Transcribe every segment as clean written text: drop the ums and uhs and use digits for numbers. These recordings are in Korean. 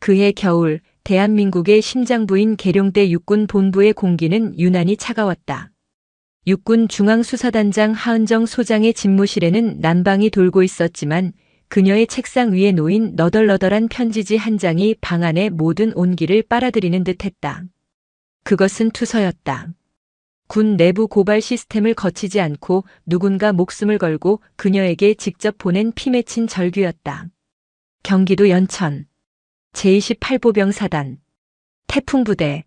그해 겨울 대한민국의 심장부인 계룡대 육군 본부의 공기는 유난히 차가웠다. 육군 중앙수사단장 하은정 소장의 집무실에는 난방이 돌고 있었지만 그녀의 책상 위에 놓인 너덜너덜한 편지지 한 장이 방 안의 모든 온기를 빨아들이는 듯했다. 그것은 투서였다. 군 내부 고발 시스템을 거치지 않고 누군가 목숨을 걸고 그녀에게 직접 보낸 피 맺힌 절규였다. 경기도 연천 제28보병 사단 태풍부대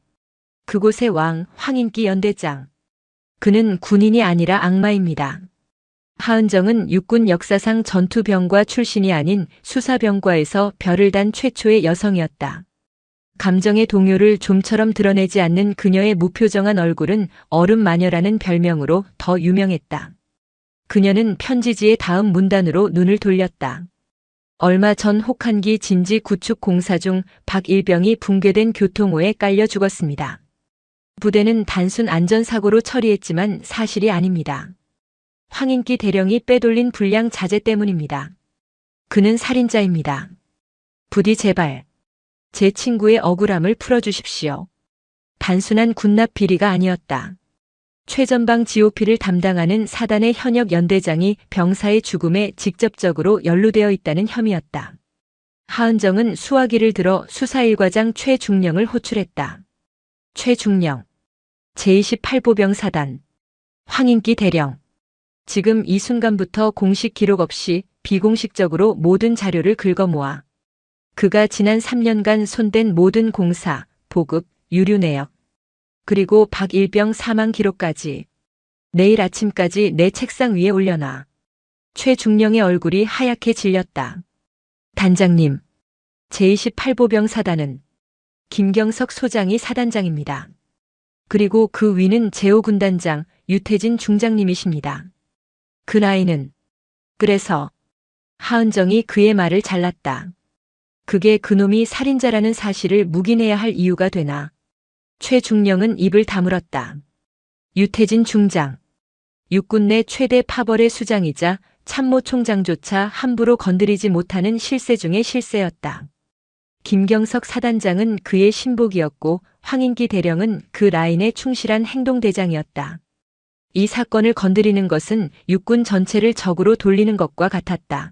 그곳의 왕 황인기 연대장. 그는 군인이 아니라 악마입니다. 하은정은 육군 역사상 전투병과 출신이 아닌 수사병과에서 별을 단 최초의 여성이었다. 감정의 동요를 좀처럼 드러내지 않는 그녀의 무표정한 얼굴은 얼음마녀라는 별명으로 더 유명했다. 그녀는 편지지의 다음 문단으로 눈을 돌렸다. 얼마 전 혹한기 진지 구축 공사 중 박일병이 붕괴된 교통호에 깔려 죽었습니다. 부대는 단순 안전사고로 처리했지만 사실이 아닙니다. 황인기 대령이 빼돌린 불량 자재 때문입니다. 그는 살인자입니다. 부디 제발 제 친구의 억울함을 풀어주십시오. 단순한 군납 비리가 아니었다. 최전방 GOP를 담당하는 사단의 현역 연대장이 병사의 죽음에 직접적으로 연루되어 있다는 혐의였다. 하은정은 수화기를 들어 수사일과장 최중령을 호출했다. 최중령, 제28보병 사단, 황인기 대령. 지금 이 순간부터 공식 기록 없이 비공식적으로 모든 자료를 긁어모아 그가 지난 3년간 손댄 모든 공사, 보급, 유류 내역, 그리고 박일병 사망 기록까지 내일 아침까지 내 책상 위에 올려놔. 최중령의 얼굴이 하얗게 질렸다. 단장님, 제28보병 사단은 김경석 소장이 사단장입니다. 그리고 그 위는 제호 군단장 유태진 중장님이십니다. 그 나이는. 그래서 하은정이 그의 말을 잘랐다. 그게 그놈이 살인자라는 사실을 묵인해야 할 이유가 되나. 최중령은 입을 다물었다. 유태진 중장. 육군 내 최대 파벌의 수장이자 참모총장조차 함부로 건드리지 못하는 실세 중의 실세였다. 김경석 사단장은 그의 신복이었고 황인기 대령은 그 라인의 충실한 행동대장이었다. 이 사건을 건드리는 것은 육군 전체를 적으로 돌리는 것과 같았다.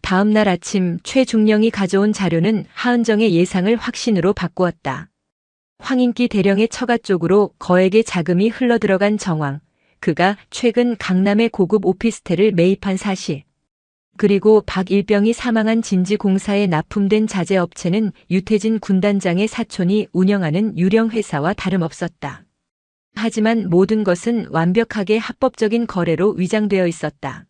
다음 날 아침 최중령이 가져온 자료는 하은정의 예상을 확신으로 바꾸었다. 황인기 대령의 처가 쪽으로 거액의 자금이 흘러들어간 정황, 그가 최근 강남의 고급 오피스텔을 매입한 사실, 그리고 박일병이 사망한 진지공사에 납품된 자재업체는 유태진 군단장의 사촌이 운영하는 유령회사와 다름없었다. 하지만 모든 것은 완벽하게 합법적인 거래로 위장되어 있었다.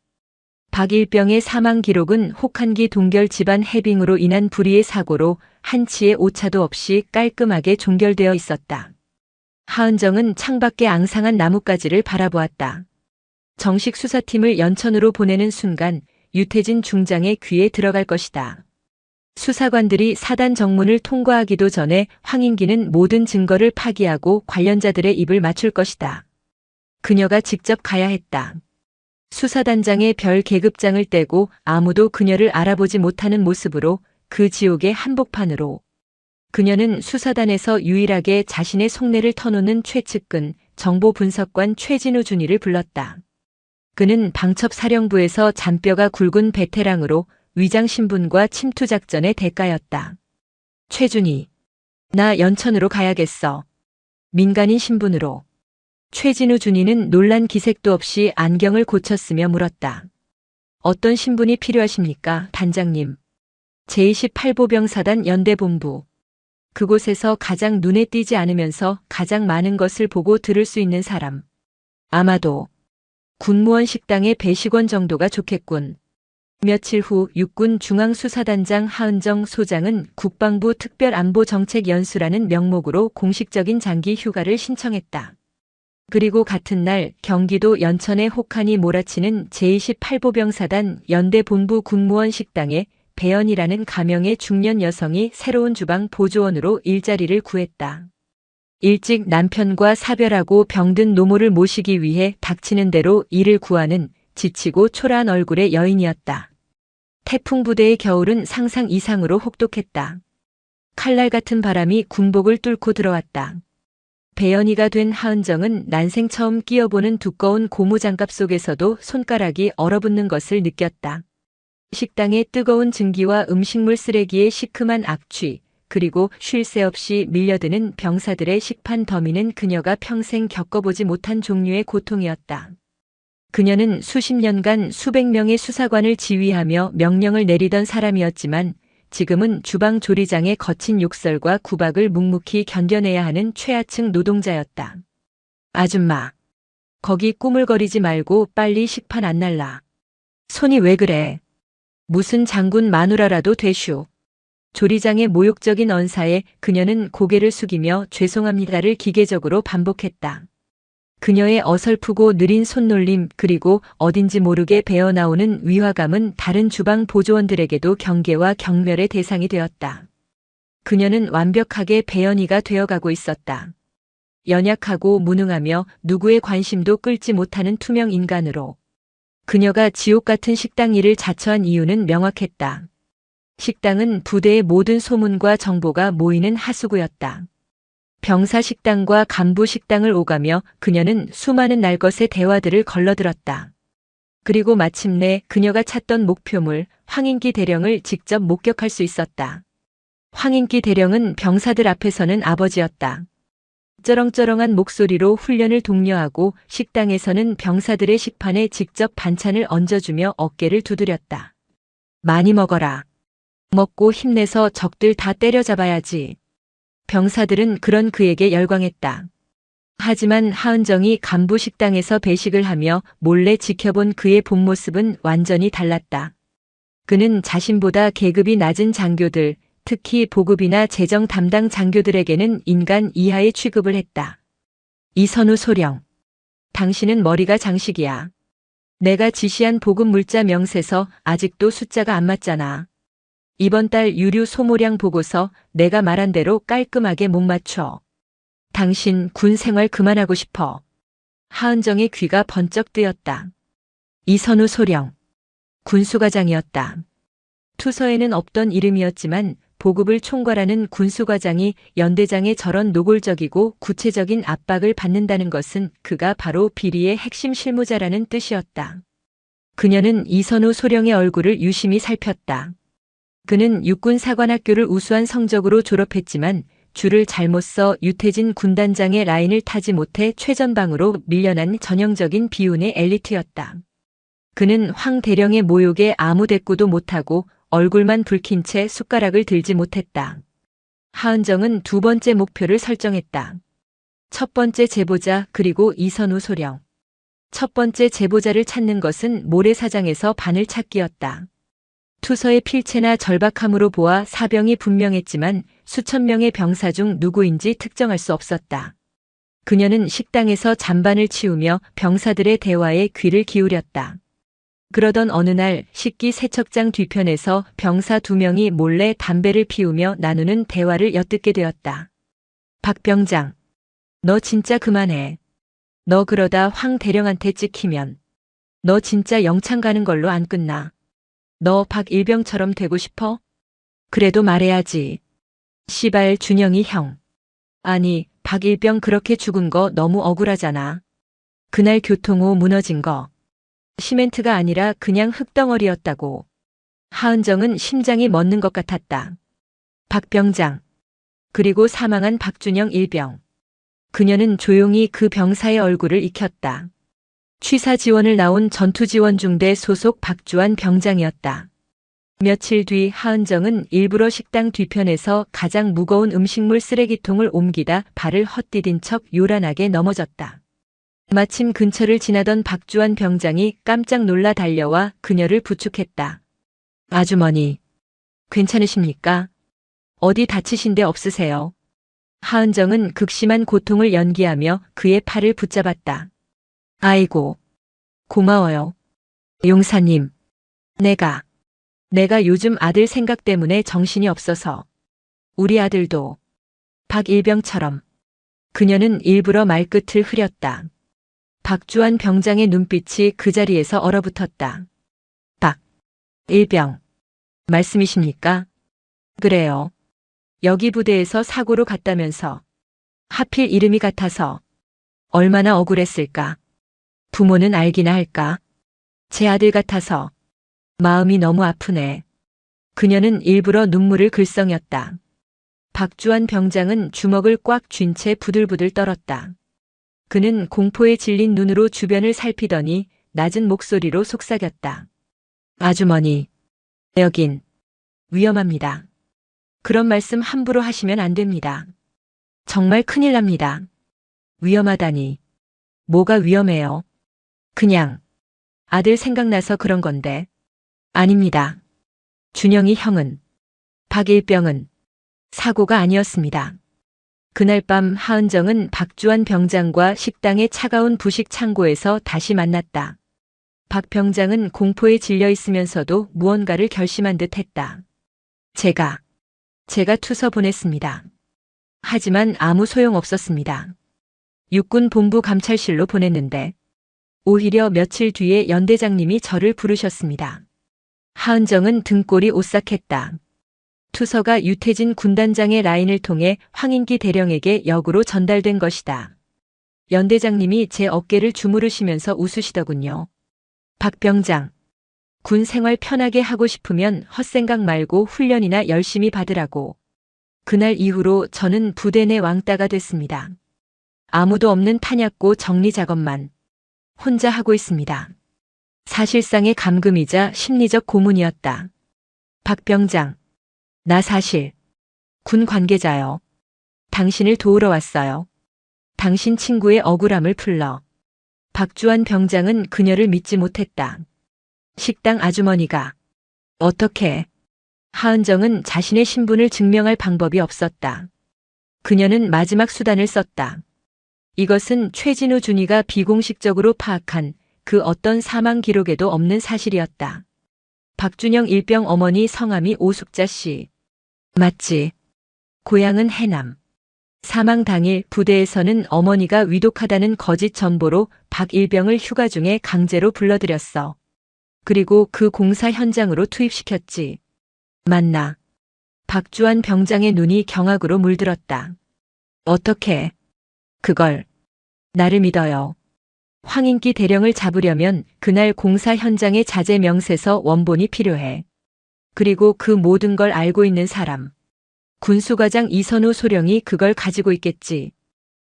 박일병의 사망 기록은 혹한기 동결 집안 해빙으로 인한 불의의 사고로 한치의 오차도 없이 깔끔하게 종결되어 있었다. 하은정은 창밖의 앙상한 나뭇가지를 바라보았다. 정식 수사팀을 연천으로 보내는 순간 유태진 중장의 귀에 들어갈 것이다. 수사관들이 사단 정문을 통과하기도 전에 황인기는 모든 증거를 파기하고 관련자들의 입을 맞출 것이다. 그녀가 직접 가야 했다. 수사단장의 별 계급장을 떼고 아무도 그녀를 알아보지 못하는 모습으로 그 지옥의 한복판으로. 그녀는 수사단에서 유일하게 자신의 속내를 터놓는 최측근 정보분석관 최진우 준이를 불렀다. 그는 방첩사령부에서 잔뼈가 굵은 베테랑으로 위장신분과 침투작전의 대가였다. 최준이, 나 연천으로 가야겠어. 민간인 신분으로. 최진우 준이는 놀란 기색도 없이 안경을 고쳤으며 물었다. 어떤 신분이 필요하십니까, 단장님? 제28보병사단 연대본부. 그곳에서 가장 눈에 띄지 않으면서 가장 많은 것을 보고 들을 수 있는 사람. 아마도 군무원 식당의 배식원 정도가 좋겠군. 며칠 후 육군 중앙수사단장 하은정 소장은 국방부 특별안보정책연수라는 명목으로 공식적인 장기 휴가를 신청했다. 그리고 같은 날 경기도 연천의 혹한이 몰아치는 제28보병사단 연대본부 군무원 식당에 배연이라는 가명의 중년 여성이 새로운 주방 보조원으로 일자리를 구했다. 일찍 남편과 사별하고 병든 노모를 모시기 위해 닥치는 대로 일을 구하는 지치고 초라한 얼굴의 여인이었다. 태풍부대의 겨울은 상상 이상으로 혹독했다. 칼날 같은 바람이 군복을 뚫고 들어왔다. 배연이가 된 하은정은 난생 처음 끼어보는 두꺼운 고무장갑 속에서도 손가락이 얼어붙는 것을 느꼈다. 식당의 뜨거운 증기와 음식물 쓰레기의 시큼한 악취, 그리고 쉴 새 없이 밀려드는 병사들의 식판 더미는 그녀가 평생 겪어보지 못한 종류의 고통이었다. 그녀는 수십 년간 수백 명의 수사관을 지휘하며 명령을 내리던 사람이었지만 지금은 주방 조리장의 거친 욕설과 구박을 묵묵히 견뎌내야 하는 최하층 노동자였다. 아줌마, 거기 꾸물거리지 말고 빨리 식판 안 날라. 손이 왜 그래? 무슨 장군 마누라라도 되슈. 조리장의 모욕적인 언사에 그녀는 고개를 숙이며 죄송합니다를 기계적으로 반복했다. 그녀의 어설프고 느린 손놀림 그리고 어딘지 모르게 배어나오는 위화감은 다른 주방 보조원들에게도 경계와 경멸의 대상이 되었다. 그녀는 완벽하게 배연이가 되어가고 있었다. 연약하고 무능하며 누구의 관심도 끌지 못하는 투명 인간으로. 그녀가 지옥 같은 식당 일을 자처한 이유는 명확했다. 식당은 부대의 모든 소문과 정보가 모이는 하수구였다. 병사 식당과 간부 식당을 오가며 그녀는 수많은 날것의 대화들을 걸러들었다. 그리고 마침내 그녀가 찾던 목표물 황인기 대령을 직접 목격할 수 있었다. 황인기 대령은 병사들 앞에서는 아버지였다. 쩌렁쩌렁한 목소리로 훈련을 독려하고 식당에서는 병사들의 식판에 직접 반찬을 얹어주며 어깨를 두드렸다. 많이 먹어라. 먹고 힘내서 적들 다 때려잡아야지. 병사들은 그런 그에게 열광했다. 하지만 하은정이 간부 식당에서 배식을 하며 몰래 지켜본 그의 본 모습은 완전히 달랐다. 그는 자신보다 계급이 낮은 장교들, 특히 보급이나 재정 담당 장교들에게는 인간 이하의 취급을 했다. 이선우 소령. 당신은 머리가 장식이야. 내가 지시한 보급 물자 명세서 아직도 숫자가 안 맞잖아. 이번 달 유류 소모량 보고서 내가 말한 대로 깔끔하게 못 맞춰. 당신 군 생활 그만하고 싶어. 하은정의 귀가 번쩍 뜨였다. 이선우 소령. 군수과장이었다. 투서에는 없던 이름이었지만 보급을 총괄하는 군수과장이 연대장의 저런 노골적이고 구체적인 압박을 받는다는 것은 그가 바로 비리의 핵심 실무자라는 뜻이었다. 그녀는 이선우 소령의 얼굴을 유심히 살폈다. 그는 육군사관학교를 우수한 성적으로 졸업했지만 줄을 잘못 써 유태진 군단장의 라인을 타지 못해 최전방으로 밀려난 전형적인 비운의 엘리트였다. 그는 황 대령의 모욕에 아무 대꾸도 못하고 얼굴만 붉힌 채 숟가락을 들지 못했다. 하은정은 두 번째 목표를 설정했다. 첫 번째 제보자 그리고 이선우 소령. 첫 번째 제보자를 찾는 것은 모래사장에서 바늘 찾기였다. 투서의 필체나 절박함으로 보아 사병이 분명했지만 수천 명의 병사 중 누구인지 특정할 수 없었다. 그녀는 식당에서 잔반을 치우며 병사들의 대화에 귀를 기울였다. 그러던 어느 날 식기 세척장 뒤편에서 병사 2명이 몰래 담배를 피우며 나누는 대화를 엿듣게 되었다. 박 병장, 너 진짜 그만해. 너 그러다 황 대령한테 찍히면 너 진짜 영창 가는 걸로 안 끝나. 너 박일병처럼 되고 싶어? 그래도 말해야지. 시발 준영이 형. 아니, 박일병 그렇게 죽은 거 너무 억울하잖아. 그날 교통호 무너진 거. 시멘트가 아니라 그냥 흙덩어리였다고. 하은정은 심장이 멎는 것 같았다. 박 병장. 그리고 사망한 박준영 일병. 그녀는 조용히 그 병사의 얼굴을 익혔다. 취사 지원을 나온 전투지원중대 소속 박주환 병장이었다. 며칠 뒤 하은정은 일부러 식당 뒤편에서 가장 무거운 음식물 쓰레기통을 옮기다 발을 헛디딘 척 요란하게 넘어졌다. 마침 근처를 지나던 박주환 병장이 깜짝 놀라 달려와 그녀를 부축했다. 아주머니, 괜찮으십니까? 어디 다치신 데 없으세요? 하은정은 극심한 고통을 연기하며 그의 팔을 붙잡았다. 아이고, 고마워요. 용사님, 내가 요즘 아들 생각 때문에 정신이 없어서. 우리 아들도 박일병처럼. 그녀는 일부러 말끝을 흐렸다. 박주환 병장의 눈빛이 그 자리에서 얼어붙었다. 박 일병, 말씀이십니까? 그래요. 여기 부대에서 사고로 갔다면서. 하필 이름이 같아서. 얼마나 억울했을까. 부모는 알기나 할까. 제 아들 같아서. 마음이 너무 아프네. 그녀는 일부러 눈물을 글썽였다. 박주환 병장은 주먹을 꽉 쥔 채 부들부들 떨었다. 그는 공포에 질린 눈으로 주변을 살피더니 낮은 목소리로 속삭였다. 아주머니, 여긴 위험합니다. 그런 말씀 함부로 하시면 안 됩니다. 정말 큰일 납니다. 위험하다니. 뭐가 위험해요? 그냥 아들 생각나서 그런 건데. 아닙니다. 준영이 형은, 박일병은 사고가 아니었습니다. 그날 밤 하은정은 박주환 병장과 식당의 차가운 부식 창고에서 다시 만났다. 박 병장은 공포에 질려 있으면서도 무언가를 결심한 듯 했다. 제가 투서 보냈습니다. 하지만 아무 소용 없었습니다. 육군 본부 감찰실로 보냈는데 오히려 며칠 뒤에 연대장님이 저를 부르셨습니다. 하은정은 등골이 오싹했다. 투서가 유태진 군단장의 라인을 통해 황인기 대령에게 역으로 전달된 것이다. 연대장님이 제 어깨를 주무르시면서 웃으시더군요. 박 병장, 군 생활 편하게 하고 싶으면 헛생각 말고 훈련이나 열심히 받으라고. 그날 이후로 저는 부대 내 왕따가 됐습니다. 아무도 없는 탄약고 정리 작업만 혼자 하고 있습니다. 사실상의 감금이자 심리적 고문이었다. 박 병장, 나 사실 군 관계자요. 당신을 도우러 왔어요. 당신 친구의 억울함을 풀러. 박주환 병장은 그녀를 믿지 못했다. 식당 아주머니가 어떻게? 하은정은 자신의 신분을 증명할 방법이 없었다. 그녀는 마지막 수단을 썼다. 이것은 최진우 준이가 비공식적으로 파악한 그 어떤 사망 기록에도 없는 사실이었다. 박준영 일병 어머니 성함이 오숙자 씨. 맞지. 고향은 해남. 사망 당일 부대에서는 어머니가 위독하다는 거짓 전보로 박 일병을 휴가 중에 강제로 불러들였어. 그리고 그 공사 현장으로 투입시켰지. 맞나? 박주환 병장의 눈이 경악으로 물들었다. 어떻게? 그걸. 나를 믿어요. 황인기 대령을 잡으려면 그날 공사 현장의 자재 명세서 원본이 필요해. 그리고 그 모든 걸 알고 있는 사람. 군수과장 이선우 소령이 그걸 가지고 있겠지.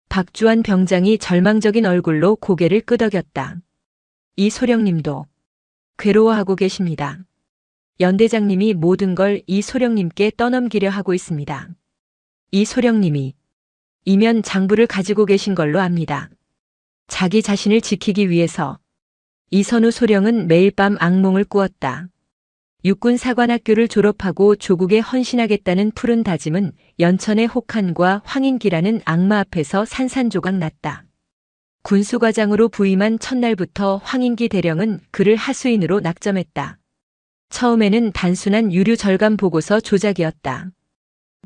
박주환 병장이 절망적인 얼굴로 고개를 끄덕였다. 이 소령님도 괴로워하고 계십니다. 연대장님이 모든 걸 이 소령님께 떠넘기려 하고 있습니다. 이 소령님이 이면 장부를 가지고 계신 걸로 압니다. 자기 자신을 지키기 위해서. 이선우 소령은 매일 밤 악몽을 꾸었다. 육군 사관학교를 졸업하고 조국에 헌신하겠다는 푸른 다짐은 연천의 혹한과 황인기라는 악마 앞에서 산산조각 났다. 군수과장으로 부임한 첫날부터 황인기 대령은 그를 하수인으로 낙점했다. 처음에는 단순한 유류 절감 보고서 조작이었다.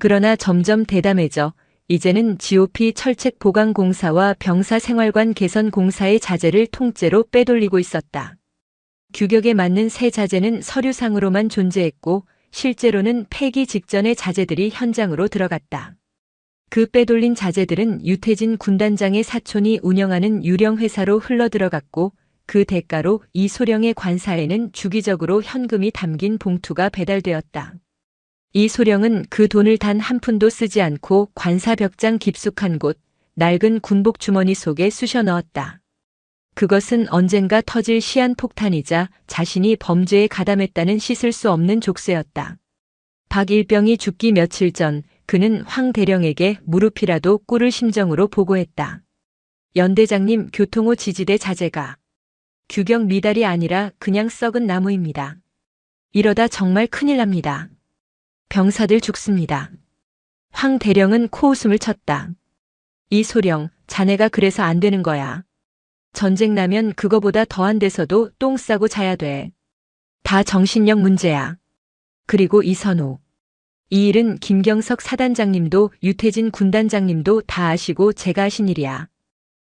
그러나 점점 대담해져 이제는 GOP 철책 보강 공사와 병사 생활관 개선 공사의 자재를 통째로 빼돌리고 있었다. 규격에 맞는 새 자재는 서류상으로만 존재했고 실제로는 폐기 직전의 자재들이 현장으로 들어갔다. 그 빼돌린 자재들은 유태진 군단장의 사촌이 운영하는 유령 회사로 흘러들어갔고 그 대가로 이소령의 관사에는 주기적으로 현금이 담긴 봉투가 배달되었다. 이소령은 그 돈을 단 한 푼도 쓰지 않고 관사 벽장 깊숙한 곳 낡은 군복 주머니 속에 쑤셔 넣었다. 그것은 언젠가 터질 시한폭탄이자 자신이 범죄에 가담했다는 씻을 수 없는 족쇄였다. 박일병이 죽기 며칠 전 그는 황 대령에게 무릎이라도 꿇을 심정으로 보고했다. 연대장님, 교통호 지지대 자재가 규격 미달이 아니라 그냥 썩은 나무입니다. 이러다 정말 큰일 납니다. 병사들 죽습니다. 황 대령은 코웃음을 쳤다. 이소령, 자네가 그래서 안 되는 거야. 전쟁 나면 그거보다 더한 데서도 똥 싸고 자야 돼. 다 정신력 문제야. 그리고 이선우. 이 일은 김경석 사단장님도 유태진 군단장님도 다 아시고 제가 하신 일이야.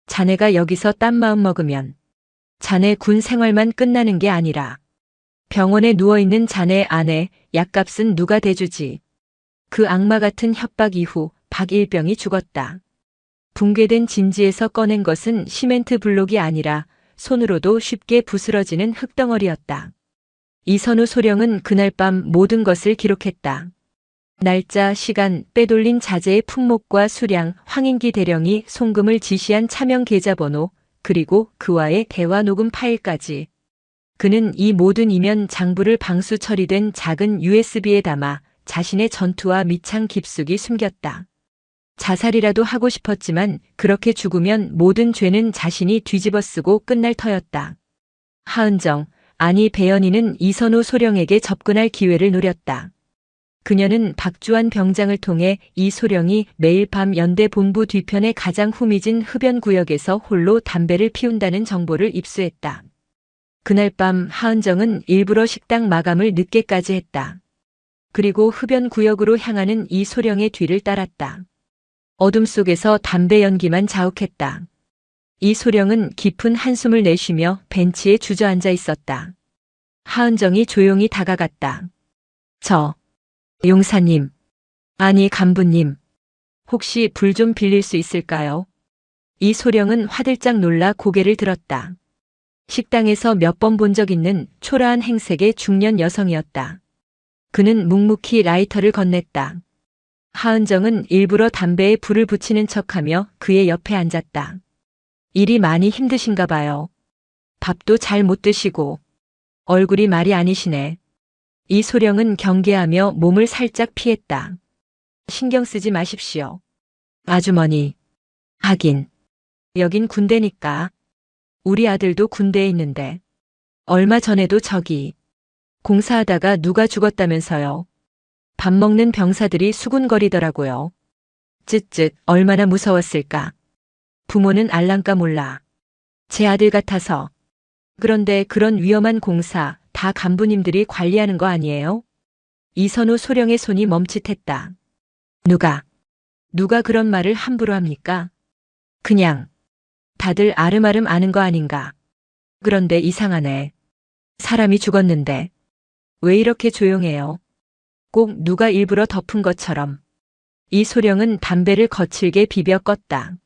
자네가 여기서 딴 마음 먹으면 자네 군 생활만 끝나는 게 아니라 병원에 누워있는 자네 아내 약값은 누가 대주지. 그 악마 같은 협박 이후 박일병이 죽었다. 붕괴된 진지에서 꺼낸 것은 시멘트 블록이 아니라 손으로도 쉽게 부스러지는 흙덩어리였다. 이선우 소령은 그날 밤 모든 것을 기록했다. 날짜, 시간, 빼돌린 자재의 품목과 수량, 황인기 대령이 송금을 지시한 차명 계좌번호, 그리고 그와의 대화 녹음 파일까지. 그는 이 모든 이면 장부를 방수 처리된 작은 USB에 담아 자신의 전투와 미창 깊숙이 숨겼다. 자살이라도 하고 싶었지만 그렇게 죽으면 모든 죄는 자신이 뒤집어쓰고 끝날 터였다. 하은정, 아니 배연희는 이선우 소령에게 접근할 기회를 노렸다. 그녀는 박주환 병장을 통해 이 소령이 매일 밤 연대 본부 뒤편의 가장 후미진 흡연 구역에서 홀로 담배를 피운다는 정보를 입수했다. 그날 밤 하은정은 일부러 식당 마감을 늦게까지 했다. 그리고 흡연 구역으로 향하는 이 소령의 뒤를 따랐다. 어둠 속에서 담배 연기만 자욱했다. 이 소령은 깊은 한숨을 내쉬며 벤치에 주저앉아 있었다. 하은정이 조용히 다가갔다. 용사님. 아니 간부님. 혹시 불 좀 빌릴 수 있을까요? 이 소령은 화들짝 놀라 고개를 들었다. 식당에서 몇 번 본 적 있는 초라한 행색의 중년 여성이었다. 그는 묵묵히 라이터를 건넸다. 하은정은 일부러 담배에 불을 붙이는 척하며 그의 옆에 앉았다. 일이 많이 힘드신가 봐요. 밥도 잘 못 드시고. 얼굴이 말이 아니시네. 이 소령은 경계하며 몸을 살짝 피했다. 신경 쓰지 마십시오. 아주머니. 하긴. 여긴 군대니까. 우리 아들도 군대에 있는데. 얼마 전에도 저기. 공사하다가 누가 죽었다면서요. 밥 먹는 병사들이 수군거리더라고요. 쯧쯧 얼마나 무서웠을까. 부모는 알랑까 몰라. 제 아들 같아서. 그런데 그런 위험한 공사 다 간부님들이 관리하는 거 아니에요? 이선우 소령의 손이 멈칫했다. 누가 그런 말을 함부로 합니까? 그냥 다들 아름아름 아는 거 아닌가. 그런데 이상하네. 사람이 죽었는데 왜 이렇게 조용해요? 꼭 누가 일부러 덮은 것처럼. 이 소령은 담배를 거칠게 비벼 껐다.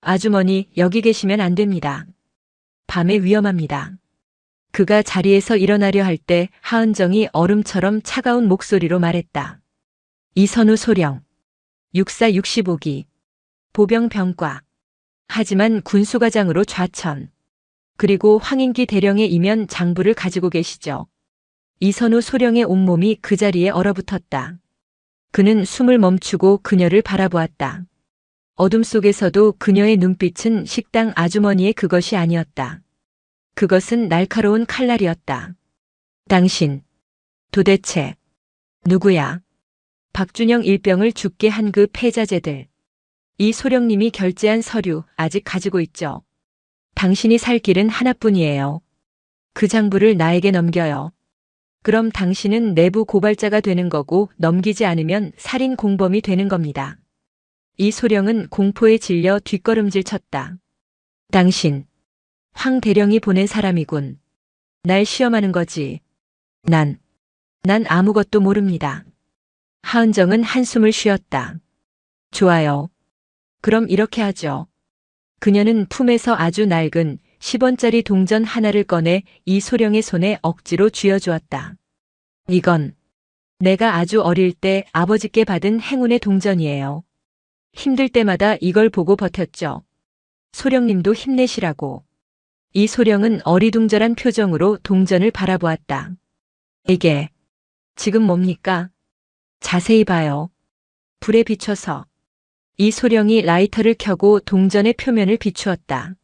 아주머니, 여기 계시면 안 됩니다. 밤에 위험합니다. 그가 자리에서 일어나려 할 때 하은정이 얼음처럼 차가운 목소리로 말했다. 이선우 소령. 육사 65기. 보병병과. 하지만 군수과장으로 좌천. 그리고 황인기 대령의 이면 장부를 가지고 계시죠. 이선우 소령의 온몸이 그 자리에 얼어붙었다. 그는 숨을 멈추고 그녀를 바라보았다. 어둠 속에서도 그녀의 눈빛은 식당 아주머니의 그것이 아니었다. 그것은 날카로운 칼날이었다. 당신, 도대체, 누구야? 박준영 일병을 죽게 한 그 패자제들. 이 소령님이 결제한 서류 아직 가지고 있죠. 당신이 살 길은 하나뿐이에요. 그 장부를 나에게 넘겨요. 그럼 당신은 내부 고발자가 되는 거고 넘기지 않으면 살인 공범이 되는 겁니다. 이 소령은 공포에 질려 뒷걸음질 쳤다. 당신, 황 대령이 보낸 사람이군. 날 시험하는 거지. 난 아무것도 모릅니다. 하은정은 한숨을 쉬었다. 좋아요. 그럼 이렇게 하죠. 그녀는 품에서 아주 낡은 10원짜리 동전 하나를 꺼내 이 소령의 손에 억지로 쥐어주었다. 이건 내가 아주 어릴 때 아버지께 받은 행운의 동전이에요. 힘들 때마다 이걸 보고 버텼죠. 소령님도 힘내시라고. 이 소령은 어리둥절한 표정으로 동전을 바라보았다. 이게 지금 뭡니까? 자세히 봐요. 불에 비춰서. 이 소령이 라이터를 켜고 동전의 표면을 비추었다.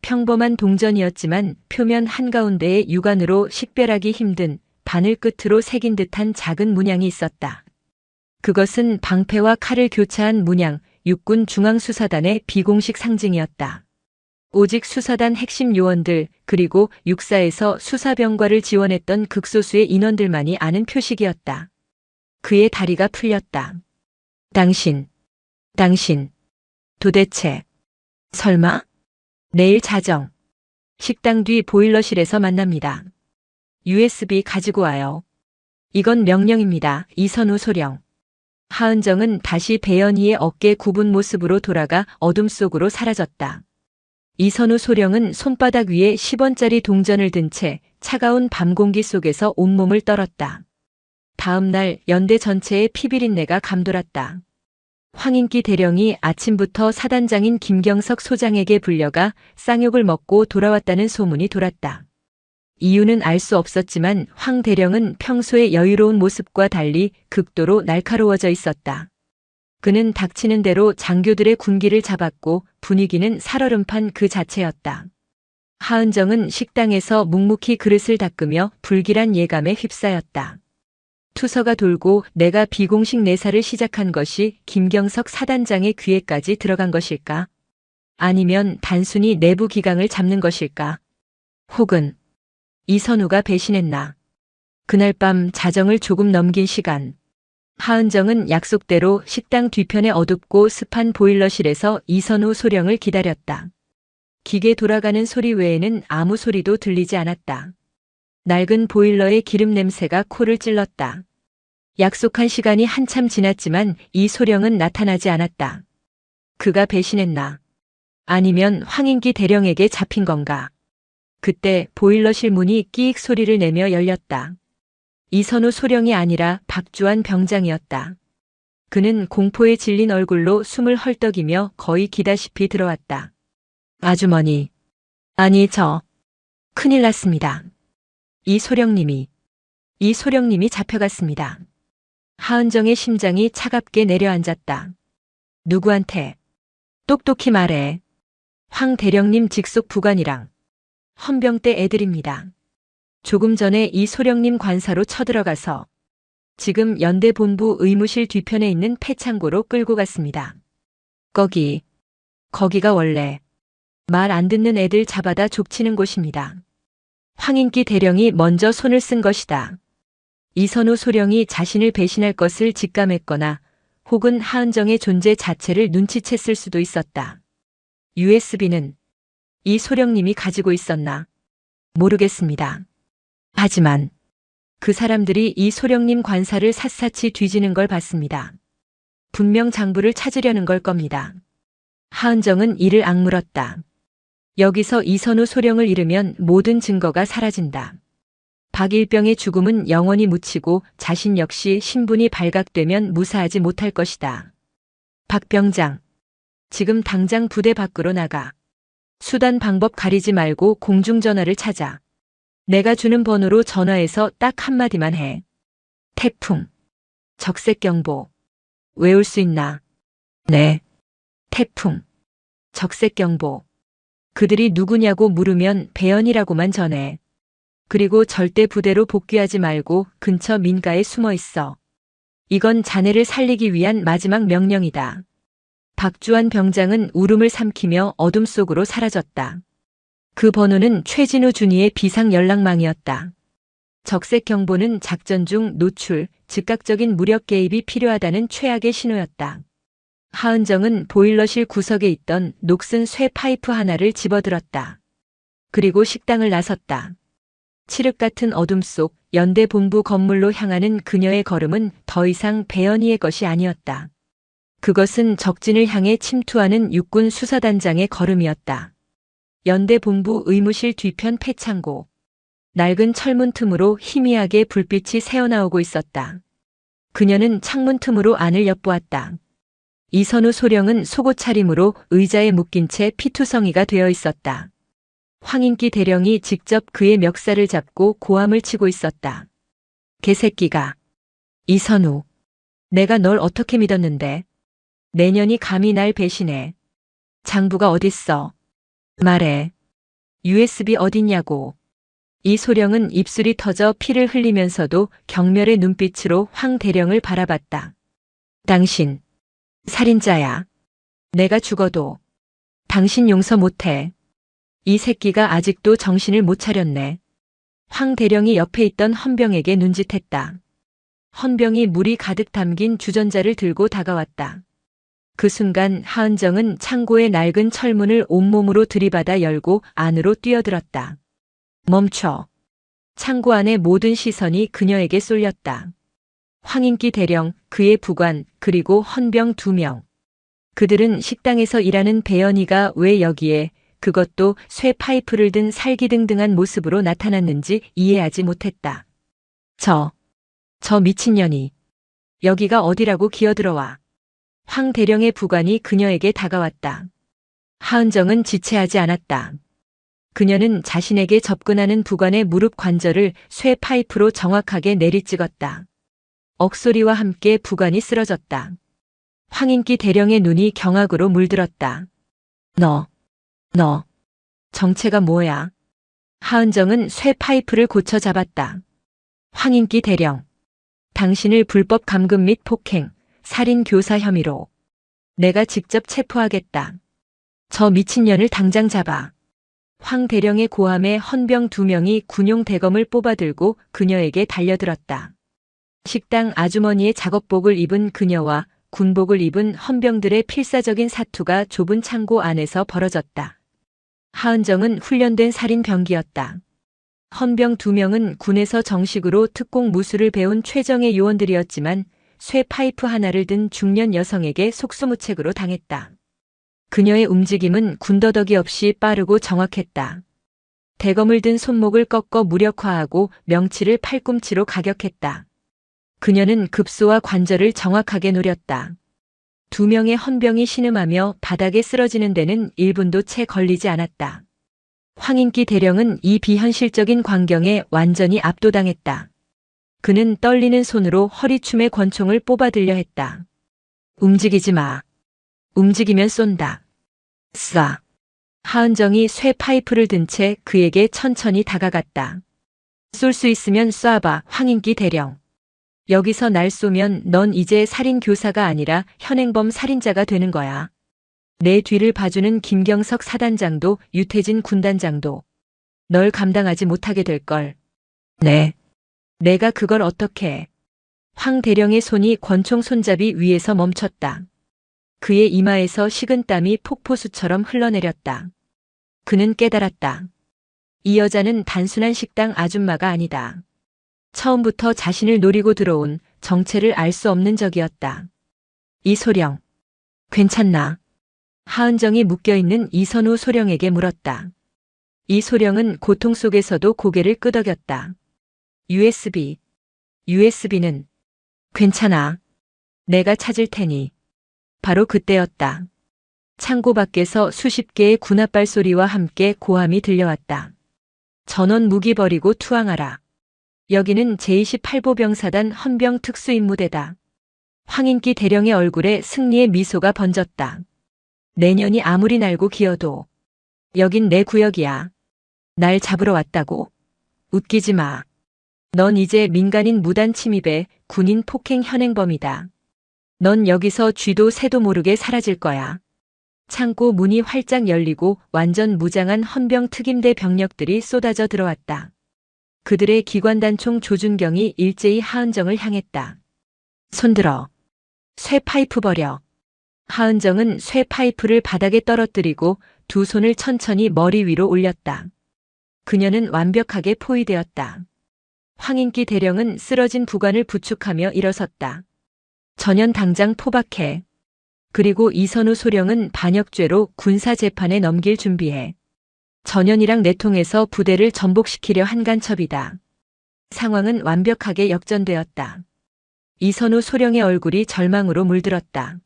평범한 동전이었지만 표면 한가운데에 육안으로 식별하기 힘든 바늘 끝으로 새긴 듯한 작은 문양이 있었다. 그것은 방패와 칼을 교차한 문양, 육군 중앙수사단의 비공식 상징이었다. 오직 수사단 핵심 요원들 그리고 육사에서 수사병과를 지원했던 극소수의 인원들만이 아는 표식이었다. 그의 다리가 풀렸다. 당신, 도대체, 설마? 내일 자정. 식당 뒤 보일러실에서 만납니다. USB 가지고 와요. 이건 명령입니다. 이선우 소령. 하은정은 다시 배연희의 어깨 굽은 모습으로 돌아가 어둠 속으로 사라졌다. 이선우 소령은 손바닥 위에 10원짜리 동전을 든 채 차가운 밤 공기 속에서 온몸을 떨었다. 다음 날 연대 전체에 피비린내가 감돌았다. 황인기 대령이 아침부터 사단장인 김경석 소장에게 불려가 쌍욕을 먹고 돌아왔다는 소문이 돌았다. 이유는 알 수 없었지만 황 대령은 평소의 여유로운 모습과 달리 극도로 날카로워져 있었다. 그는 닥치는 대로 장교들의 군기를 잡았고 분위기는 살얼음판 그 자체였다. 하은정은 식당에서 묵묵히 그릇을 닦으며 불길한 예감에 휩싸였다. 투서가 돌고 내가 비공식 내사를 시작한 것이 김경석 사단장의 귀에까지 들어간 것일까? 아니면 단순히 내부 기강을 잡는 것일까? 혹은 이선우가 배신했나? 그날 밤 자정을 조금 넘긴 시간. 하은정은 약속대로 식당 뒤편의 어둡고 습한 보일러실에서 이선우 소령을 기다렸다. 기계 돌아가는 소리 외에는 아무 소리도 들리지 않았다. 낡은 보일러의 기름 냄새가 코를 찔렀다. 약속한 시간이 한참 지났지만 이 소령은 나타나지 않았다. 그가 배신했나? 아니면 황인기 대령에게 잡힌 건가? 그때 보일러실 문이 끼익 소리를 내며 열렸다. 이선우 소령이 아니라 박주환 병장이었다. 그는 공포에 질린 얼굴로 숨을 헐떡이며 거의 기다시피 들어왔다. 아주머니. 아니 큰일 났습니다. 이 소령님이 잡혀갔습니다. 하은정의 심장이 차갑게 내려앉았다. 누구한테? 똑똑히 말해. 황 대령님 직속 부관이랑 헌병대 애들입니다. 조금 전에 이 소령님 관사로 쳐들어가서 지금 연대 본부 의무실 뒤편에 있는 폐창고로 끌고 갔습니다. 거기가 원래 말 안 듣는 애들 잡아다 족치는 곳입니다. 황인기 대령이 먼저 손을 쓴 것이다. 이선우 소령이 자신을 배신할 것을 직감했거나 혹은 하은정의 존재 자체를 눈치챘을 수도 있었다. USB는 이 소령님이 가지고 있었나? 모르겠습니다. 하지만 그 사람들이 이 소령님 관사를 샅샅이 뒤지는 걸 봤습니다. 분명 장부를 찾으려는 걸 겁니다. 하은정은 이를 악물었다. 여기서 이선우 소령을 잃으면 모든 증거가 사라진다. 박일병의 죽음은 영원히 묻히고 자신 역시 신분이 발각되면 무사하지 못할 것이다. 박 병장, 지금 당장 부대 밖으로 나가. 수단 방법 가리지 말고 공중전화를 찾아. 내가 주는 번호로 전화해서 딱 한마디만 해. 태풍. 적색경보. 외울 수 있나? 네. 태풍. 적색경보. 그들이 누구냐고 물으면 배연이라고만 전해. 그리고 절대 부대로 복귀하지 말고 근처 민가에 숨어 있어. 이건 자네를 살리기 위한 마지막 명령이다. 박주환 병장은 울음을 삼키며 어둠 속으로 사라졌다. 그 번호는 최진우 준이의 비상 연락망이었다. 적색 경보는 작전 중 노출, 즉각적인 무력 개입이 필요하다는 최악의 신호였다. 하은정은 보일러실 구석에 있던 녹슨 쇠 파이프 하나를 집어들었다. 그리고 식당을 나섰다. 칠흑 같은 어둠 속 연대 본부 건물로 향하는 그녀의 걸음은 더 이상 배연희의 것이 아니었다. 그것은 적진을 향해 침투하는 육군 수사단장의 걸음이었다. 연대 본부 의무실 뒤편 폐창고. 낡은 철문 틈으로 희미하게 불빛이 새어나오고 있었다. 그녀는 창문 틈으로 안을 엿보았다. 이선우 소령은 속옷 차림으로 의자에 묶인 채 피투성이가 되어 있었다. 황인기 대령이 직접 그의 멱살을 잡고 고함을 치고 있었다. 개새끼가. 이선우. 내가 널 어떻게 믿었는데. 내년이 감히 날 배신해. 장부가 어딨어. 말해. USB 어딨냐고. 이 소령은 입술이 터져 피를 흘리면서도 경멸의 눈빛으로 황 대령을 바라봤다. 당신. 살인자야. 내가 죽어도 당신 용서 못해. 이 새끼가 아직도 정신을 못 차렸네. 황 대령이 옆에 있던 헌병에게 눈짓했다. 헌병이 물이 가득 담긴 주전자를 들고 다가왔다. 그 순간 하은정은 창고의 낡은 철문을 온몸으로 들이받아 열고 안으로 뛰어들었다. 멈춰. 창고 안의 모든 시선이 그녀에게 쏠렸다. 황인기 대령, 그의 부관, 그리고 헌병 2명. 그들은 식당에서 일하는 배연이가 왜 여기에, 그것도 쇠 파이프를 든 살기등등한 모습으로 나타났는지 이해하지 못했다. 저 미친년이 여기가 어디라고 기어들어와. 황 대령의 부관이 그녀에게 다가왔다. 하은정은 지체하지 않았다. 그녀는 자신에게 접근하는 부관의 무릎 관절을 쇠 파이프로 정확하게 내리찍었다. 억소리와 함께 부관이 쓰러졌다. 황인기 대령의 눈이 경악으로 물들었다. 너 정체가 뭐야? 하은정은 쇠 파이프를 고쳐 잡았다. 황인기 대령, 당신을 불법 감금 및 폭행, 살인 교사 혐의로 내가 직접 체포하겠다. 저 미친년을 당장 잡아. 황 대령의 고함에 헌병 2명이 군용 대검을 뽑아들고 그녀에게 달려들었다. 식당 아주머니의 작업복을 입은 그녀와 군복을 입은 헌병들의 필사적인 사투가 좁은 창고 안에서 벌어졌다. 하은정은 훈련된 살인 병기였다. 헌병 2명은 군에서 정식으로 특공 무술을 배운 최정예 요원들이었지만 쇠 파이프 하나를 든 중년 여성에게 속수무책으로 당했다. 그녀의 움직임은 군더더기 없이 빠르고 정확했다. 대검을 든 손목을 꺾어 무력화하고 명치를 팔꿈치로 가격했다. 그녀는 급소와 관절을 정확하게 노렸다. 2명의 헌병이 신음하며 바닥에 쓰러지는 데는 1분도 채 걸리지 않았다. 황인기 대령은 이 비현실적인 광경에 완전히 압도당했다. 그는 떨리는 손으로 허리춤에 권총을 뽑아들려 했다. 움직이지 마. 움직이면 쏜다. 쏴. 하은정이 쇠 파이프를 든 채 그에게 천천히 다가갔다. 쏠 수 있으면 쏴봐, 황인기 대령. 여기서 날 쏘면 넌 이제 살인 교사가 아니라 현행범 살인자가 되는 거야. 내 뒤를 봐주는 김경석 사단장도 유태진 군단장도 널 감당하지 못하게 될걸. 네. 내가 그걸 어떻게 해. 황 대령의 손이 권총 손잡이 위에서 멈췄다. 그의 이마에서 식은 땀이 폭포수처럼 흘러내렸다. 그는 깨달았다. 이 여자는 단순한 식당 아줌마가 아니다. 처음부터 자신을 노리고 들어온 정체를 알 수 없는 적이었다. 이소령, 괜찮나? 하은정이 묶여있는 이선우 소령에게 물었다. 이소령은 고통 속에서도 고개를 끄덕였다. USB는 괜찮아. 내가 찾을 테니. 바로 그때였다. 창고 밖에서 수십 개의 군홧발 소리와 함께 고함이 들려왔다. 전원 무기 버리고 투항하라. 여기는 제28보병사단 헌병 특수임무대다. 황인기 대령의 얼굴에 승리의 미소가 번졌다. 내년이 아무리 날고 기어도 여긴 내 구역이야. 날 잡으러 왔다고. 웃기지 마. 넌 이제 민간인 무단 침입에 군인 폭행 현행범이다. 넌 여기서 쥐도 새도 모르게 사라질 거야. 창고 문이 활짝 열리고 완전 무장한 헌병 특임대 병력들이 쏟아져 들어왔다. 그들의 기관단총 조준경이 일제히 하은정을 향했다. 손들어. 쇠 파이프 버려. 하은정은 쇠 파이프를 바닥에 떨어뜨리고 두 손을 천천히 머리 위로 올렸다. 그녀는 완벽하게 포위되었다. 황인기 대령은 쓰러진 부관을 부축하며 일어섰다. 전현 당장 포박해. 그리고 이선우 소령은 반역죄로 군사재판에 넘길 준비해. 전현이랑 내통해서 부대를 전복시키려 한 간첩이다. 상황은 완벽하게 역전되었다. 이선우 소령의 얼굴이 절망으로 물들었다.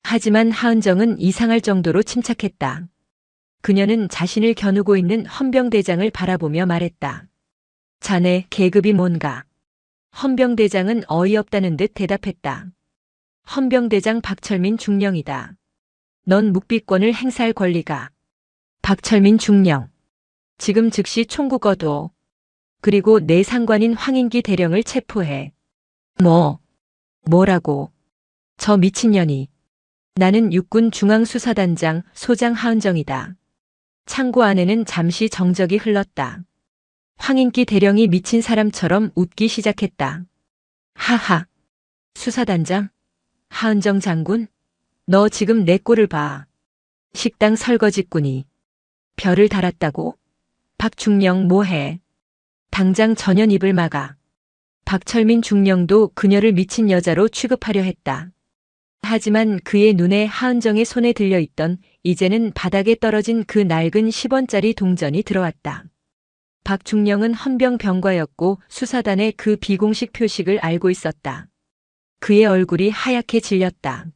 하지만 하은정은 이상할 정도로 침착했다. 그녀는 자신을 겨누고 있는 헌병대장을 바라보며 말했다. 자네 계급이 뭔가? 헌병대장은 어이없다는 듯 대답했다. 헌병대장 박철민 중령이다. 넌 묵비권을 행사할 권리가. 박철민 중령. 지금 즉시 총구 얻어. 그리고 내 상관인 황인기 대령을 체포해. 뭐라고? 저 미친년이. 나는 육군 중앙수사단장 소장 하은정이다. 창고 안에는 잠시 정적이 흘렀다. 황인기 대령이 미친 사람처럼 웃기 시작했다. 하하. 수사단장? 하은정 장군? 너 지금 내 꼴을 봐. 식당 설거지꾼이. 별을 달았다고? 박중령 뭐해? 당장 전현 입을 막아. 박철민 중령도 그녀를 미친 여자로 취급하려 했다. 하지만 그의 눈에 하은정의 손에 들려있던 이제는 바닥에 떨어진 그 낡은 10원짜리 동전이 들어왔다. 박중령은 헌병병과였고 수사단의 그 비공식 표식을 알고 있었다. 그의 얼굴이 하얗게 질렸다.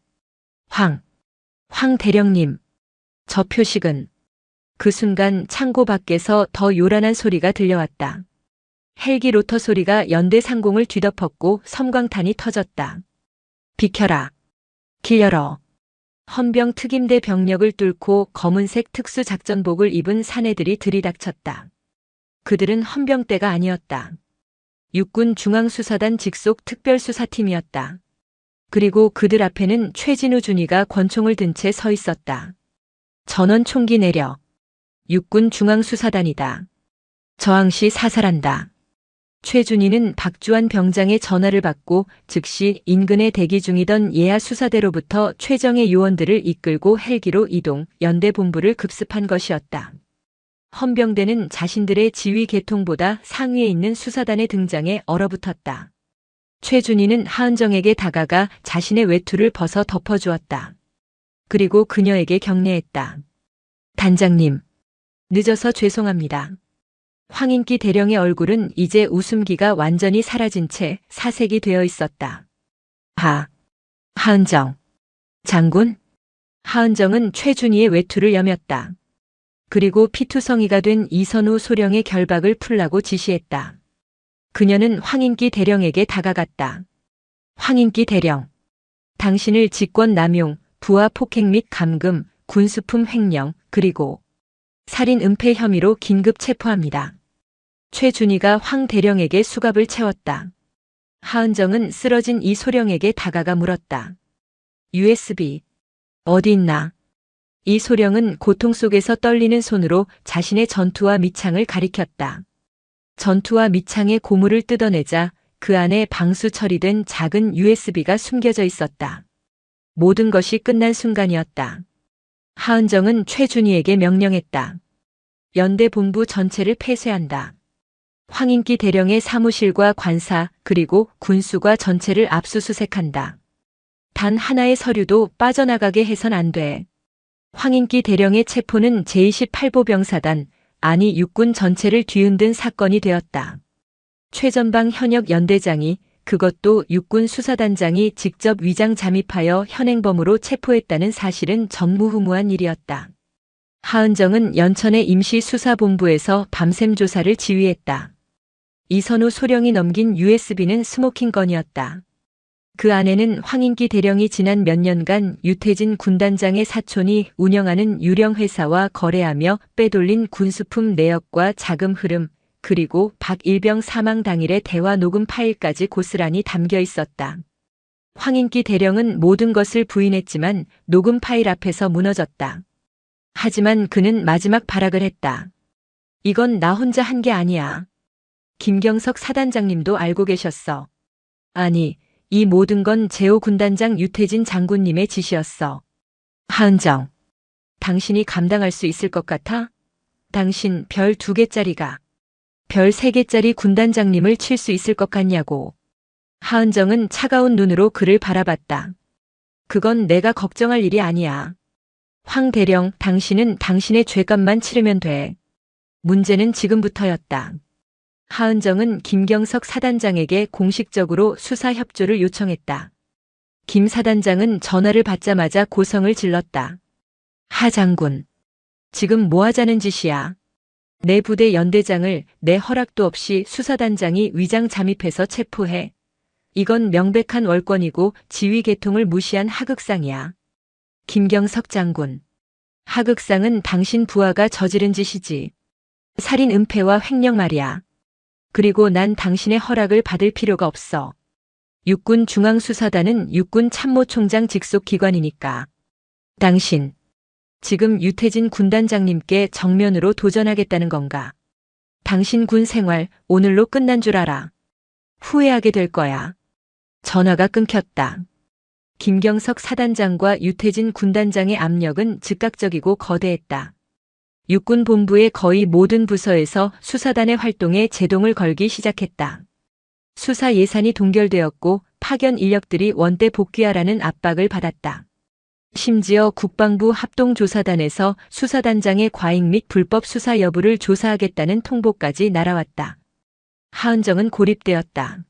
황 대령님, 저 표식은. 그 순간 창고 밖에서 더 요란한 소리가 들려왔다. 헬기 로터 소리가 연대 상공을 뒤덮었고 섬광탄이 터졌다. 비켜라. 길 열어. 헌병 특임대 병력을 뚫고 검은색 특수작전복을 입은 사내들이 들이닥쳤다. 그들은 헌병대가 아니었다. 육군 중앙수사단 직속 특별수사팀이었다. 그리고 그들 앞에는 최진우 준이가 권총을 든 채 서 있었다. 전원 총기 내려. 육군 중앙수사단이다. 저항시 사살한다. 최준희는 박주환 병장의 전화를 받고 즉시 인근에 대기 중이던 예하 수사대로부터 최정예 요원들을 이끌고 헬기로 이동, 연대 본부를 급습한 것이었다. 헌병대는 자신들의 지휘 계통보다 상위에 있는 수사단의 등장에 얼어붙었다. 최준희는 하은정에게 다가가 자신의 외투를 벗어 덮어주었다. 그리고 그녀에게 경례했다. 단장님, 늦어서 죄송합니다. 황인기 대령의 얼굴은 이제 웃음기가 완전히 사라진 채 사색이 되어 있었다. 하은정. 장군? 하은정은 최준희의 외투를 여몄다. 그리고 피투성이가 된 이선우 소령의 결박을 풀라고 지시했다. 그녀는 황인기 대령에게 다가갔다. 황인기 대령. 당신을 직권 남용, 부하 폭행 및 감금, 군수품 횡령, 그리고 살인 은폐 혐의로 긴급 체포합니다. 최준희가 황 대령에게 수갑을 채웠다. 하은정은 쓰러진 이 소령에게 다가가 물었다. USB. 어디 있나? 이 소령은 고통 속에서 떨리는 손으로 자신의 전투와 밑창을 가리켰다. 전투와 밑창의 고무를 뜯어내자 그 안에 방수 처리된 작은 USB가 숨겨져 있었다. 모든 것이 끝난 순간이었다. 하은정은 최준희에게 명령했다. 연대 본부 전체를 폐쇄한다. 황인기 대령의 사무실과 관사 그리고 군수과 전체를 압수수색한다. 단 하나의 서류도 빠져나가게 해선 안 돼. 황인기 대령의 체포는 제28보병사단, 아니 육군 전체를 뒤흔든 사건이 되었다. 최전방 현역 연대장이, 그것도 육군 수사단장이 직접 위장 잠입하여 현행범으로 체포했다는 사실은 전무후무한 일이었다. 하은정은 연천의 임시수사본부에서 밤샘 조사를 지휘했다. 이선우 소령이 넘긴 USB는 스모킹건이었다. 그 안에는 황인기 대령이 지난 몇 년간 유태진 군단장의 사촌이 운영하는 유령회사와 거래하며 빼돌린 군수품 내역과 자금 흐름, 그리고 박일병 사망 당일의 대화 녹음 파일까지 고스란히 담겨 있었다. 황인기 대령은 모든 것을 부인했지만 녹음 파일 앞에서 무너졌다. 하지만 그는 마지막 발악을 했다. 이건 나 혼자 한 게 아니야. 김경석 사단장님도 알고 계셨어. 아니, 이 모든 건 제오 군단장 유태진 장군님의 지시였어. 하은정, 당신이 감당할 수 있을 것 같아? 당신 별 2개짜리가 별 3개짜리 군단장님을 칠 수 있을 것 같냐고. 하은정은 차가운 눈으로 그를 바라봤다. 그건 내가 걱정할 일이 아니야. 황 대령, 당신은 당신의 죄값만 치르면 돼. 문제는 지금부터였다. 하은정은 김경석 사단장에게 공식적으로 수사 협조를 요청했다. 김 사단장은 전화를 받자마자 고성을 질렀다. 하 장군, 지금 뭐 하자는 짓이야? 내 부대 연대장을 내 허락도 없이 수사단장이 위장 잠입해서 체포해. 이건 명백한 월권이고 지휘 계통을 무시한 하극상이야. 김경석 장군, 하극상은 당신 부하가 저지른 짓이지. 살인 은폐와 횡령 말이야. 그리고 난 당신의 허락을 받을 필요가 없어. 육군 중앙수사단은 육군 참모총장 직속 기관이니까. 당신, 지금 유태진 군단장님께 정면으로 도전하겠다는 건가? 당신 군 생활 오늘로 끝난 줄 알아. 후회하게 될 거야. 전화가 끊겼다. 김경석 사단장과 유태진 군단장의 압력은 즉각적이고 거대했다. 육군 본부의 거의 모든 부서에서 수사단의 활동에 제동을 걸기 시작했다. 수사 예산이 동결되었고 파견 인력들이 원대 복귀하라는 압박을 받았다. 심지어 국방부 합동조사단에서 수사단장의 과잉 및 불법 수사 여부를 조사하겠다는 통보까지 날아왔다. 하은정은 고립되었다.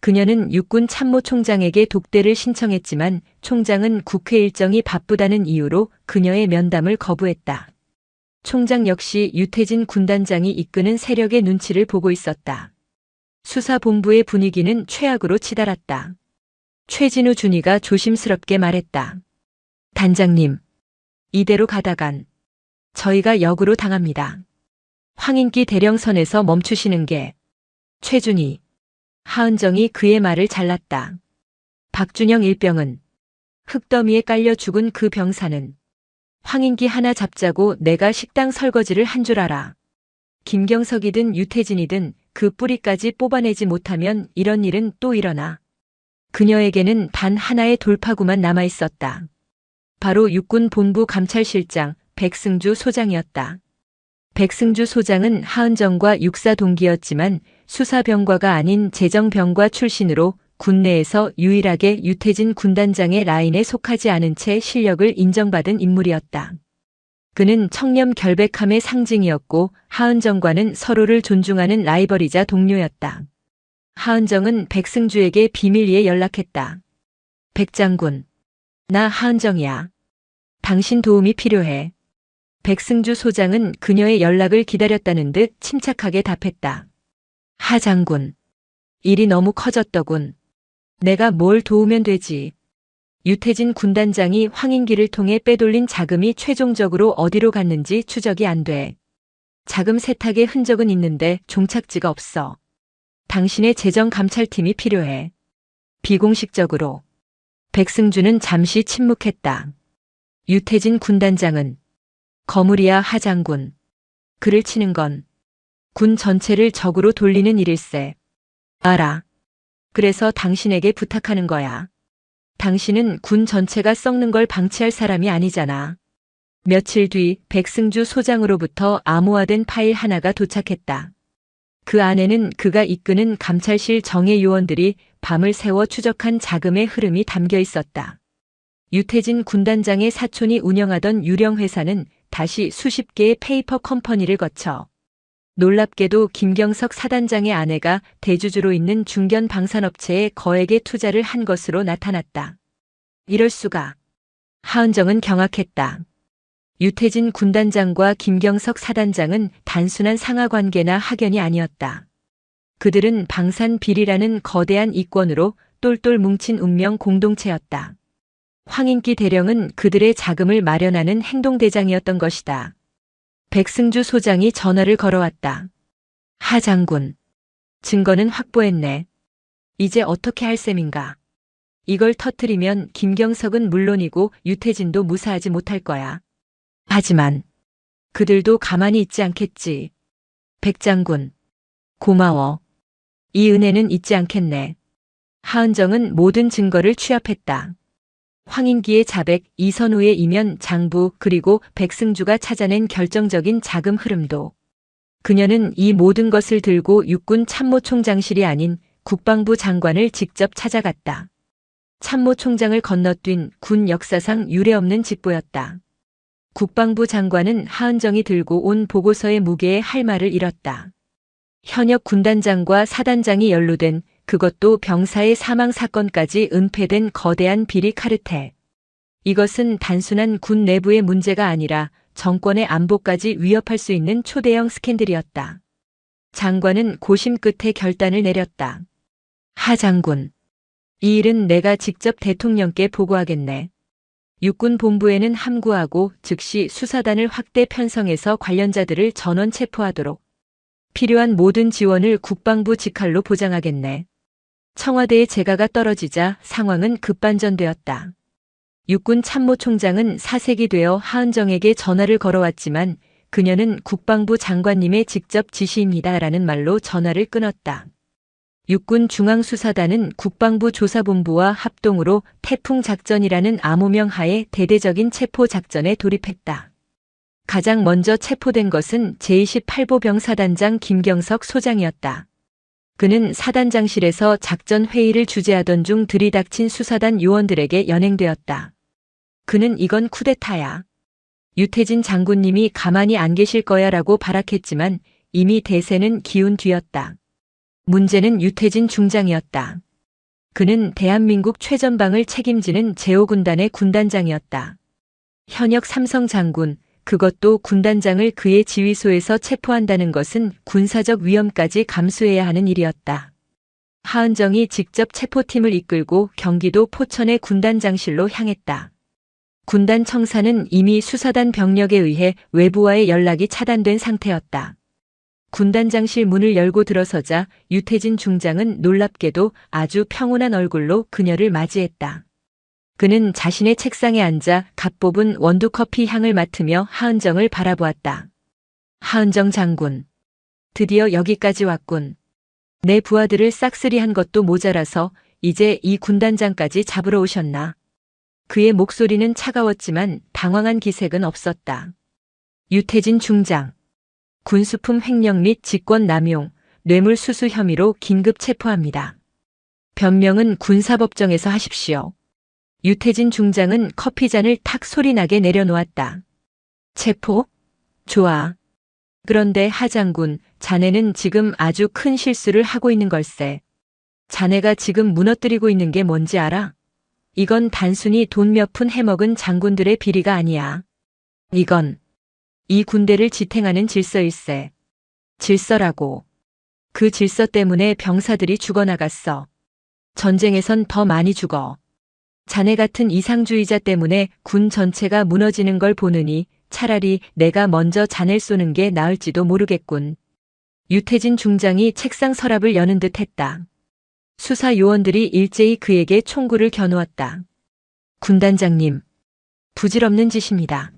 그녀는 육군 참모총장에게 독대를 신청했지만 총장은 국회 일정이 바쁘다는 이유로 그녀의 면담을 거부했다. 총장 역시 유태진 군단장이 이끄는 세력의 눈치를 보고 있었다. 수사본부의 분위기는 최악으로 치달았다. 최진우 준이가 조심스럽게 말했다. 단장님, 이대로 가다간 저희가 역으로 당합니다. 황인기 대령선에서 멈추시는 게. 최준희. 하은정이 그의 말을 잘랐다. 박준영 일병은, 흙더미에 깔려 죽은 그 병사는, 황인기 하나 잡자고 내가 식당 설거지를 한 줄 알아. 김경석이든 유태진이든 그 뿌리까지 뽑아내지 못하면 이런 일은 또 일어나. 그녀에게는 단 하나의 돌파구만 남아 있었다. 바로 육군 본부 감찰실장 백승주 소장이었다. 백승주 소장은 하은정과 육사 동기였지만 수사병과가 아닌 재정병과 출신으로 군내에서 유일하게 유태진 군단장의 라인에 속하지 않은 채 실력을 인정받은 인물이었다. 그는 청렴 결백함의 상징이었고 하은정과는 서로를 존중하는 라이벌이자 동료였다. 하은정은 백승주에게 비밀리에 연락했다. 백 장군, 나 하은정이야. 당신 도움이 필요해. 백승주 소장은 그녀의 연락을 기다렸다는 듯 침착하게 답했다. 하 장군, 일이 너무 커졌더군. 내가 뭘 도우면 되지. 유태진 군단장이 황인기를 통해 빼돌린 자금이 최종적으로 어디로 갔는지 추적이 안 돼. 자금 세탁의 흔적은 있는데 종착지가 없어. 당신의 재정감찰팀이 필요해. 비공식적으로. 백승주는 잠시 침묵했다. 유태진 군단장은 거물이야 하 장군. 그를 치는 건 군 전체를 적으로 돌리는 일일세. 알아. 그래서 당신에게 부탁하는 거야. 당신은 군 전체가 썩는 걸 방치할 사람이 아니잖아. 며칠 뒤 백승주 소장으로부터 암호화된 파일 하나가 도착했다. 그 안에는 그가 이끄는 감찰실 정예 요원들이 밤을 새워 추적한 자금의 흐름이 담겨 있었다. 유태진 군단장의 사촌이 운영하던 유령 회사는 다시 수십 개의 페이퍼 컴퍼니를 거쳐 놀랍게도 김경석 사단장의 아내가 대주주로 있는 중견 방산업체에 거액의 투자를 한 것으로 나타났다. 이럴 수가. 하은정은 경악했다. 유태진 군단장과 김경석 사단장은 단순한 상하관계나 학연이 아니었다. 그들은 방산 비리라는 거대한 이권으로 똘똘 뭉친 운명 공동체였다. 황인기 대령은 그들의 자금을 마련하는 행동대장이었던 것이다. 백승주 소장이 전화를 걸어왔다. 하 장군. 증거는 확보했네. 이제 어떻게 할 셈인가. 이걸 터뜨리면 김경석은 물론이고 유태진도 무사하지 못할 거야. 하지만 그들도 가만히 있지 않겠지. 백 장군. 고마워. 이 은혜는 잊지 않겠네. 하은정은 모든 증거를 취합했다. 황인기의 자백, 이선우의 이면, 장부, 그리고 백승주가 찾아낸 결정적인 자금 흐름도. 그녀는 이 모든 것을 들고 육군 참모총장실이 아닌 국방부 장관을 직접 찾아갔다. 참모총장을 건너뛴 군 역사상 유례없는 직보였다. 국방부 장관은 하은정이 들고 온 보고서의 무게에 할 말을 잃었다. 현역 군단장과 사단장이 연루된, 그것도 병사의 사망 사건까지 은폐된 거대한 비리 카르텔. 이것은 단순한 군 내부의 문제가 아니라 정권의 안보까지 위협할 수 있는 초대형 스캔들이었다. 장관은 고심 끝에 결단을 내렸다. 하 장군. 이 일은 내가 직접 대통령께 보고하겠네. 육군 본부에는 함구하고 즉시 수사단을 확대 편성해서 관련자들을 전원 체포하도록. 필요한 모든 지원을 국방부 직할로 보장하겠네. 청와대의 재가가 떨어지자 상황은 급반전되었다. 육군 참모총장은 사색이 되어 하은정에게 전화를 걸어왔지만 그녀는 국방부 장관님의 직접 지시입니다라는 말로 전화를 끊었다. 육군 중앙수사단은 국방부 조사본부와 합동으로 태풍작전이라는 암호명 하에 대대적인 체포작전에 돌입했다. 가장 먼저 체포된 것은 제28보 병사단장 김경석 소장이었다. 그는 사단장실에서 작전 회의를 주재하던 중 들이닥친 수사단 요원들에게 연행되었다. 그는 이건 쿠데타야. 유태진 장군님이 가만히 안 계실 거야 라고 발악했지만 이미 대세는 기운 뒤였다. 문제는 유태진 중장이었다. 그는 대한민국 최전방을 책임지는 제5군단의 군단장이었다. 현역 삼성 장군, 그것도 군단장을 그의 지휘소에서 체포한다는 것은 군사적 위험까지 감수해야 하는 일이었다. 하은정이 직접 체포팀을 이끌고 경기도 포천의 군단장실로 향했다. 군단 청사는 이미 수사단 병력에 의해 외부와의 연락이 차단된 상태였다. 군단장실 문을 열고 들어서자 유태진 중장은 놀랍게도 아주 평온한 얼굴로 그녀를 맞이했다. 그는 자신의 책상에 앉아 갓 뽑은 원두커피 향을 맡으며 하은정을 바라보았다. 하은정 장군. 드디어 여기까지 왔군. 내 부하들을 싹쓸이한 것도 모자라서 이제 이 군단장까지 잡으러 오셨나. 그의 목소리는 차가웠지만 당황한 기색은 없었다. 유태진 중장. 군수품 횡령 및 직권 남용, 뇌물수수 혐의로 긴급 체포합니다. 변명은 군사법정에서 하십시오. 유태진 중장은 커피잔을 탁 소리나게 내려놓았다. 체포? 좋아. 그런데 하장군, 자네는 지금 아주 큰 실수를 하고 있는 걸세. 자네가 지금 무너뜨리고 있는 게 뭔지 알아? 이건 단순히 돈 몇 푼 해먹은 장군들의 비리가 아니야. 이건 이 군대를 지탱하는 질서일세. 질서라고. 그 질서 때문에 병사들이 죽어나갔어. 전쟁에선 더 많이 죽어. 자네 같은 이상주의자 때문에 군 전체가 무너지는 걸 보느니 차라리 내가 먼저 자네를 쏘는 게 나을지도 모르겠군. 유태진 중장이 책상 서랍을 여는 듯 했다. 수사 요원들이 일제히 그에게 총구를 겨누었다. 군단장님. 부질없는 짓입니다.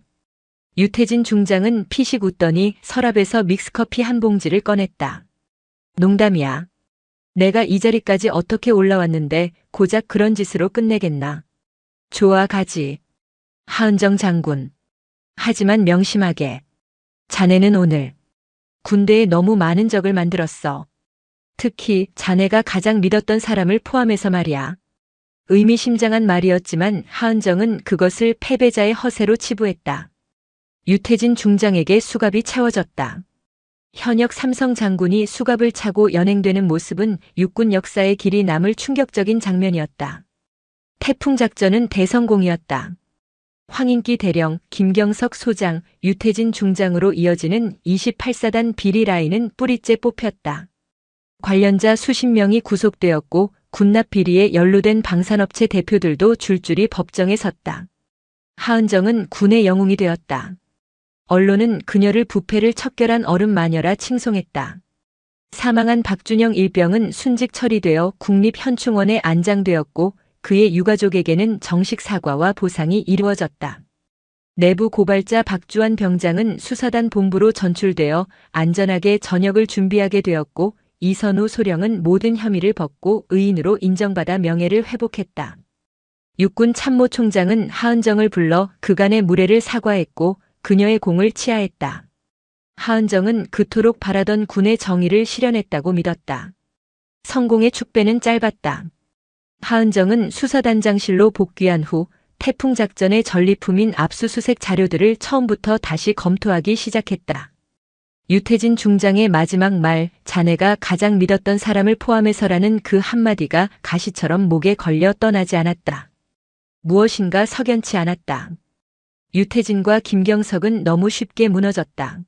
유태진 중장은 피식 웃더니 서랍에서 믹스커피 한 봉지를 꺼냈다. 농담이야. 내가 이 자리까지 어떻게 올라왔는데 고작 그런 짓으로 끝내겠나. 좋아 가지. 하은정 장군. 하지만 명심하게. 자네는 오늘 군대에 너무 많은 적을 만들었어. 특히 자네가 가장 믿었던 사람을 포함해서 말이야. 의미심장한 말이었지만 하은정은 그것을 패배자의 허세로 치부했다. 유태진 중장에게 수갑이 채워졌다. 현역 삼성 장군이 수갑을 차고 연행되는 모습은 육군 역사에 길이 남을 충격적인 장면이었다. 태풍작전은 대성공이었다. 황인기 대령, 김경석 소장, 유태진 중장으로 이어지는 28사단 비리 라인은 뿌리째 뽑혔다. 관련자 수십 명이 구속되었고 군납 비리에 연루된 방산업체 대표들도 줄줄이 법정에 섰다. 하은정은 군의 영웅이 되었다. 언론은 그녀를 부패를 척결한 어른 마녀라 칭송했다. 사망한 박준영 일병은 순직 처리되어 국립현충원에 안장되었고 그의 유가족에게는 정식 사과와 보상이 이루어졌다. 내부 고발자 박주환 병장은 수사단 본부로 전출되어 안전하게 전역을 준비하게 되었고 이선우 소령은 모든 혐의를 벗고 의인으로 인정받아 명예를 회복했다. 육군 참모총장은 하은정을 불러 그간의 무례를 사과했고 그녀의 공을 치하했다. 하은정은 그토록 바라던 군의 정의를 실현했다고 믿었다. 성공의 축배는 짧았다. 하은정은 수사단장실로 복귀한 후 태풍작전의 전리품인 압수수색 자료들을 처음부터 다시 검토하기 시작했다. 유태진 중장의 마지막 말, 자네가 가장 믿었던 사람을 포함해서라는 그 한마디가 가시처럼 목에 걸려 떠나지 않았다. 무엇인가 석연치 않았다. 유태진과 김경석은 너무 쉽게 무너졌다.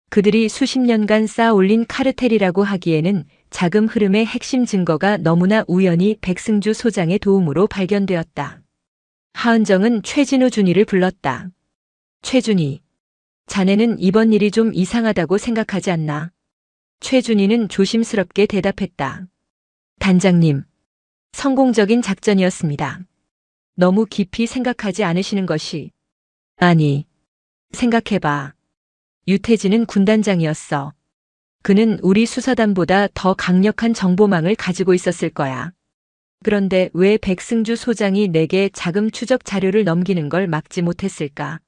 그들이 수십 년간 쌓아 올린 카르텔이라고 하기에는 자금 흐름의 핵심 증거가 너무나 우연히 백승주 소장의 도움으로 발견되었다. 하은정은 최진우 준이를 불렀다. 최준이. 자네는 이번 일이 좀 이상하다고 생각하지 않나? 최준이는 조심스럽게 대답했다. 단장님. 성공적인 작전이었습니다. 너무 깊이 생각하지 않으시는 것이. 아니. 생각해봐. 유태진은 군단장이었어. 그는 우리 수사단보다 더 강력한 정보망을 가지고 있었을 거야. 그런데 왜 백승주 소장이 내게 자금 추적 자료를 넘기는 걸 막지 못했을까?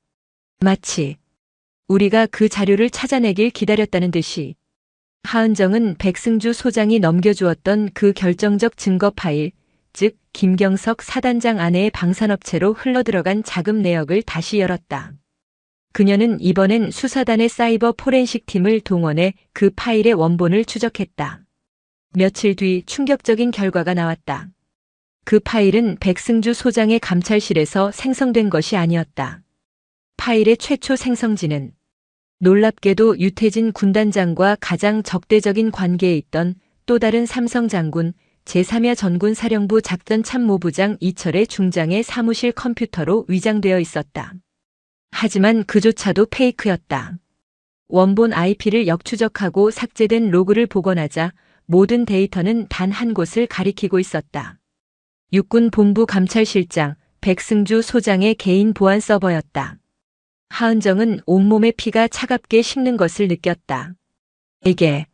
마치 우리가 그 자료를 찾아내길 기다렸다는 듯이. 하은정은 백승주 소장이 넘겨주었던 그 결정적 증거 파일, 즉 김경석 사단장 아내의 방산업체로 흘러들어간 자금 내역을 다시 열었다. 그녀는 이번엔 수사단의 사이버 포렌식 팀을 동원해 그 파일의 원본을 추적했다. 며칠 뒤 충격적인 결과가 나왔다. 그 파일은 백승주 소장의 감찰실에서 생성된 것이 아니었다. 파일의 최초 생성지는 놀랍게도 유태진 군단장과 가장 적대적인 관계에 있던 또 다른 삼성 장군 제3야 전군 사령부 작전참모부장 이철의 중장의 사무실 컴퓨터로 위장되어 있었다. 하지만 그조차도 페이크였다. 원본 IP를 역추적하고 삭제된 로그를 복원하자 모든 데이터는 단 한 곳을 가리키고 있었다. 육군 본부 감찰실장 백승주 소장의 개인 보안 서버였다. 하은정은 온몸의 피가 차갑게 식는 것을 느꼈다. 이게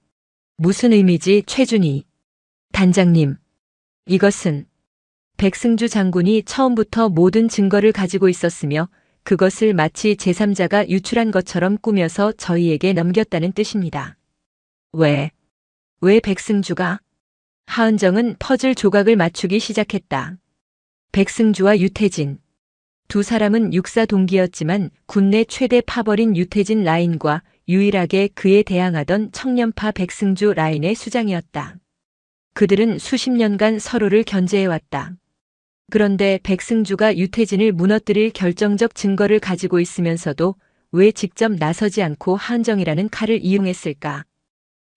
무슨 의미지, 최준희 단장님. 이것은 백승주 장군이 처음부터 모든 증거를 가지고 있었으며 그것을 마치 제3자가 유출한 것처럼 꾸며서 저희에게 넘겼다는 뜻입니다. 왜 백승주가? 하은정은 퍼즐 조각을 맞추기 시작했다. 백승주와 유태진. 두 사람은 육사 동기였지만 군내 최대 파벌인 유태진 라인과 유일하게 그에 대항하던 청년파 백승주 라인의 수장이었다. 그들은 수십 년간 서로를 견제해왔다. 그런데 백승주가 유태진을 무너뜨릴 결정적 증거를 가지고 있으면서도 왜 직접 나서지 않고 하은정이라는 칼을 이용했을까?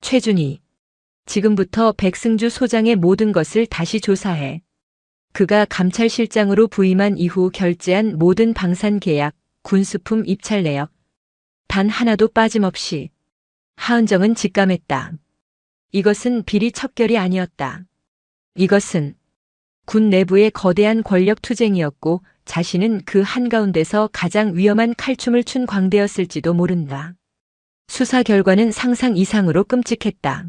최준희. 지금부터 백승주 소장의 모든 것을 다시 조사해. 그가 감찰실장으로 부임한 이후 결제한 모든 방산 계약, 군수품 입찰 내역. 단 하나도 빠짐없이. 하은정은 직감했다. 이것은 비리 척결이 아니었다. 이것은 군 내부의 거대한 권력 투쟁이었고 자신은 그 한가운데서 가장 위험한 칼춤을 춘 광대였을지도 모른다. 수사 결과는 상상 이상으로 끔찍했다.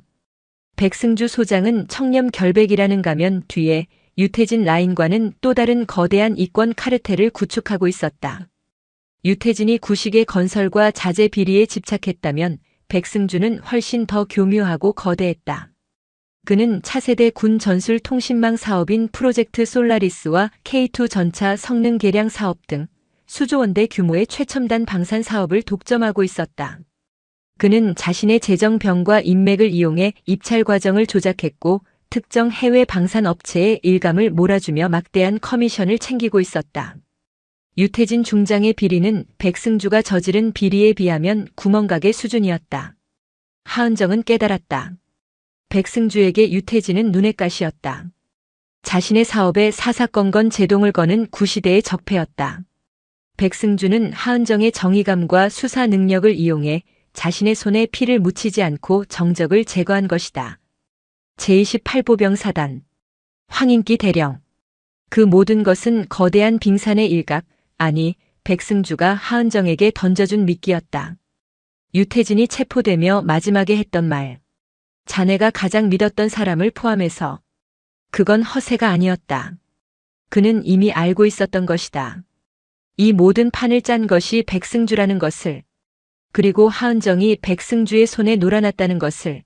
백승주 소장은 청렴 결백이라는 가면 뒤에 유태진 라인과는 또 다른 거대한 이권 카르텔을 구축하고 있었다. 유태진이 구식의 건설과 자재 비리에 집착했다면 백승주는 훨씬 더 교묘하고 거대했다. 그는 차세대 군 전술 통신망 사업인 프로젝트 솔라리스와 K2 전차 성능 개량 사업 등 수조 원대 규모의 최첨단 방산 사업을 독점하고 있었다. 그는 자신의 재정병과 인맥을 이용해 입찰 과정을 조작했고 특정 해외 방산 업체에 일감을 몰아주며 막대한 커미션을 챙기고 있었다. 유태진 중장의 비리는 백승주가 저지른 비리에 비하면 구멍가게 수준이었다. 하은정은 깨달았다. 백승주에게 유태진은 눈엣 가시였다. 자신의 사업에 사사건건 제동을 거는 구시대의 적폐였다. 백승주는 하은정의 정의감과 수사 능력을 이용해 자신의 손에 피를 묻히지 않고 정적을 제거한 것이다. 제28보병 사단, 황인기 대령. 그 모든 것은 거대한 빙산의 일각, 아니 백승주가 하은정에게 던져준 미끼였다. 유태진이 체포되며 마지막에 했던 말. 자네가 가장 믿었던 사람을 포함해서. 그건 허세가 아니었다. 그는 이미 알고 있었던 것이다. 이 모든 판을 짠 것이 백승주라는 것을. 그리고 하은정이 백승주의 손에 놀아났다는 것을.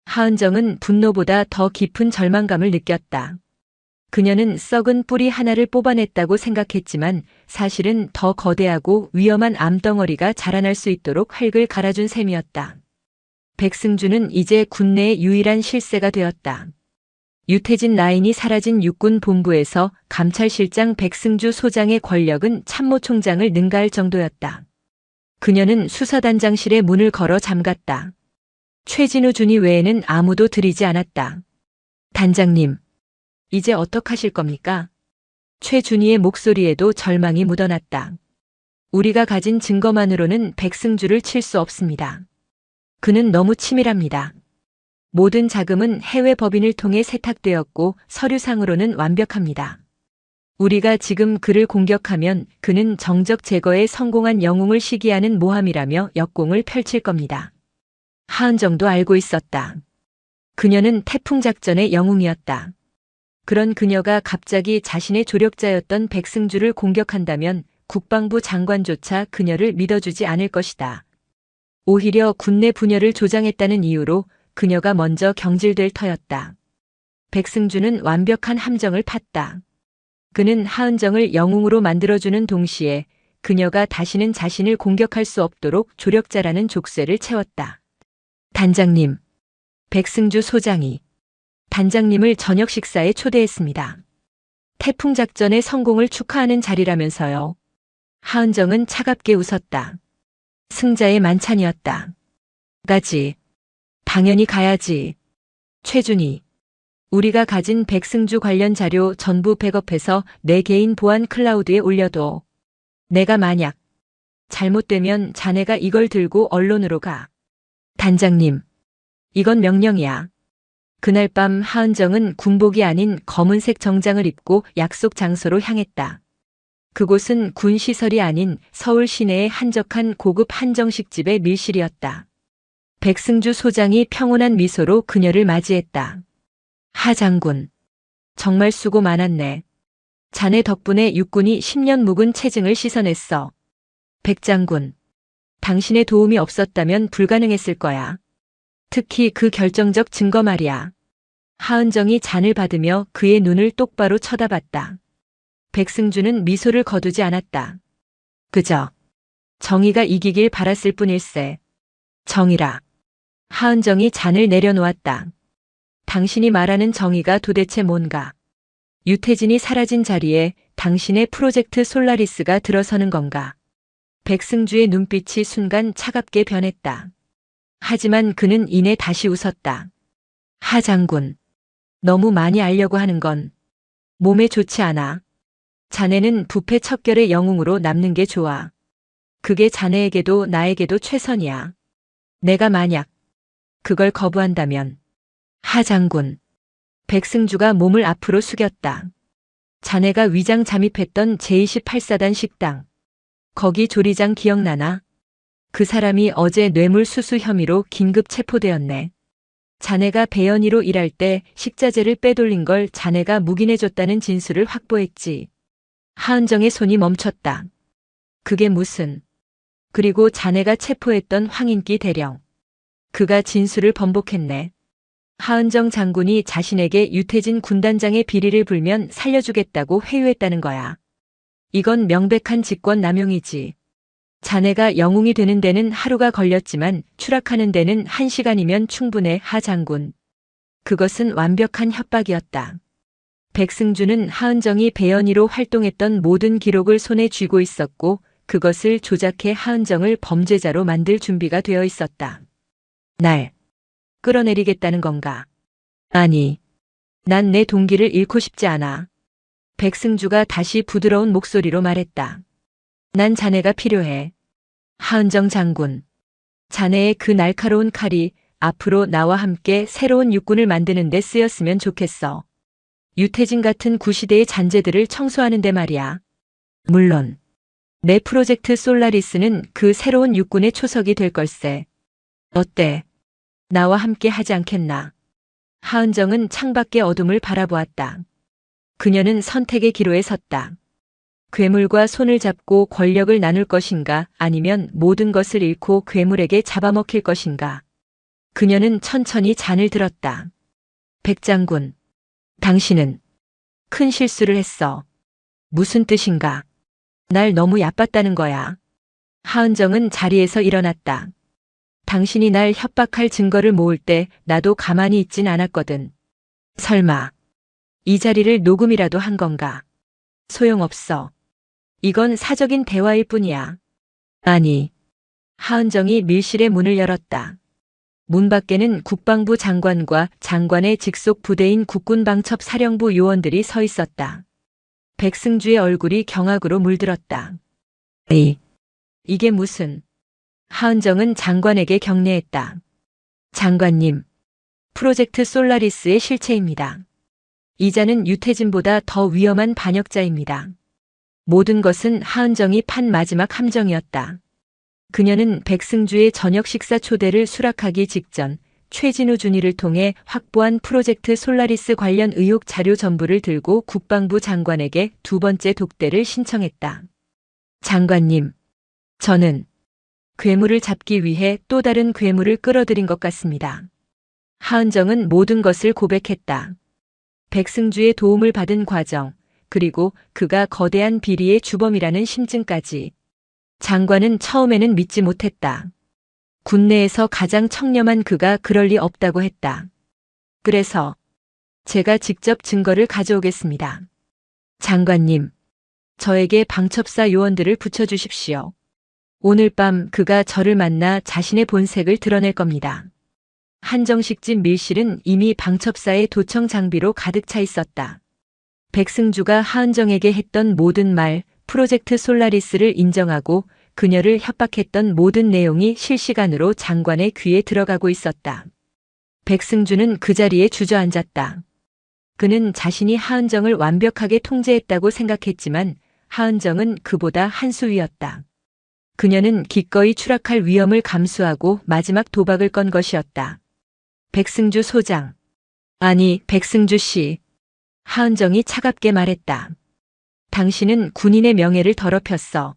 하은정은 분노보다 더 깊은 절망감을 느꼈다. 그녀는 썩은 뿌리 하나를 뽑아냈다고 생각했지만 사실은 더 거대하고 위험한 암덩어리가 자라날 수 있도록 흙을 갈아준 셈이었다. 백승주는 이제 군내의 유일한 실세가 되었다. 유태진 라인이 사라진 육군 본부에서 감찰실장 백승주 소장의 권력은 참모총장을 능가할 정도였다. 그녀는 수사단장실의 문을 걸어 잠갔다. 최진우 준이 외에는 아무도 들이지 않았다. 단장님, 이제 어떡하실 겁니까? 최준희의 목소리에도 절망이 묻어났다. 우리가 가진 증거만으로는 백승주를 칠 수 없습니다. 그는 너무 치밀합니다. 모든 자금은 해외 법인을 통해 세탁되었고 서류상으로는 완벽합니다. 우리가 지금 그를 공격하면 그는 정적 제거에 성공한 영웅을 시기하는 모함이라며 역공을 펼칠 겁니다. 하은정도 알고 있었다. 그녀는 태풍작전의 영웅이었다. 그런 그녀가 갑자기 자신의 조력자였던 백승주를 공격한다면 국방부 장관조차 그녀를 믿어주지 않을 것이다. 오히려 군내 분열을 조장했다는 이유로 그녀가 먼저 경질될 터였다. 백승주는 완벽한 함정을 팠다. 그는 하은정을 영웅으로 만들어주는 동시에 그녀가 다시는 자신을 공격할 수 없도록 조력자라는 족쇄를 채웠다. 단장님. 백승주 소장이 단장님을 저녁 식사에 초대했습니다. 태풍 작전의 성공을 축하하는 자리라면서요. 하은정은 차갑게 웃었다. 승자의 만찬이었다. 가지. 당연히 가야지. 최준희. 우리가 가진 백승주 관련 자료 전부 백업해서 내 개인 보안 클라우드에 올려둬. 내가 만약 잘못되면 자네가 이걸 들고 언론으로 가. 단장님. 이건 명령이야. 그날 밤 하은정은 군복이 아닌 검은색 정장을 입고 약속 장소로 향했다. 그곳은 군 시설이 아닌 서울 시내의 한적한 고급 한정식집의 밀실이었다. 백승주 소장이 평온한 미소로 그녀를 맞이했다. 하 장군. 정말 수고 많았네. 자네 덕분에 육군이 10년 묵은 체증을 씻어냈어. 백 장군. 당신의 도움이 없었다면 불가능했을 거야. 특히 그 결정적 증거 말이야. 하은정이 잔을 받으며 그의 눈을 똑바로 쳐다봤다. 백승주는 미소를 거두지 않았다. 그저 정의가 이기길 바랐을 뿐일세. 정의라. 하은정이 잔을 내려놓았다. 당신이 말하는 정의가 도대체 뭔가? 유태진이 사라진 자리에 당신의 프로젝트 솔라리스가 들어서는 건가? 백승주의 눈빛이 순간 차갑게 변했다. 하지만 그는 이내 다시 웃었다. 하 장군. 너무 많이 알려고 하는 건 몸에 좋지 않아. 자네는 부패 척결의 영웅으로 남는 게 좋아. 그게 자네에게도 나에게도 최선이야. 내가 만약 그걸 거부한다면. 하 장군. 백승주가 몸을 앞으로 숙였다. 자네가 위장 잠입했던 제28사단 식당. 거기 조리장 기억나나? 그 사람이 어제 뇌물수수 혐의로 긴급 체포되었네. 자네가 배연이로 일할 때 식자재를 빼돌린 걸 자네가 묵인해줬다는 진술을 확보했지. 하은정의 손이 멈췄다. 그게 무슨... 그리고 자네가 체포했던 황인기 대령. 그가 진술을 번복했네. 하은정 장군이 자신에게 유태진 군단장의 비리를 불면 살려주겠다고 회유했다는 거야. 이건 명백한 직권남용이지. 자네가 영웅이 되는 데는 하루가 걸렸지만 추락하는 데는 1시간이면 충분해, 하 장군. 그것은 완벽한 협박이었다. 백승주는 하은정이 배연이로 활동했던 모든 기록을 손에 쥐고 있었고 그것을 조작해 하은정을 범죄자로 만들 준비가 되어 있었다. 날 끌어내리겠다는 건가? 아니, 난 내 동기를 잃고 싶지 않아. 백승주가 다시 부드러운 목소리로 말했다. 난 자네가 필요해. 하은정 장군. 자네의 그 날카로운 칼이 앞으로 나와 함께 새로운 육군을 만드는 데 쓰였으면 좋겠어. 유태진 같은 구시대의 잔재들을 청소하는 데 말이야. 물론 내 프로젝트 솔라리스는 그 새로운 육군의 초석이 될 걸세. 어때? 나와 함께 하지 않겠나? 하은정은 창밖의 어둠을 바라보았다. 그녀는 선택의 기로에 섰다. 괴물과 손을 잡고 권력을 나눌 것인가 아니면 모든 것을 잃고 괴물에게 잡아먹힐 것인가. 그녀는 천천히 잔을 들었다. 백장군. 당신은 큰 실수를 했어. 무슨 뜻인가? 날 너무 얕봤다는 거야. 하은정은 자리에서 일어났다. 당신이 날 협박할 증거를 모을 때 나도 가만히 있진 않았거든. 설마 이 자리를 녹음이라도 한 건가? 소용없어. 이건 사적인 대화일 뿐이야. 아니. 하은정이 밀실의 문을 열었다. 문 밖에는 국방부 장관과 장관의 직속 부대인 국군방첩 사령부 요원들이 서 있었다. 백승주의 얼굴이 경악으로 물들었다. 이게 무슨... 하은정은 장관에게 경례했다. 장관님, 프로젝트 솔라리스의 실체입니다. 이자는 유태진보다 더 위험한 반역자입니다. 모든 것은 하은정이 판 마지막 함정이었다. 그녀는 백승주의 저녁 식사 초대를 수락하기 직전 최진우 준이를 통해 확보한 프로젝트 솔라리스 관련 의혹 자료 전부를 들고 국방부 장관에게 두 번째 독대를 신청했다. 장관님, 저는 괴물을 잡기 위해 또 다른 괴물을 끌어들인 것 같습니다. 하은정은 모든 것을 고백했다. 백승주의 도움을 받은 과정, 그리고 그가 거대한 비리의 주범이라는 심증까지. 장관은 처음에는 믿지 못했다. 군내에서 가장 청렴한 그가 그럴 리 없다고 했다. 그래서 제가 직접 증거를 가져오겠습니다. 장관님, 저에게 방첩사 요원들을 붙여주십시오. 오늘 밤 그가 저를 만나 자신의 본색을 드러낼 겁니다. 한정식 집 밀실은 이미 방첩사의 도청 장비로 가득 차 있었다. 백승주가 하은정에게 했던 모든 말, 프로젝트 솔라리스를 인정하고 그녀를 협박했던 모든 내용이 실시간으로 장관의 귀에 들어가고 있었다. 백승주는 그 자리에 주저앉았다. 그는 자신이 하은정을 완벽하게 통제했다고 생각했지만 하은정은 그보다 한 수 위였다. 그녀는 기꺼이 추락할 위험을 감수하고 마지막 도박을 건 것이었다. 백승주 소장. 아니, 백승주 씨. 하은정이 차갑게 말했다. 당신은 군인의 명예를 더럽혔어.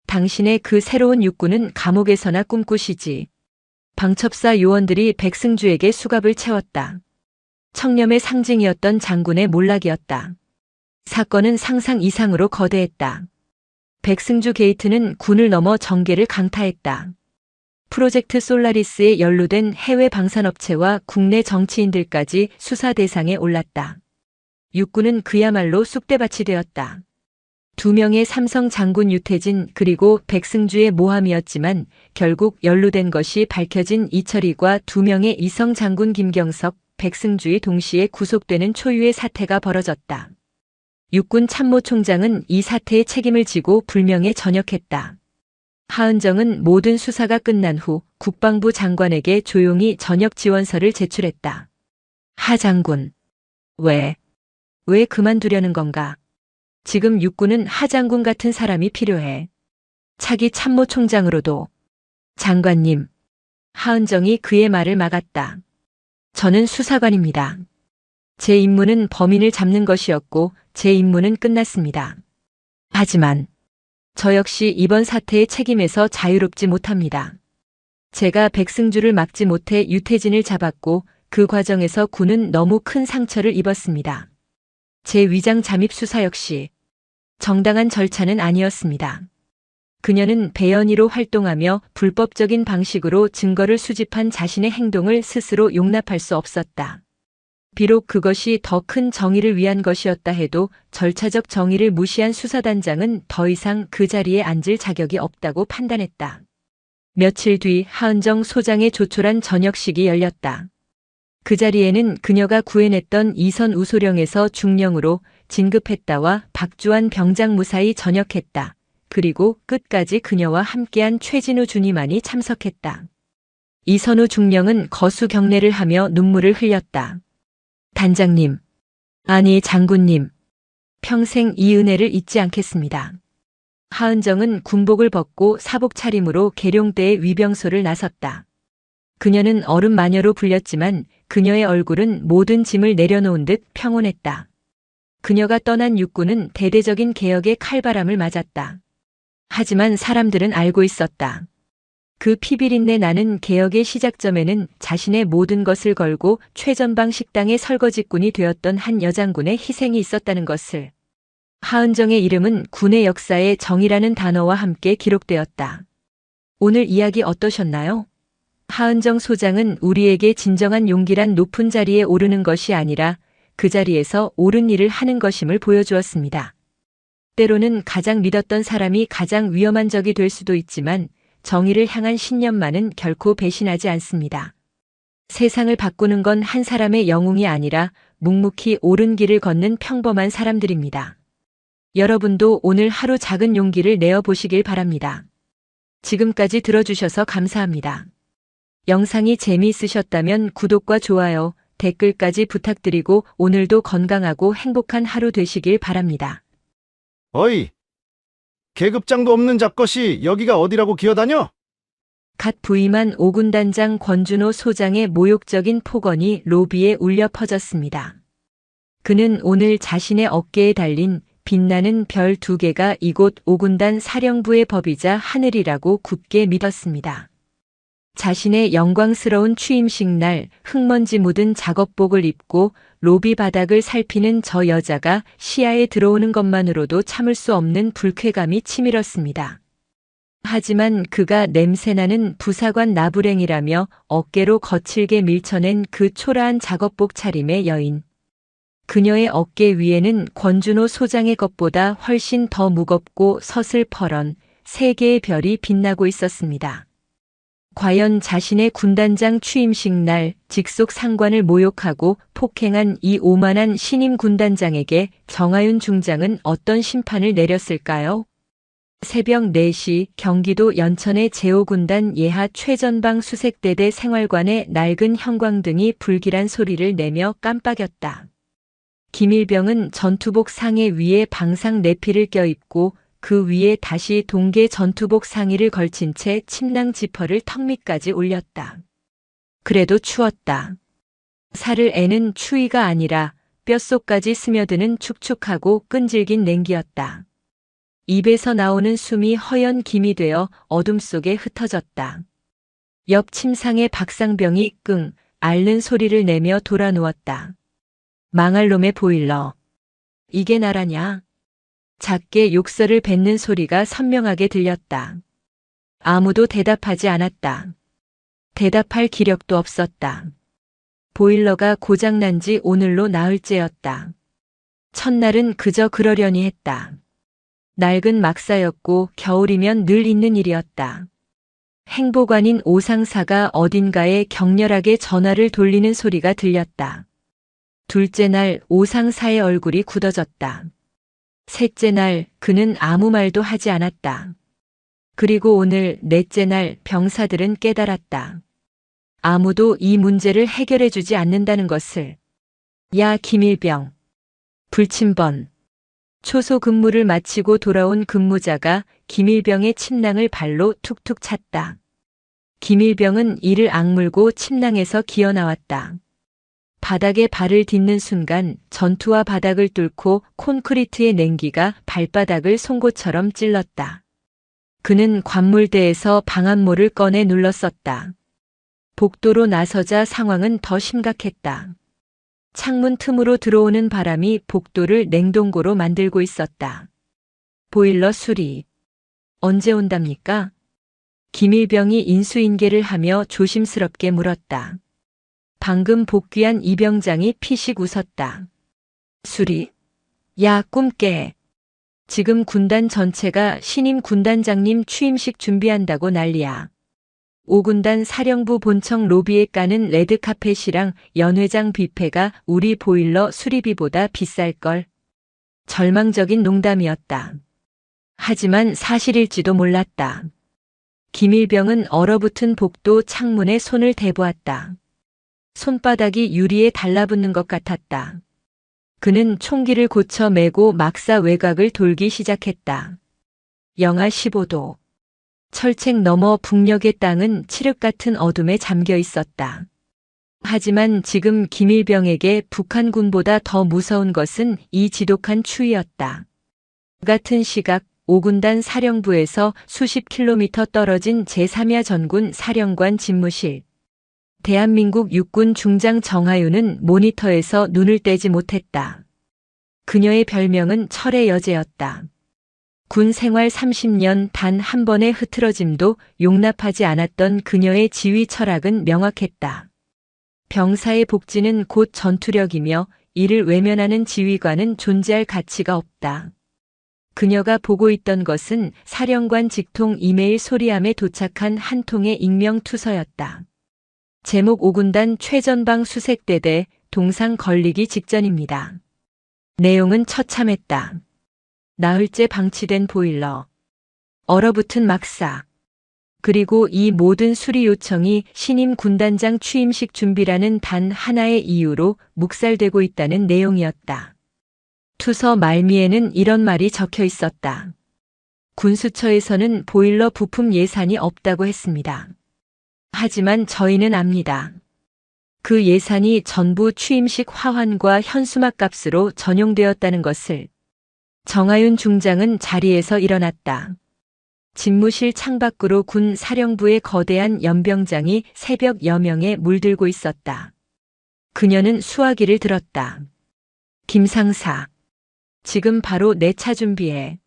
당신의 그 새로운 육군은 감옥에서나 꿈꾸시지. 방첩사 요원들이 백승주에게 수갑을 채웠다. 청렴의 상징이었던 장군의 몰락이었다. 사건은 상상 이상으로 거대했다. 백승주 게이트는 군을 넘어 정계를 강타했다. 프로젝트 솔라리스에 연루된 해외 방산업체와 국내 정치인들까지 수사 대상에 올랐다. 육군은 그야말로 쑥대밭이 되었다. 2명의 삼성 장군 유태진 그리고 백승주의 모함이었지만 결국 연루된 것이 밝혀진 이철희과 2명의 이성 장군 김경석, 백승주의 동시에 구속되는 초유의 사태가 벌어졌다. 육군 참모총장은 이 사태의 책임을 지고 불명예 전역했다. 하은정은 모든 수사가 끝난 후 국방부 장관에게 조용히 전역 지원서를 제출했다. 하 장군. 왜 그만두려는 건가? 지금 육군은 하 장군 같은 사람이 필요해. 차기 참모총장으로도. 장관님. 하은정이 그의 말을 막았다. 저는 수사관입니다. 제 임무는 범인을 잡는 것이었고 제 임무는 끝났습니다. 하지만 저 역시 이번 사태의 책임에서 자유롭지 못합니다. 제가 백승주를 막지 못해 유태진을 잡았고 그 과정에서 군은 너무 큰 상처를 입었습니다. 제 위장 잠입 수사 역시 정당한 절차는 아니었습니다. 그녀는 배연이로 활동하며 불법적인 방식으로 증거를 수집한 자신의 행동을 스스로 용납할 수 없었다. 비록 그것이 더 큰 정의를 위한 것이었다 해도 절차적 정의를 무시한 수사단장은 더 이상 그 자리에 앉을 자격이 없다고 판단했다. 며칠 뒤 하은정 소장의 조촐한 전역식이 열렸다. 그 자리에는 그녀가 구해냈던 이선 우소령에서 중령으로 진급했다와 박주환 병장 무사히 전역했다. 그리고 끝까지 그녀와 함께한 최진우 준이만이 참석했다. 이선우 중령은 거수 경례를 하며 눈물을 흘렸다. 단장님, 아니 장군님, 평생 이 은혜를 잊지 않겠습니다. 하은정은 군복을 벗고 사복 차림으로 계룡대의 위병소를 나섰다. 그녀는 얼음 마녀로 불렸지만 그녀의 얼굴은 모든 짐을 내려놓은 듯 평온했다. 그녀가 떠난 육군은 대대적인 개혁의 칼바람을 맞았다. 하지만 사람들은 알고 있었다. 그 피비린내 나는 개혁의 시작점에는 자신의 모든 것을 걸고 최전방 식당의 설거지꾼이 되었던 한 여장군의 희생이 있었다는 것을. 하은정의 이름은 군의 역사에 정의라는 단어와 함께 기록되었다. 오늘 이야기 어떠셨나요? 하은정 소장은 우리에게 진정한 용기란 높은 자리에 오르는 것이 아니라 그 자리에서 옳은 일을 하는 것임을 보여주었습니다. 때로는 가장 믿었던 사람이 가장 위험한 적이 될 수도 있지만 정의를 향한 신념만은 결코 배신하지 않습니다. 세상을 바꾸는 건 한 사람의 영웅이 아니라 묵묵히 옳은 길을 걷는 평범한 사람들입니다. 여러분도 오늘 하루 작은 용기를 내어 보시길 바랍니다. 지금까지 들어주셔서 감사합니다. 영상이 재미있으셨다면 구독과 좋아요, 댓글까지 부탁드리고 오늘도 건강하고 행복한 하루 되시길 바랍니다. 어이, 계급장도 없는 잡것이 여기가 어디라고 기어다녀? 갓 부임한 5군 단장 권준호 소장의 모욕적인 폭언이 로비에 울려 퍼졌습니다. 그는 오늘 자신의 어깨에 달린 빛나는 별 2개가 이곳 5군단 사령부의 법이자 하늘이라고 굳게 믿었습니다. 자신의 영광스러운 취임식 날 흙먼지 묻은 작업복을 입고 로비 바닥을 살피는 저 여자가 시야에 들어오는 것만으로도 참을 수 없는 불쾌감이 치밀었습니다. 하지만 그가 냄새나는 부사관 나부랭이라며 어깨로 거칠게 밀쳐낸 그 초라한 작업복 차림의 여인. 그녀의 어깨 위에는 권준호 소장의 것보다 훨씬 더 무겁고 서슬퍼런 세 개의 별이 빛나고 있었습니다. 과연 자신의 군단장 취임식 날 직속 상관을 모욕하고 폭행한 이 오만한 신임 군단장에게 정하윤 중장은 어떤 심판을 내렸을까요? 새벽 4시 경기도 연천의 제5군단 예하 최전방 수색대대 생활관의 낡은 형광등이 불길한 소리를 내며 깜빡였다. 김일병은 전투복 상해 위에 방상 내피를 껴입고 그 위에 다시 동계 전투복 상의를 걸친 채 침낭 지퍼를 턱 밑까지 올렸다. 그래도 추웠다. 살을 애는 추위가 아니라 뼛속까지 스며드는 축축하고 끈질긴 냉기였다. 입에서 나오는 숨이 허연 김이 되어 어둠 속에 흩어졌다. 옆 침상의 박상병이 끙 앓는 소리를 내며 돌아 누웠다. 망할 놈의 보일러. 이게 나라냐? 작게 욕설을 뱉는 소리가 선명하게 들렸다. 아무도 대답하지 않았다. 대답할 기력도 없었다. 보일러가 고장난 지 오늘로 나흘째였다. 첫날은 그저 그러려니 했다. 낡은 막사였고 겨울이면 늘 있는 일이었다. 행보관인 오상사가 어딘가에 격렬하게 전화를 돌리는 소리가 들렸다. 둘째 날 오상사의 얼굴이 굳어졌다. 셋째 날 그는 아무 말도 하지 않았다. 그리고 오늘 넷째 날 병사들은 깨달았다. 아무도 이 문제를 해결해 주지 않는다는 것을. 야 김일병. 불침번. 초소 근무를 마치고 돌아온 근무자가 김일병의 침낭을 발로 툭툭 찼다. 김일병은 이를 악물고 침낭에서 기어나왔다. 바닥에 발을 딛는 순간 전투와 바닥을 뚫고 콘크리트의 냉기가 발바닥을 송곳처럼 찔렀다. 그는 관물대에서 방한모를 꺼내 눌렀었다. 복도로 나서자 상황은 더 심각했다. 창문 틈으로 들어오는 바람이 복도를 냉동고로 만들고 있었다. 보일러 수리. 언제 온답니까? 김일병이 인수인계를 하며 조심스럽게 물었다. 방금 복귀한 이병장이 피식 웃었다. 수리? 야, 꿈 깨. 지금 군단 전체가 신임 군단장님 취임식 준비한다고 난리야. 5군단 사령부 본청 로비에 까는 레드카펫이랑 연회장 뷔페가 우리 보일러 수리비보다 비쌀걸. 절망적인 농담이었다. 하지만 사실일지도 몰랐다. 김일병은 얼어붙은 복도 창문에 손을 대보았다. 손바닥이 유리에 달라붙는 것 같았다. 그는 총기를 고쳐 메고 막사 외곽을 돌기 시작했다. 영하 15도. 철책 너머 북녘의 땅은 칠흑 같은 어둠에 잠겨 있었다. 하지만 지금 김일병에게 북한군보다 더 무서운 것은 이 지독한 추위였다. 같은 시각 5군단 사령부에서 수십 킬로미터 떨어진 제3야 전군 사령관 집무실. 대한민국 육군 중장 정하윤은 모니터에서 눈을 떼지 못했다. 그녀의 별명은 철의 여제였다. 군 생활 30년 단 한 번의 흐트러짐도 용납하지 않았던 그녀의 지휘 철학은 명확했다. 병사의 복지는 곧 전투력이며 이를 외면하는 지휘관은 존재할 가치가 없다. 그녀가 보고 있던 것은 사령관 직통 이메일 소리함에 도착한 한 통의 익명 투서였다. 제목 5군단 최전방 수색대대 동상 걸리기 직전입니다. 내용은 처참했다. 나흘째 방치된 보일러, 얼어붙은 막사, 그리고 이 모든 수리 요청이 신임 군단장 취임식 준비라는 단 하나의 이유로 묵살되고 있다는 내용이었다. 투서 말미에는 이런 말이 적혀 있었다. 군수처에서는 보일러 부품 예산이 없다고 했습니다. 하지만 저희는 압니다. 그 예산이 전부 취임식 화환과 현수막 값으로 전용되었다는 것을. 정하윤 중장은 자리에서 일어났다. 집무실 창밖으로 군 사령부의 거대한 연병장이 새벽 여명에 물들고 있었다. 그녀는 수화기를 들었다. 김상사. 지금 바로 내 차 준비해.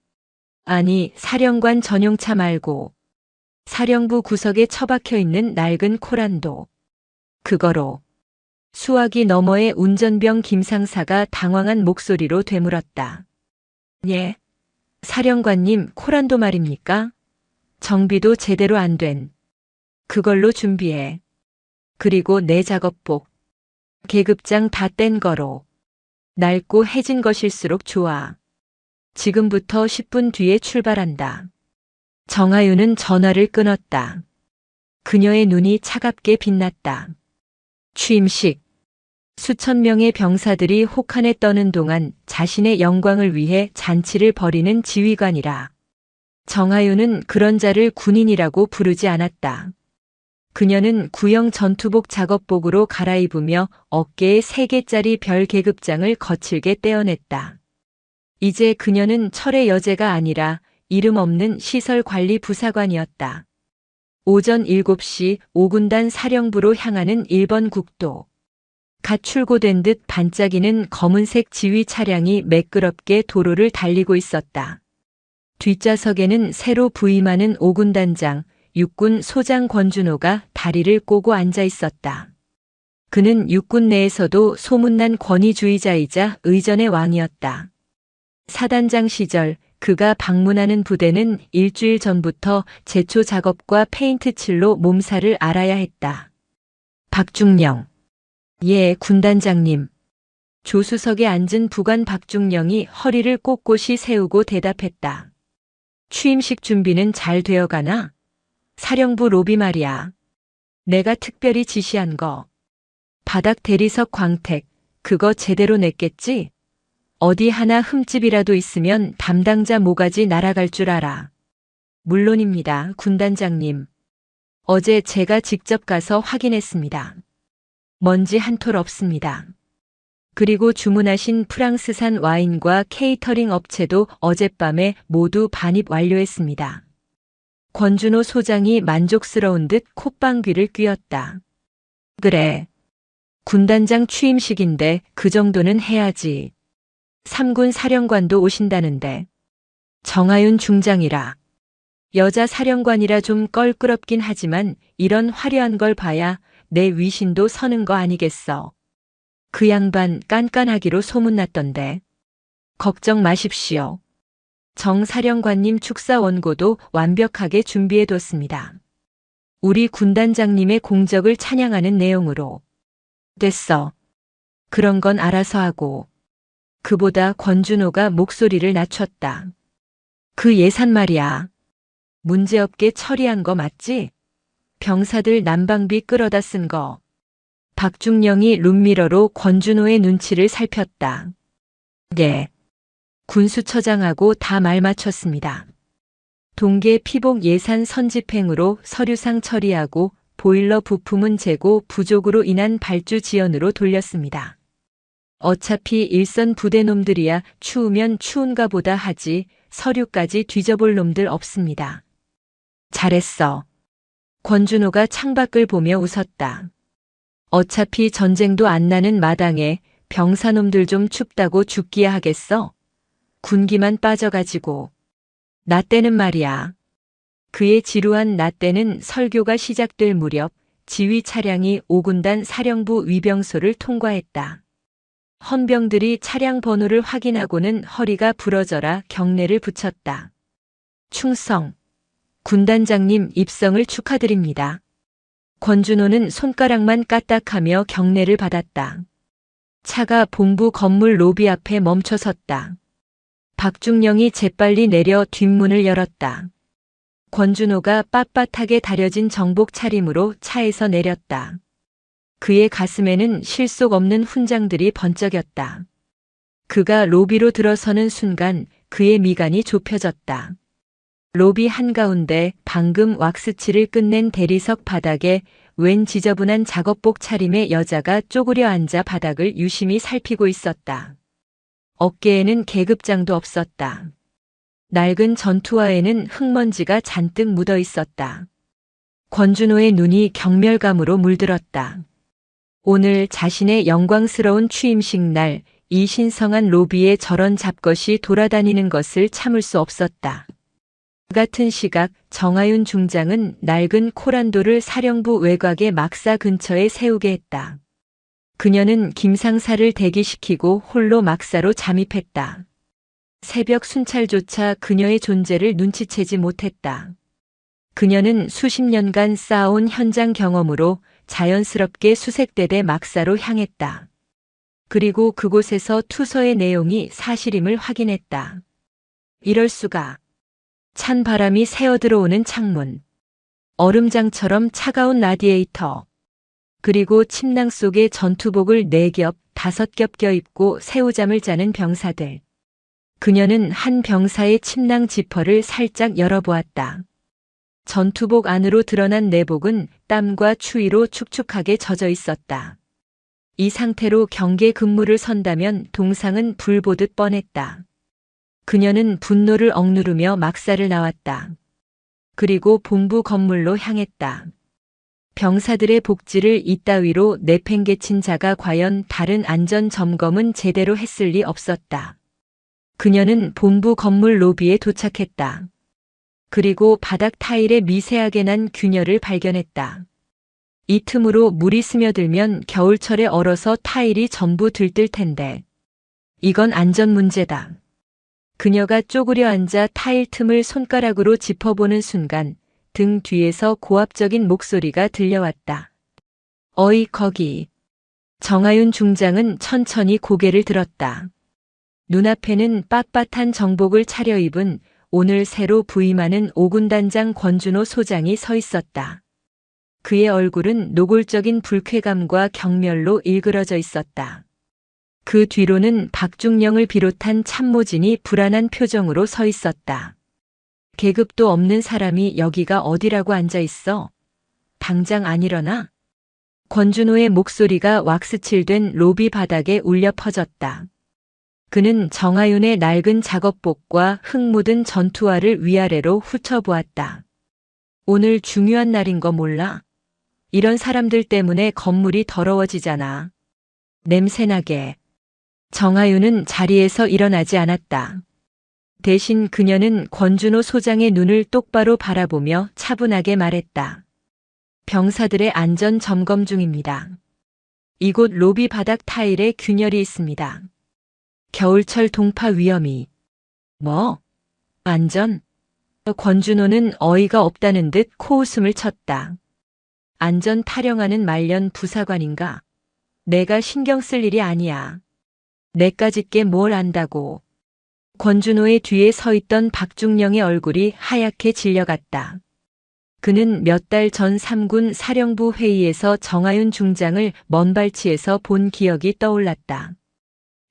아니, 사령관 전용차 말고. 사령부 구석에 처박혀 있는 낡은 코란도. 그거로. 수화기 너머의 운전병 김상사가 당황한 목소리로 되물었다. 예. 사령관님, 코란도 말입니까? 정비도 제대로 안 된. 그걸로 준비해. 그리고 내 작업복. 계급장 다 뗀 거로. 낡고 해진 것일수록 좋아. 지금부터 10분 뒤에 출발한다. 정하윤은 전화를 끊었다. 그녀의 눈이 차갑게 빛났다. 취임식. 수천 명의 병사들이 혹한에 떠는 동안 자신의 영광을 위해 잔치를 벌이는 지휘관이라. 정하윤은 그런 자를 군인이라고 부르지 않았다. 그녀는 구형 전투복 작업복으로 갈아입으며 어깨에 3개짜리 별 계급장을 거칠게 떼어냈다. 이제 그녀는 철의 여제가 아니라 이름 없는 시설관리 부사관이었다. 오전 7시 5군단 사령부로 향하는 1번 국도. 갓 출고된 듯 반짝이는 검은색 지휘 차량이 매끄럽게 도로를 달리고 있었다. 뒷좌석에는 새로 부임하는 5군단장, 육군 소장 권준호가 다리를 꼬고 앉아 있었다. 그는 육군 내에서도 소문난 권위주의자이자 의전의 왕이었다. 사단장 시절 그가 방문하는 부대는 일주일 전부터 제초 작업과 페인트 칠로 몸살을 앓아야 했다. 박중령. 예, 군단장님. 조수석에 앉은 부관 박중령이 허리를 꼿꼿이 세우고 대답했다. 취임식 준비는 잘 되어가나? 사령부 로비 말이야. 내가 특별히 지시한 거. 바닥 대리석 광택, 그거 제대로 냈겠지? 어디 하나 흠집이라도 있으면 담당자 모가지 날아갈 줄 알아. 물론입니다, 군단장님. 어제 제가 직접 가서 확인했습니다. 먼지 한 톨 없습니다. 그리고 주문하신 프랑스산 와인과 케이터링 업체도 어젯밤에 모두 반입 완료했습니다. 권준호 소장이 만족스러운 듯 콧방귀를 뀌었다. 그래. 군단장 취임식인데 그 정도는 해야지. 3군 사령관도 오신다는데. 정하윤 중장이라. 여자 사령관이라 좀 껄끄럽긴 하지만 이런 화려한 걸 봐야 내 위신도 서는 거 아니겠어. 그 양반 깐깐하기로 소문났던데. 걱정 마십시오. 정 사령관님 축사 원고도 완벽하게 준비해뒀습니다. 우리 군단장님의 공적을 찬양하는 내용으로. 됐어. 그런 건 알아서 하고. 그보다 권준호가 목소리를 낮췄다. 그 예산 말이야. 문제없게 처리한 거 맞지? 병사들 난방비 끌어다 쓴 거. 박중령이 룸미러로 권준호의 눈치를 살폈다. 네. 군수처장하고 다 말 맞췄습니다. 동계 피복 예산 선집행으로 서류상 처리하고 보일러 부품은 재고 부족으로 인한 발주 지연으로 돌렸습니다. 어차피 일선 부대 놈들이야 추우면 추운가 보다 하지 서류까지 뒤져볼 놈들 없습니다. 잘했어. 권준호가 창밖을 보며 웃었다. 어차피 전쟁도 안 나는 마당에 병사놈들 좀 춥다고 죽기야 하겠어? 군기만 빠져가지고. 나 때는 말이야. 그의 지루한 나 때는 설교가 시작될 무렵 지휘 차량이 5군단 사령부 위병소를 통과했다. 헌병들이 차량 번호를 확인하고는 허리가 부러져라 경례를 붙였다. 충성. 군단장님 입성을 축하드립니다. 권준호는 손가락만 까딱하며 경례를 받았다. 차가 본부 건물 로비 앞에 멈춰섰다. 박중령이 재빨리 내려 뒷문을 열었다. 권준호가 빳빳하게 다려진 정복 차림으로 차에서 내렸다. 그의 가슴에는 실속 없는 훈장들이 번쩍였다. 그가 로비로 들어서는 순간 그의 미간이 좁혀졌다. 로비 한가운데 방금 왁스칠을 끝낸 대리석 바닥에 웬 지저분한 작업복 차림의 여자가 쪼그려 앉아 바닥을 유심히 살피고 있었다. 어깨에는 계급장도 없었다. 낡은 전투화에는 흙먼지가 잔뜩 묻어 있었다. 권준호의 눈이 경멸감으로 물들었다. 오늘 자신의 영광스러운 취임식 날 이 신성한 로비에 저런 잡것이 돌아다니는 것을 참을 수 없었다. 그 같은 시각 정하윤 중장은 낡은 코란도를 사령부 외곽의 막사 근처에 세우게 했다. 그녀는 김상사를 대기시키고 홀로 막사로 잠입했다. 새벽 순찰조차 그녀의 존재를 눈치채지 못했다. 그녀는 수십 년간 쌓아온 현장 경험으로 자연스럽게 수색대대 막사로 향했다. 그리고 그곳에서 투서의 내용이 사실임을 확인했다. 이럴 수가. 찬 바람이 새어 들어오는 창문, 얼음장처럼 차가운 라디에이터, 그리고 침낭 속에 전투복을 4겹, 5겹 껴입고 새우잠을 자는 병사들. 그녀는 한 병사의 침낭 지퍼를 살짝 열어보았다. 전투복 안으로 드러난 내복은 땀과 추위로 축축하게 젖어 있었다. 이 상태로 경계 근무를 선다면 동상은 불보듯 뻔했다. 그녀는 분노를 억누르며 막사를 나왔다. 그리고 본부 건물로 향했다. 병사들의 복지를 이따위로 내팽개친 자가 과연 다른 안전 점검은 제대로 했을 리 없었다. 그녀는 본부 건물 로비에 도착했다. 그리고 바닥 타일에 미세하게 난 균열을 발견했다. 이 틈으로 물이 스며들면 겨울철에 얼어서 타일이 전부 들뜰 텐데. 이건 안전 문제다. 그녀가 쪼그려 앉아 타일 틈을 손가락으로 짚어보는 순간 등 뒤에서 고압적인 목소리가 들려왔다. 어이 거기. 정하윤 중장은 천천히 고개를 들었다. 눈앞에는 빳빳한 정복을 차려입은 오늘 새로 부임하는 5군 단장 권준호 소장이 서 있었다. 그의 얼굴은 노골적인 불쾌감과 경멸로 일그러져 있었다. 그 뒤로는 박중령을 비롯한 참모진이 불안한 표정으로 서 있었다. 계급도 없는 사람이 여기가 어디라고 앉아 있어? 당장 안 일어나? 권준호의 목소리가 왁스칠된 로비 바닥에 울려 퍼졌다. 그는 정하윤의 낡은 작업복과 흙 묻은 전투화를 위아래로 훑어보았다. 오늘 중요한 날인 거 몰라? 이런 사람들 때문에 건물이 더러워지잖아. 냄새나게. 정하윤은 자리에서 일어나지 않았다. 대신 그녀는 권준호 소장의 눈을 똑바로 바라보며 차분하게 말했다. 병사들의 안전 점검 중입니다. 이곳 로비 바닥 타일에 균열이 있습니다. 겨울철 동파 위험이. 뭐? 안전? 권준호는 어이가 없다는 듯 코웃음을 쳤다. 안전 타령하는 말년 부사관인가? 내가 신경 쓸 일이 아니야. 내까짓게 뭘 안다고. 권준호의 뒤에 서 있던 박중령의 얼굴이 하얗게 질려갔다. 그는 몇 달 전 3군 사령부 회의에서 정하윤 중장을 먼발치에서 본 기억이 떠올랐다.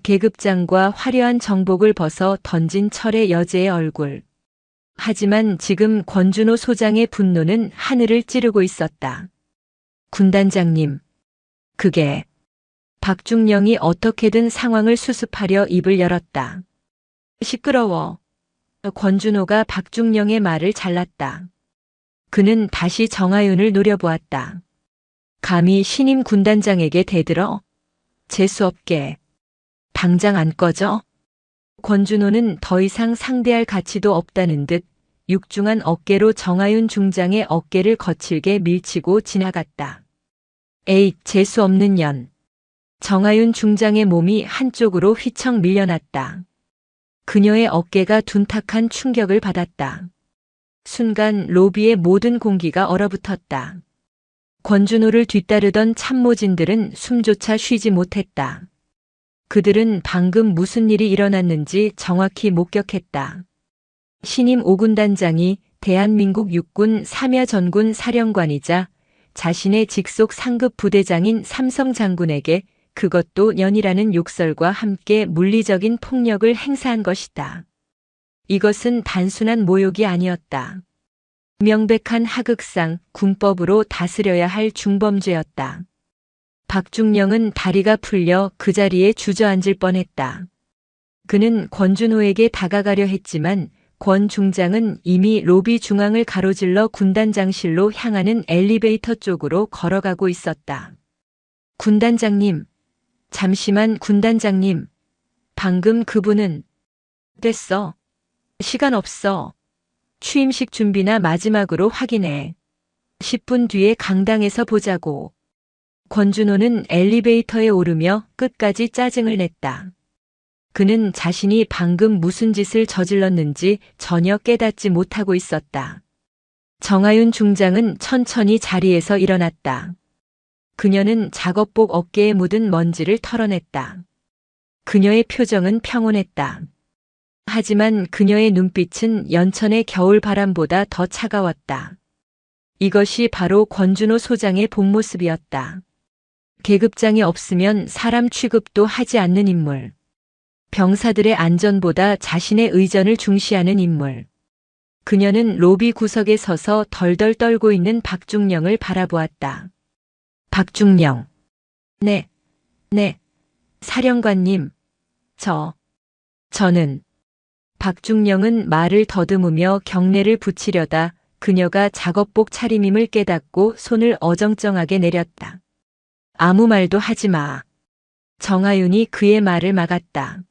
계급장과 화려한 정복을 벗어 던진 철의 여제의 얼굴. 하지만 지금 권준호 소장의 분노는 하늘을 찌르고 있었다. 군단장님. 그게. 박중령이 어떻게든 상황을 수습하려 입을 열었다. 시끄러워. 권준호가 박중령의 말을 잘랐다. 그는 다시 정하윤을 노려보았다. 감히 신임 군단장에게 대들어? 재수없게. 당장 안 꺼져? 권준호는 더 이상 상대할 가치도 없다는 듯 육중한 어깨로 정하윤 중장의 어깨를 거칠게 밀치고 지나갔다. 에잇, 재수없는 년. 정하윤 중장의 몸이 한쪽으로 휘청 밀려났다. 그녀의 어깨가 둔탁한 충격을 받았다. 순간 로비의 모든 공기가 얼어붙었다. 권준호를 뒤따르던 참모진들은 숨조차 쉬지 못했다. 그들은 방금 무슨 일이 일어났는지 정확히 목격했다. 신임 5군 단장이 대한민국 육군 3야 전군 사령관이자 자신의 직속 상급 부대장인 삼성 장군에게 그것도 년이라는 욕설과 함께 물리적인 폭력을 행사한 것이다. 이것은 단순한 모욕이 아니었다. 명백한 하극상, 군법으로 다스려야 할 중범죄였다. 박중령은 다리가 풀려 그 자리에 주저앉을 뻔했다. 그는 권준호에게 다가가려 했지만 권 중장은 이미 로비 중앙을 가로질러 군단장실로 향하는 엘리베이터 쪽으로 걸어가고 있었다. 군단장님, 잠시만 군단장님. 방금 그분은 됐어. 시간 없어. 취임식 준비나 마지막으로 확인해. 10분 뒤에 강당에서 보자고. 권준호는 엘리베이터에 오르며 끝까지 짜증을 냈다. 그는 자신이 방금 무슨 짓을 저질렀는지 전혀 깨닫지 못하고 있었다. 정하윤 중장은 천천히 자리에서 일어났다. 그녀는 작업복 어깨에 묻은 먼지를 털어냈다. 그녀의 표정은 평온했다. 하지만 그녀의 눈빛은 연천의 겨울 바람보다 더 차가웠다. 이것이 바로 권준호 소장의 본 모습이었다. 계급장이 없으면 사람 취급도 하지 않는 인물. 병사들의 안전보다 자신의 의전을 중시하는 인물. 그녀는 로비 구석에 서서 덜덜 떨고 있는 박중령을 바라보았다. 박중령. 네, 사령관님. 저는. 박중령은 말을 더듬으며 경례를 붙이려다 그녀가 작업복 차림임을 깨닫고 손을 어정쩡하게 내렸다. 아무 말도 하지 마. 정하윤이 그의 말을 막았다.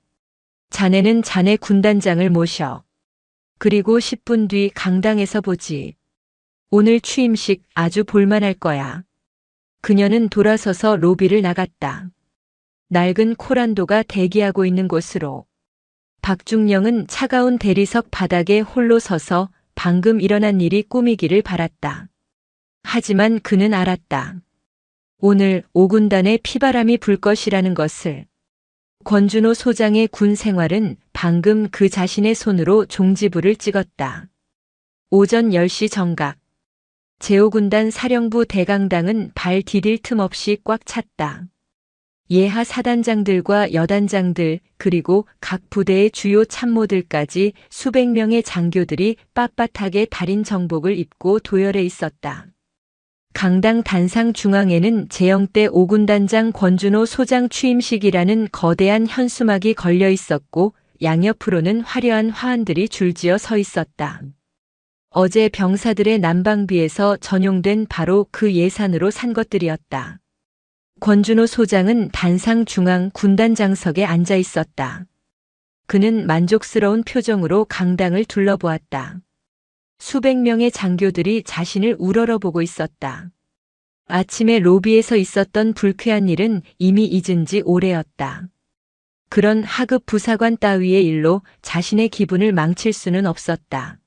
자네는 자네 군단장을 모셔. 그리고 10분 뒤 강당에서 보지. 오늘 취임식 아주 볼만할 거야. 그녀는 돌아서서 로비를 나갔다. 낡은 코란도가 대기하고 있는 곳으로. 박중령은 차가운 대리석 바닥에 홀로 서서 방금 일어난 일이 꿈이기를 바랐다. 하지만 그는 알았다. 오늘 5군단에 피바람이 불 것이라는 것을. 권준호 소장의 군 생활은 방금 그 자신의 손으로 종지부를 찍었다. 오전 10시 정각. 제5군단 사령부 대강당은 발 디딜 틈 없이 꽉 찼다. 예하 사단장들과 여단장들 그리고 각 부대의 주요 참모들까지 수백 명의 장교들이 빳빳하게 달인 정복을 입고 도열해 있었다. 강당 단상 중앙에는 제영대 5군단장 권준호 소장 취임식이라는 거대한 현수막이 걸려 있었고 양옆으로는 화려한 화환들이 줄지어 서 있었다. 어제 병사들의 난방비에서 전용된 바로 그 예산으로 산 것들이었다. 권준호 소장은 단상 중앙 군단장석에 앉아 있었다. 그는 만족스러운 표정으로 강당을 둘러보았다. 수백 명의 장교들이 자신을 우러러보고 있었다. 아침에 로비에서 있었던 불쾌한 일은 이미 잊은 지 오래였다. 그런 하급 부사관 따위의 일로 자신의 기분을 망칠 수는 없었다.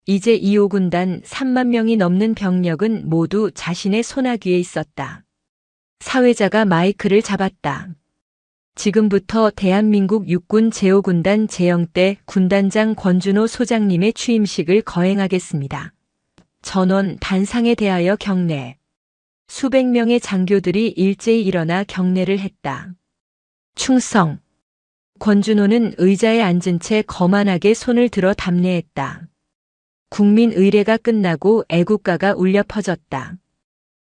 이제 2호군단 3만 명이 넘는 병력은 모두 자신의 손아귀에 있었다. 사회자가 마이크를 잡았다. 지금부터 대한민국 육군 제5군단 제영대 군단장 권준호 소장님의 취임식을 거행하겠습니다. 전원 단상에 대하여 경례. 수백 명의 장교들이 일제히 일어나 경례를 했다. 충성. 권준호는 의자에 앉은 채 거만하게 손을 들어 답례했다. 국민 의례가 끝나고 애국가가 울려 퍼졌다.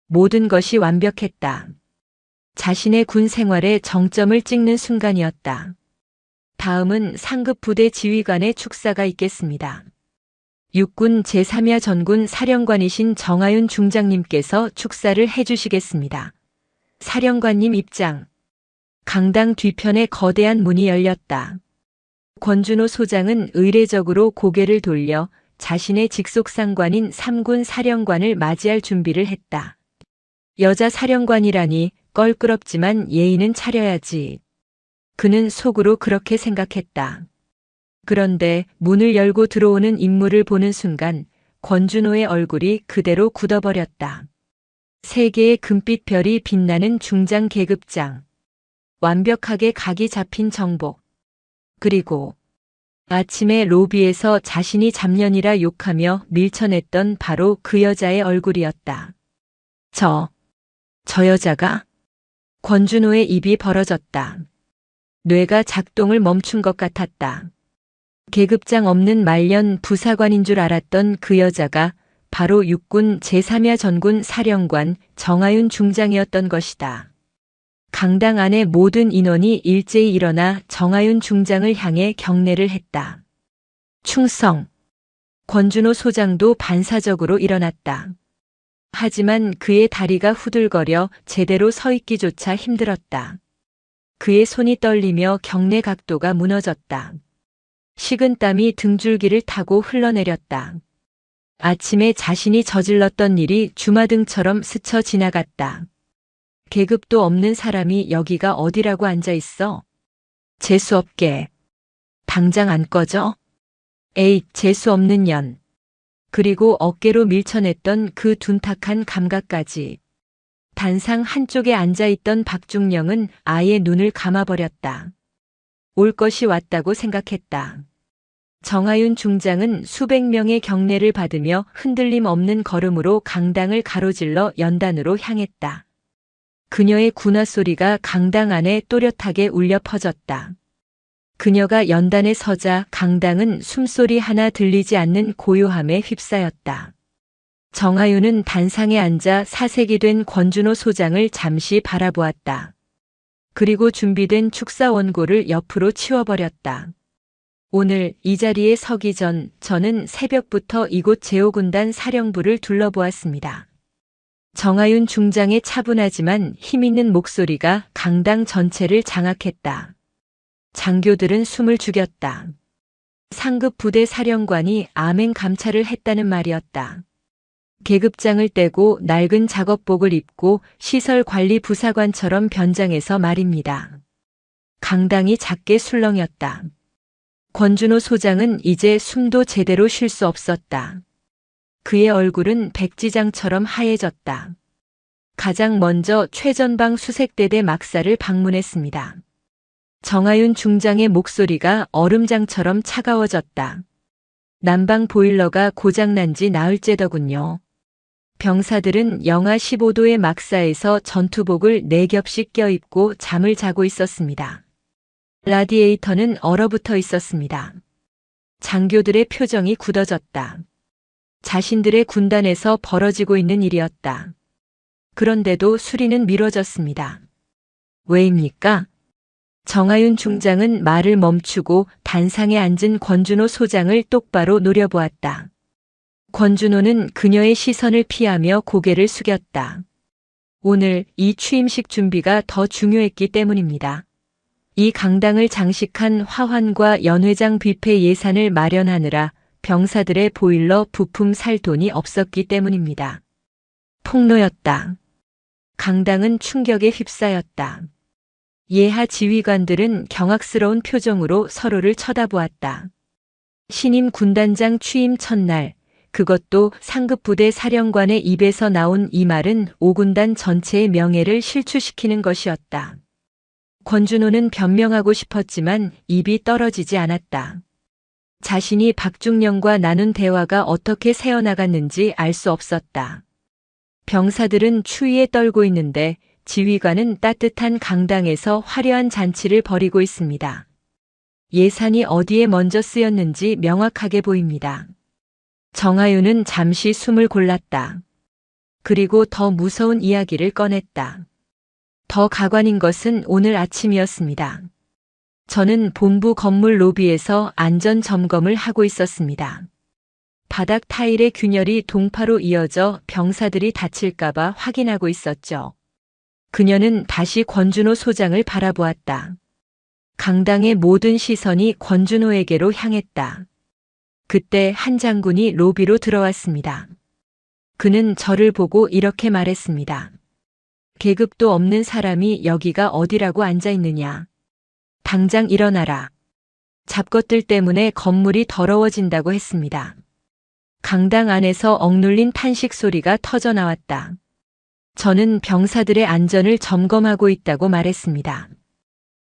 모든 것이 완벽했다. 자신의 군 생활의 정점을 찍는 순간이었다. 다음은 상급 부대 지휘관의 축사가 있겠습니다. 육군 제3야 전군 사령관이신 정하윤 중장님께서 축사를 해주시겠습니다. 사령관님 입장. 강당 뒤편에 거대한 문이 열렸다. 권준호 소장은 의례적으로 고개를 돌려 자신의 직속상관인 3군 사령관을 맞이할 준비를 했다. 여자 사령관이라니 껄끄럽지만 예의는 차려야지. 그는 속으로 그렇게 생각했다. 그런데 문을 열고 들어오는 인물을 보는 순간 권준호의 얼굴이 그대로 굳어버렸다. 세 개의 금빛 별이 빛나는 중장 계급장. 완벽하게 각이 잡힌 정복. 그리고 아침에 로비에서 자신이 잡년이라 욕하며 밀쳐냈던 바로 그 여자의 얼굴이었다. 저 여자가? 권준호의 입이 벌어졌다. 뇌가 작동을 멈춘 것 같았다. 계급장 없는 말년 부사관인 줄 알았던 그 여자가 바로 육군 제3야 전군 사령관 정하윤 중장이었던 것이다. 강당 안의 모든 인원이 일제히 일어나 정하윤 중장을 향해 경례를 했다. 충성. 권준호 소장도 반사적으로 일어났다. 하지만 그의 다리가 후들거려 제대로 서 있기조차 힘들었다. 그의 손이 떨리며 경내 각도가 무너졌다. 식은땀이 등줄기를 타고 흘러내렸다. 아침에 자신이 저질렀던 일이 주마등처럼 스쳐 지나갔다. 계급도 없는 사람이 여기가 어디라고 앉아 있어? 재수없게. 당장 안 꺼져? 에잇, 재수없는 년. 그리고 어깨로 밀쳐냈던 그 둔탁한 감각까지. 단상 한쪽에 앉아있던 박중령은 아예 눈을 감아버렸다. 올 것이 왔다고 생각했다. 정하윤 중장은 수백 명의 경례를 받으며 흔들림 없는 걸음으로 강당을 가로질러 연단으로 향했다. 그녀의 군화 소리가 강당 안에 또렷하게 울려 퍼졌다. 그녀가 연단에 서자 강당은 숨소리 하나 들리지 않는 고요함에 휩싸였다. 정하윤은 단상에 앉아 사색이 된 권준호 소장을 잠시 바라보았다. 그리고 준비된 축사 원고를 옆으로 치워버렸다. 오늘 이 자리에 서기 전 저는 새벽부터 이곳 제오군단 사령부를 둘러보았습니다. 정하윤 중장의 차분하지만 힘있는 목소리가 강당 전체를 장악했다. 장교들은 숨을 죽였다. 상급 부대 사령관이 암행 감찰을 했다는 말이었다. 계급장을 떼고 낡은 작업복을 입고 시설관리 부사관처럼 변장해서 말입니다. 강당이 작게 술렁였다. 권준호 소장은 이제 숨도 제대로 쉴 수 없었다. 그의 얼굴은 백지장처럼 하얘졌다. 가장 먼저 최전방 수색대대 막사를 방문했습니다. 정하윤 중장의 목소리가 얼음장처럼 차가워졌다. 난방 보일러가 고장난 지 나흘째더군요. 병사들은 영하 15도의 막사에서 전투복을 4겹씩 껴입고 잠을 자고 있었습니다. 라디에이터는 얼어붙어 있었습니다. 장교들의 표정이 굳어졌다. 자신들의 군단에서 벌어지고 있는 일이었다. 그런데도 수리는 미뤄졌습니다. 왜입니까? 정하윤 중장은 말을 멈추고 단상에 앉은 권준호 소장을 똑바로 노려보았다. 권준호는 그녀의 시선을 피하며 고개를 숙였다. 오늘 이 취임식 준비가 더 중요했기 때문입니다. 이 강당을 장식한 화환과 연회장 뷔페 예산을 마련하느라 병사들의 보일러 부품 살 돈이 없었기 때문입니다. 폭로였다. 강당은 충격에 휩싸였다. 예하 지휘관들은 경악스러운 표정으로 서로를 쳐다보았다. 신임 군단장 취임 첫날, 그것도 상급부대 사령관의 입에서 나온 이 말은 5군단 전체의 명예를 실추시키는 것이었다. 권준호는 변명하고 싶었지만 입이 떨어지지 않았다. 자신이 박중령과 나눈 대화가 어떻게 새어나갔는지 알 수 없었다. 병사들은 추위에 떨고 있는데 지휘관은 따뜻한 강당에서 화려한 잔치를 벌이고 있습니다. 예산이 어디에 먼저 쓰였는지 명확하게 보입니다. 정하윤은 잠시 숨을 골랐다. 그리고 더 무서운 이야기를 꺼냈다. 더 가관인 것은 오늘 아침이었습니다. 저는 본부 건물 로비에서 안전 점검을 하고 있었습니다. 바닥 타일의 균열이 동파로 이어져 병사들이 다칠까봐 확인하고 있었죠. 그녀는 다시 권준호 소장을 바라보았다. 강당의 모든 시선이 권준호에게로 향했다. 그때 한 장군이 로비로 들어왔습니다. 그는 저를 보고 이렇게 말했습니다. 계급도 없는 사람이 여기가 어디라고 앉아 있느냐. 당장 일어나라. 잡것들 때문에 건물이 더러워진다고 했습니다. 강당 안에서 억눌린 탄식 소리가 터져 나왔다. 저는 병사들의 안전을 점검하고 있다고 말했습니다.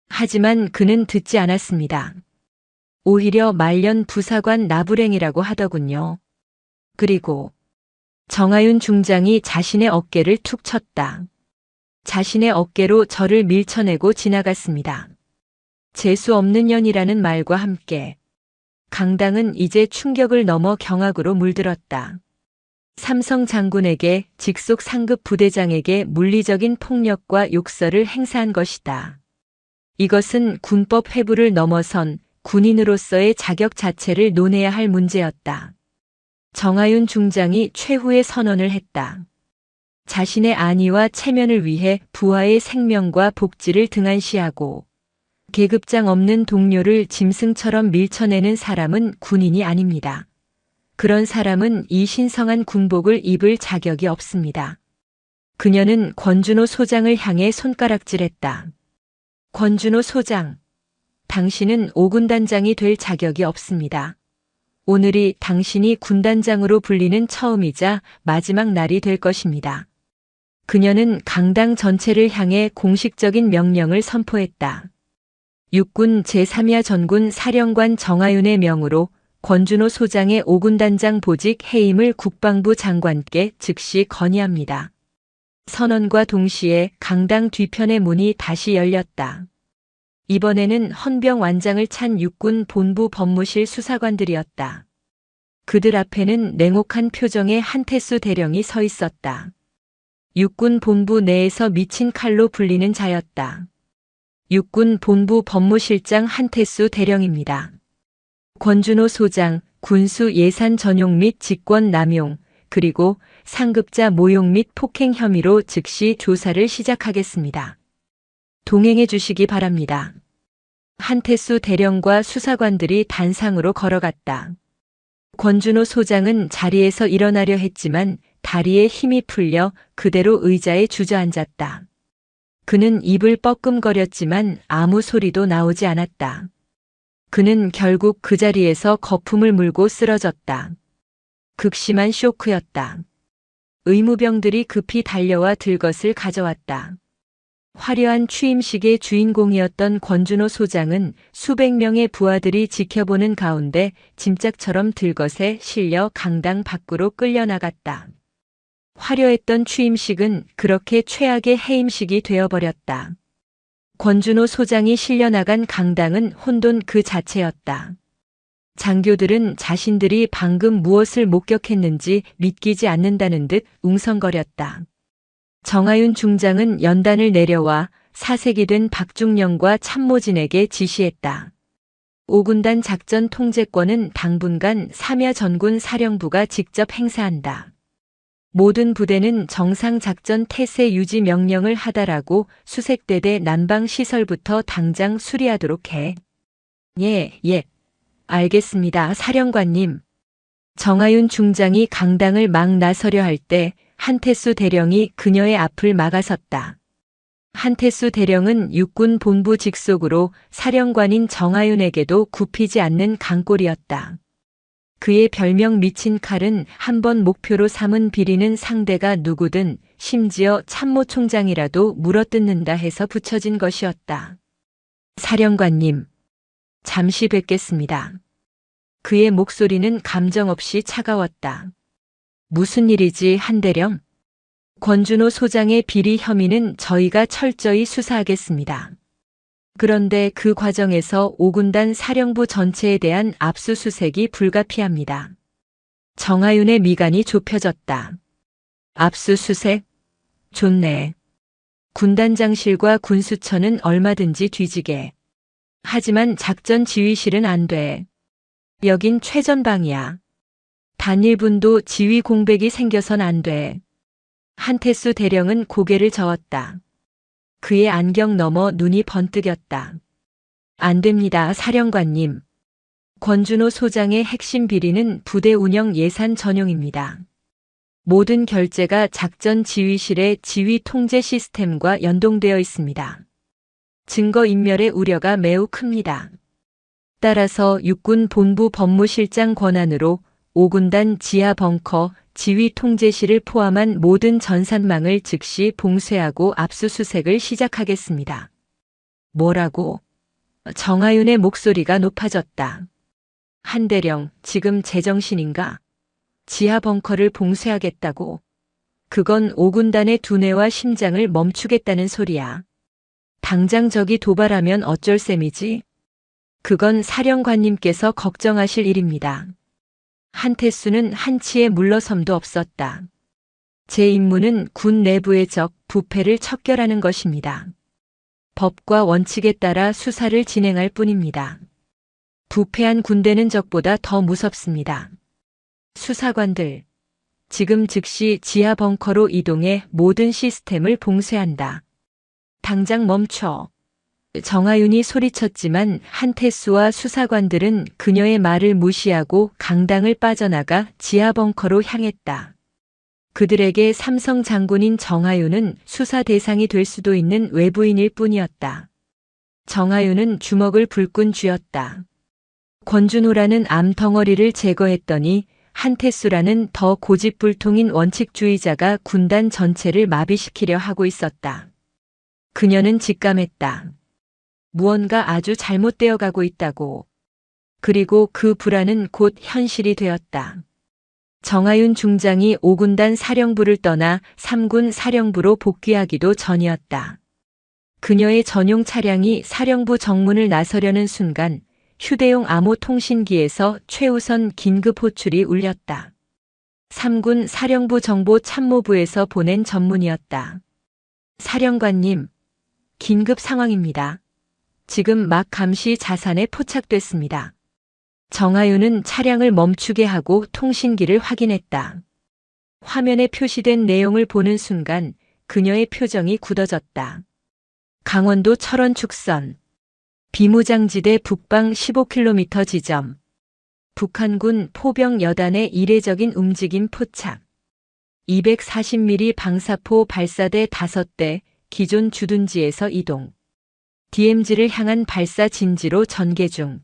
하지만 그는 듣지 않았습니다. 오히려 말년 부사관 나부랭이라고 하더군요. 그리고 정하윤 중장이 자신의 어깨를 툭 쳤다. 자신의 어깨로 저를 밀쳐내고 지나갔습니다. 재수 없는 년이라는 말과 함께 강당은 이제 충격을 넘어 경악으로 물들었다. 삼성 장군에게 직속 상급 부대장에게 물리적인 폭력과 욕설을 행사한 것이다. 이것은 군법 회부를 넘어선 군인으로서의 자격 자체를 논해야 할 문제였다. 정하윤 중장이 최후의 선언을 했다. 자신의 안위와 체면을 위해 부하의 생명과 복지를 등한시하고 계급장 없는 동료를 짐승처럼 밀쳐내는 사람은 군인이 아닙니다. 그런 사람은 이 신성한 군복을 입을 자격이 없습니다. 그녀는 권준호 소장을 향해 손가락질했다. 권준호 소장, 당신은 5군단장이 될 자격이 없습니다. 오늘이 당신이 군단장으로 불리는 처음이자 마지막 날이 될 것입니다. 그녀는 강당 전체를 향해 공식적인 명령을 선포했다. 육군 제3야 전군 사령관 정하윤의 명으로 권준호 소장의 5군단장 보직 해임을 국방부 장관께 즉시 건의합니다. 선언과 동시에 강당 뒤편의 문이 다시 열렸다. 이번에는 헌병 완장을 찬 육군 본부 법무실 수사관들이었다. 그들 앞에는 냉혹한 표정의 한태수 대령이 서 있었다. 육군 본부 내에서 미친 칼로 불리는 자였다. 육군 본부 법무실장 한태수 대령입니다. 권준호 소장, 군수 예산 전용 및 직권 남용, 그리고 상급자 모욕 및 폭행 혐의로 즉시 조사를 시작하겠습니다. 동행해 주시기 바랍니다. 한태수 대령과 수사관들이 단상으로 걸어갔다. 권준호 소장은 자리에서 일어나려 했지만 다리에 힘이 풀려 그대로 의자에 주저앉았다. 그는 입을 뻐끔거렸지만 아무 소리도 나오지 않았다. 그는 결국 그 자리에서 거품을 물고 쓰러졌다. 극심한 쇼크였다. 의무병들이 급히 달려와 들것을 가져왔다. 화려한 취임식의 주인공이었던 권준호 소장은 수백 명의 부하들이 지켜보는 가운데 짐짝처럼 들것에 실려 강당 밖으로 끌려나갔다. 화려했던 취임식은 그렇게 최악의 해임식이 되어버렸다. 권준호 소장이 실려나간 강당은 혼돈 그 자체였다. 장교들은 자신들이 방금 무엇을 목격했는지 믿기지 않는다는 듯 웅성거렸다. 정하윤 중장은 연단을 내려와 사색이 된 박중령과 참모진에게 지시했다. 5군단 작전 통제권은 당분간 3야 전군 사령부가 직접 행사한다. 모든 부대는 정상 작전 태세 유지 명령을 하다라고 수색대대 난방 시설부터 당장 수리하도록 해. 예. 알겠습니다, 사령관님. 정하윤 중장이 강당을 막 나서려 할 때 한태수 대령이 그녀의 앞을 막아섰다. 한태수 대령은 육군 본부 직속으로 사령관인 정하윤에게도 굽히지 않는 강골이었다. 그의 별명 미친 칼은 한번 목표로 삼은 비리는 상대가 누구든 심지어 참모총장이라도 물어뜯는다 해서 붙여진 것이었다. 사령관님, 잠시 뵙겠습니다. 그의 목소리는 감정 없이 차가웠다. 무슨 일이지, 한대령? 권준호 소장의 비리 혐의는 저희가 철저히 수사하겠습니다. 그런데 그 과정에서 5군단 사령부 전체에 대한 압수수색이 불가피합니다. 정하윤의 미간이 좁혀졌다. 압수수색? 좋네. 군단장실과 군수처는 얼마든지 뒤지게. 하지만 작전 지휘실은 안 돼. 여긴 최전방이야. 단 1분도 지휘 공백이 생겨선 안 돼. 한태수 대령은 고개를 저었다. 그의 안경 너머 눈이 번뜩였다. 안 됩니다, 사령관님. 권준호 소장의 핵심 비리는 부대 운영 예산 전용입니다. 모든 결제가 작전 지휘실의 지휘 통제 시스템과 연동되어 있습니다. 증거 인멸의 우려가 매우 큽니다. 따라서 육군 본부 법무실장 권한으로 5군단 지하 벙커 지휘 통제실을 포함한 모든 전산망을 즉시 봉쇄하고 압수수색을 시작하겠습니다. 뭐라고? 정하윤의 목소리가 높아졌다. 한대령, 지금 제정신인가? 지하 벙커를 봉쇄하겠다고? 그건 5군단의 두뇌와 심장을 멈추겠다는 소리야. 당장 저기 도발하면 어쩔 셈이지? 그건 사령관님께서 걱정하실 일입니다. 한태수는 한치의 물러섬도 없었다. 제 임무는 군 내부의 적, 부패를 척결하는 것입니다. 법과 원칙에 따라 수사를 진행할 뿐입니다. 부패한 군대는 적보다 더 무섭습니다. 수사관들, 지금 즉시 지하 벙커로 이동해 모든 시스템을 봉쇄한다. 당장 멈춰. 정하윤이 소리쳤지만 한태수와 수사관들은 그녀의 말을 무시하고 강당을 빠져나가 지하 벙커로 향했다. 그들에게 삼성 장군인 정하윤은 수사 대상이 될 수도 있는 외부인일 뿐이었다. 정하윤은 주먹을 불끈 쥐었다. 권준호라는 암덩어리를 제거했더니 한태수라는 더 고집불통인 원칙주의자가 군단 전체를 마비시키려 하고 있었다. 그녀는 직감했다. 무언가 아주 잘못되어 가고 있다고. 그리고 그 불안은 곧 현실이 되었다. 정하윤 중장이 5군단 사령부를 떠나 3군 사령부로 복귀하기도 전이었다. 그녀의 전용 차량이 사령부 정문을 나서려는 순간 휴대용 암호 통신기에서 최우선 긴급 호출이 울렸다. 3군 사령부 정보 참모부에서 보낸 전문이었다. 사령관님, 긴급 상황입니다. 지금 막 감시 자산에 포착됐습니다. 정하윤은 차량을 멈추게 하고 통신기를 확인했다. 화면에 표시된 내용을 보는 순간 그녀의 표정이 굳어졌다. 강원도 철원 축선. 비무장지대 북방 15km 지점. 북한군 포병 여단의 이례적인 움직임 포착. 240mm 방사포 발사대 5대 기존 주둔지에서 이동. DMZ를 향한 발사 진지로 전개 중.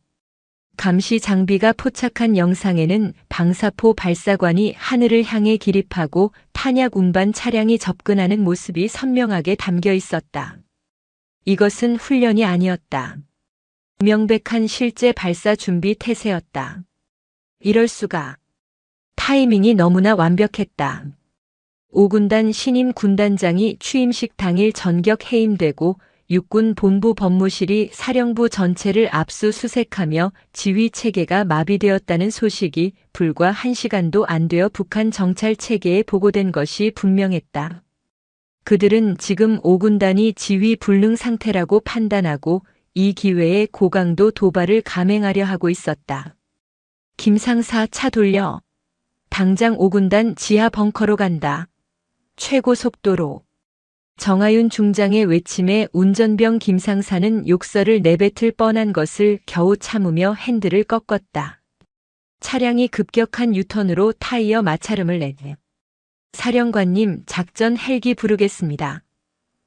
감시 장비가 포착한 영상에는 방사포 발사관이 하늘을 향해 기립하고 탄약 운반 차량이 접근하는 모습이 선명하게 담겨 있었다. 이것은 훈련이 아니었다. 명백한 실제 발사 준비 태세였다. 이럴 수가. 타이밍이 너무나 완벽했다. 5군단 신임 군단장이 취임식 당일 전격 해임되고 육군 본부 법무실이 사령부 전체를 압수수색하며 지휘 체계가 마비되었다는 소식이 불과 1시간도 안 되어 북한 정찰 체계에 보고된 것이 분명했다. 그들은 지금 5군단이 지휘 불능 상태라고 판단하고 이 기회에 고강도 도발을 감행하려 하고 있었다. 김상사, 차 돌려. 당장 5군단 지하 벙커로 간다. 최고 속도로. 정하윤 중장의 외침에 운전병 김상사는 욕설을 내뱉을 뻔한 것을 겨우 참으며 핸들을 꺾었다. 차량이 급격한 유턴으로 타이어 마찰음을 내네. 사령관님, 작전 헬기 부르겠습니다.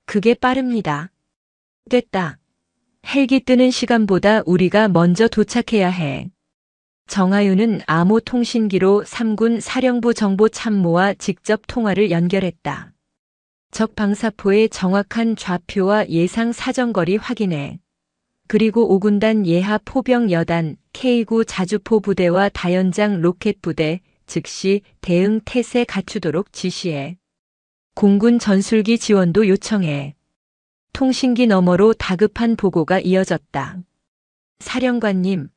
그게 빠릅니다. 됐다. 헬기 뜨는 시간보다 우리가 먼저 도착해야 해. 정하윤은 암호 통신기로 3군 사령부 정보 참모와 직접 통화를 연결했다. 적 방사포의 정확한 좌표와 예상 사정거리 확인해. 그리고 5군단 예하 포병 여단 K9 자주포 부대와 다연장 로켓 부대 즉시 대응 태세 갖추도록 지시해. 공군 전술기 지원도 요청해. 통신기 너머로 다급한 보고가 이어졌다. 사령관님,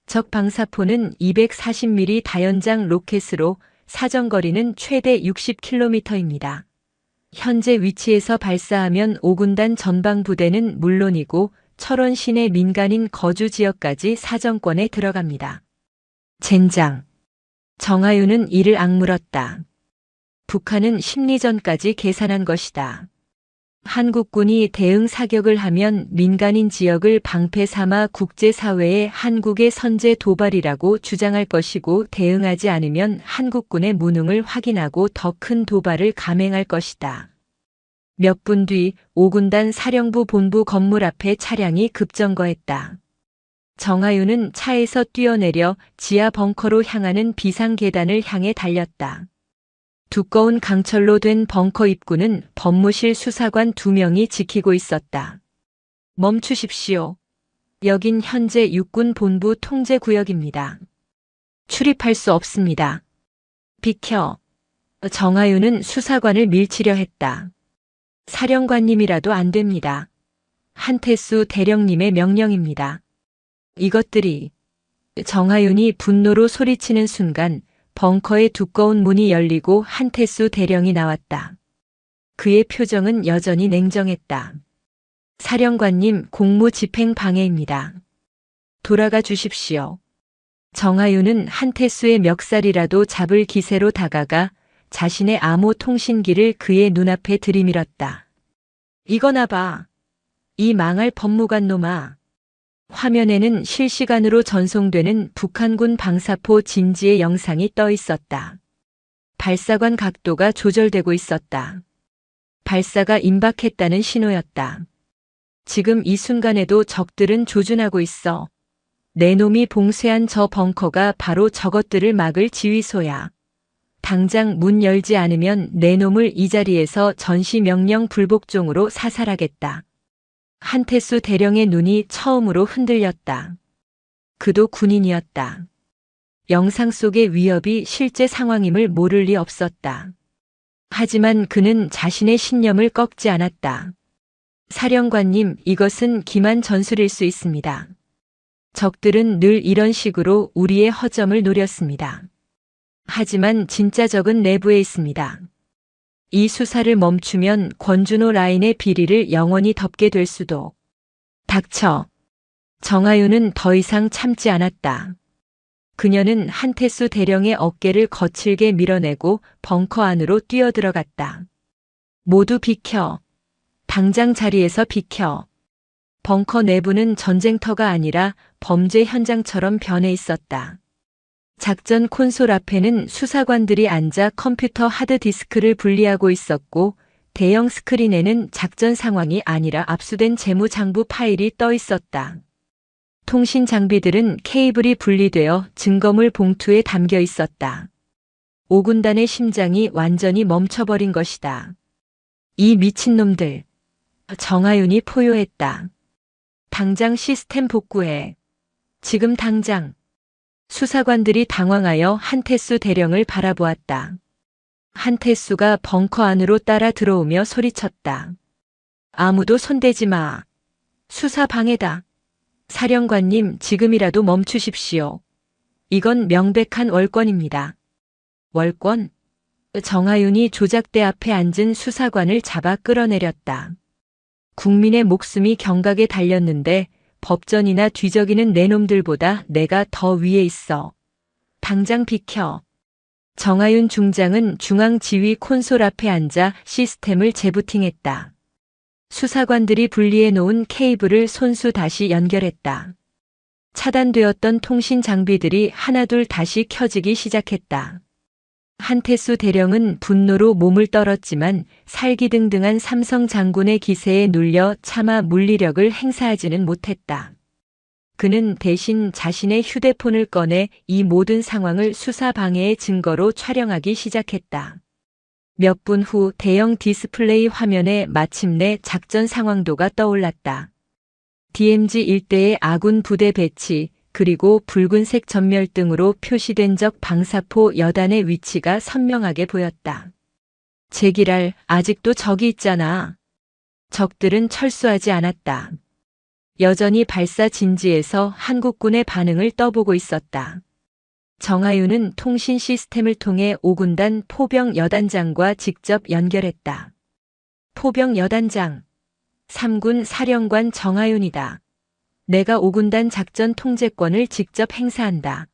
적 방사포는 240mm 다연장 로켓으로 사정거리는 최대 60km입니다. 현재 위치에서 발사하면 5군단 전방부대는 물론이고 철원 시내 민간인 거주 지역까지 사정권에 들어갑니다. 젠장. 정하윤은 이를 악물었다. 북한은 심리전까지 계산한 것이다. 한국군이 대응 사격을 하면 민간인 지역을 방패 삼아 국제사회에 한국의 선제 도발이라고 주장할 것이고 대응하지 않으면 한국군의 무능을 확인하고 더 큰 도발을 감행할 것이다. 몇 분 뒤 5군단 사령부 본부 건물 앞에 차량이 급정거했다. 정하윤은 차에서 뛰어내려 지하 벙커로 향하는 비상계단을 향해 달렸다. 두꺼운 강철로 된 벙커 입구는 법무실 수사관 2명이 지키고 있었다. 멈추십시오. 여긴 현재 육군 본부 통제구역입니다. 출입할 수 없습니다. 비켜. 정하윤은 수사관을 밀치려 했다. 사령관님이라도 안 됩니다. 한태수 대령님의 명령입니다. 이것들이. 정하윤이 분노로 소리치는 순간 벙커의 두꺼운 문이 열리고 한태수 대령이 나왔다. 그의 표정은 여전히 냉정했다. 사령관님, 공무 집행 방해입니다. 돌아가 주십시오. 정하윤은 한태수의 멱살이라도 잡을 기세로 다가가 자신의 암호 통신기를 그의 눈앞에 들이밀었다. 이거나 봐. 이 망할 법무관 놈아. 화면에는 실시간으로 전송되는 북한군 방사포 진지의 영상이 떠 있었다. 발사관 각도가 조절되고 있었다. 발사가 임박했다는 신호였다. 지금 이 순간에도 적들은 조준하고 있어. 내 놈이 봉쇄한 저 벙커가 바로 저것들을 막을 지휘소야. 당장 문 열지 않으면 내 놈을 이 자리에서 전시 명령 불복종으로 사살하겠다. 한태수 대령의 눈이 처음으로 흔들렸다. 그도 군인이었다. 영상 속의 위협이 실제 상황임을 모를 리 없었다. 하지만 그는 자신의 신념을 꺾지 않았다. 사령관님, 이것은 기만 전술일 수 있습니다. 적들은 늘 이런 식으로 우리의 허점을 노렸습니다. 하지만 진짜 적은 내부에 있습니다. 이 수사를 멈추면 권준호 라인의 비리를 영원히 덮게 될 수도. 닥쳐. 정하윤은 더 이상 참지 않았다. 그녀는 한태수 대령의 어깨를 거칠게 밀어내고 벙커 안으로 뛰어들어갔다. 모두 비켜. 당장 자리에서 비켜. 벙커 내부는 전쟁터가 아니라 범죄 현장처럼 변해 있었다. 작전 콘솔 앞에는 수사관들이 앉아 컴퓨터 하드디스크를 분리하고 있었고, 대형 스크린에는 작전 상황이 아니라 압수된 재무장부 파일이 떠 있었다. 통신 장비들은 케이블이 분리되어 증거물 봉투에 담겨 있었다. 5군단의 심장이 완전히 멈춰버린 것이다. 이 미친놈들. 정하윤이 포효했다. 당장 시스템 복구해. 지금 당장. 수사관들이 당황하여 한태수 대령을 바라보았다. 한태수가 벙커 안으로 따라 들어오며 소리쳤다. 아무도 손대지 마. 수사 방해다. 사령관님, 지금이라도 멈추십시오. 이건 명백한 월권입니다. 월권? 정하윤이 조작대 앞에 앉은 수사관을 잡아 끌어내렸다. 국민의 목숨이 경각에 달렸는데 법전이나 뒤적이는 내 놈들보다 내가 더 위에 있어. 당장 비켜. 정하윤 중장은 중앙지휘 콘솔 앞에 앉아 시스템을 재부팅했다. 수사관들이 분리해 놓은 케이블을 손수 다시 연결했다. 차단되었던 통신 장비들이 하나둘 다시 켜지기 시작했다. 한태수 대령은 분노로 몸을 떨었지만 살기등등한 삼성 장군의 기세에 눌려 차마 물리력을 행사하지는 못했다. 그는 대신 자신의 휴대폰을 꺼내 이 모든 상황을 수사 방해의 증거로 촬영하기 시작했다. 몇 분 후 대형 디스플레이 화면에 마침내 작전 상황도가 떠올랐다. DMZ 일대의 아군 부대 배치, 그리고 붉은색 전멸등으로 표시된 적 방사포 여단의 위치가 선명하게 보였다. 제기랄, 아직도 적이 있잖아. 적들은 철수하지 않았다. 여전히 발사 진지에서 한국군의 반응을 떠보고 있었다. 정하윤은 통신 시스템을 통해 5군단 포병 여단장과 직접 연결했다. 포병 여단장, 3군 사령관 정하윤이다. 내가 5군단 작전 통제권을 직접 행사한다.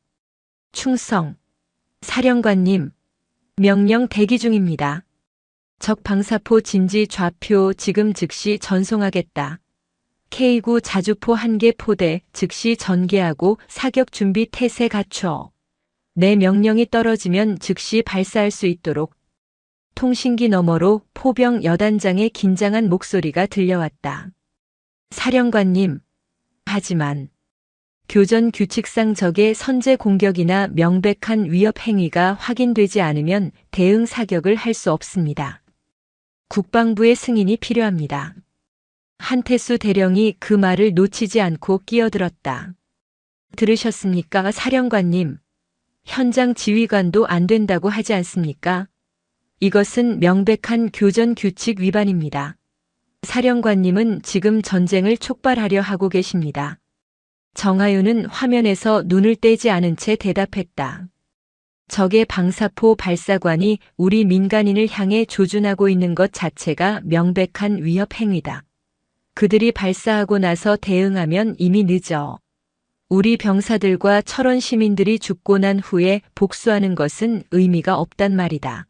충성. 사령관님, 명령 대기 중입니다. 적 방사포 진지 좌표 지금 즉시 전송하겠다. K9 자주포 1개 포대 즉시 전개하고 사격 준비 태세 갖춰. 내 명령이 떨어지면 즉시 발사할 수 있도록. 통신기 너머로 포병 여단장의 긴장한 목소리가 들려왔다. 사령관님, 하지만 교전 규칙상 적의 선제 공격이나 명백한 위협 행위가 확인되지 않으면 대응 사격을 할 수 없습니다. 국방부의 승인이 필요합니다. 한태수 대령이 그 말을 놓치지 않고 끼어들었다. 들으셨습니까, 사령관님? 현장 지휘관도 안 된다고 하지 않습니까? 이것은 명백한 교전 규칙 위반입니다. 사령관님은 지금 전쟁을 촉발하려 하고 계십니다. 정하윤은 화면에서 눈을 떼지 않은 채 대답했다. 적의 방사포 발사관이 우리 민간인을 향해 조준하고 있는 것 자체가 명백한 위협 행위다. 그들이 발사하고 나서 대응하면 이미 늦어. 우리 병사들과 철원 시민들이 죽고 난 후에 복수하는 것은 의미가 없단 말이다.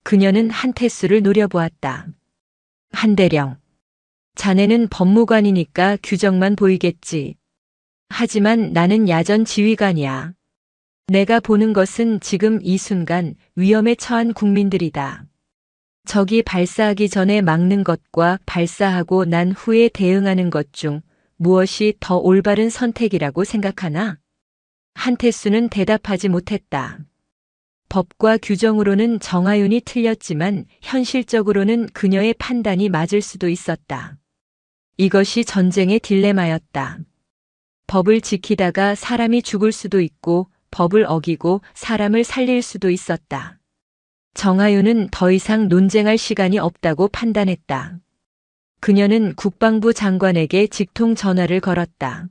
그녀는 한태수를 노려보았다. 한대령. 자네는 법무관이니까 규정만 보이겠지. 하지만 나는 야전 지휘관이야. 내가 보는 것은 지금 이 순간 위험에 처한 국민들이다. 적이 발사하기 전에 막는 것과 발사하고 난 후에 대응하는 것 중 무엇이 더 올바른 선택이라고 생각하나? 한태수는 대답하지 못했다. 법과 규정으로는 정하윤이 틀렸지만 현실적으로는 그녀의 판단이 맞을 수도 있었다. 이것이 전쟁의 딜레마였다. 법을 지키다가 사람이 죽을 수도 있고 법을 어기고 사람을 살릴 수도 있었다. 정하윤은 더 이상 논쟁할 시간이 없다고 판단했다. 그녀는 국방부 장관에게 직통 전화를 걸었다.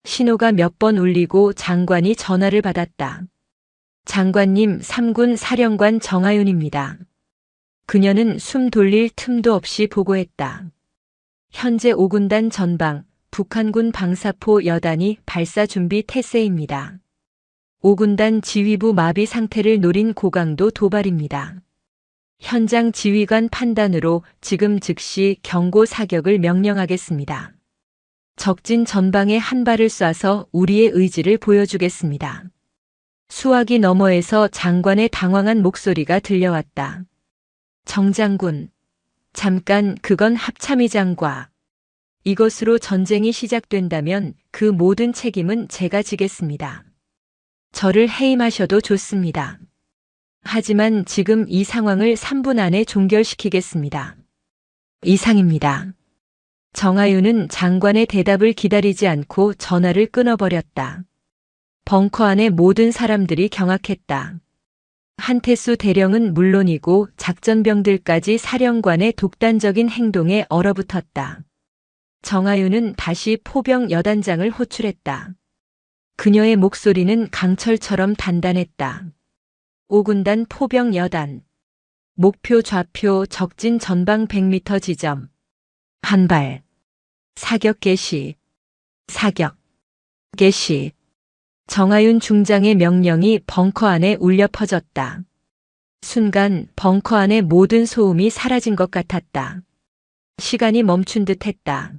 신호가 몇 번 울리고 장관이 전화를 받았다. 장관님, 3군 사령관 정하윤입니다. 그녀는 숨 돌릴 틈도 없이 보고했다. 현재 5군단 전방, 북한군 방사포 여단이 발사 준비 태세입니다. 5군단 지휘부 마비 상태를 노린 고강도 도발입니다. 현장 지휘관 판단으로 지금 즉시 경고 사격을 명령하겠습니다. 적진 전방에 한 발을 쏴서 우리의 의지를 보여주겠습니다. 수화기 너머에서 장관의 당황한 목소리가 들려왔다. 정장군. 잠깐, 그건 합참의장과. 이것으로 전쟁이 시작된다면 그 모든 책임은 제가 지겠습니다. 저를 해임하셔도 좋습니다. 하지만 지금 이 상황을 3분 안에 종결시키겠습니다. 이상입니다. 정하윤은 장관의 대답을 기다리지 않고 전화를 끊어버렸다. 벙커 안의 모든 사람들이 경악했다. 한태수 대령은 물론이고 작전병들까지 사령관의 독단적인 행동에 얼어붙었다. 정하윤은 다시 포병 여단장을 호출했다. 그녀의 목소리는 강철처럼 단단했다. 5군단 포병 여단. 목표 좌표 적진 전방 100m 지점. 한 발. 사격 개시. 사격. 개시. 정하윤 중장의 명령이 벙커 안에 울려 퍼졌다. 순간 벙커 안의 모든 소음이 사라진 것 같았다. 시간이 멈춘 듯 했다.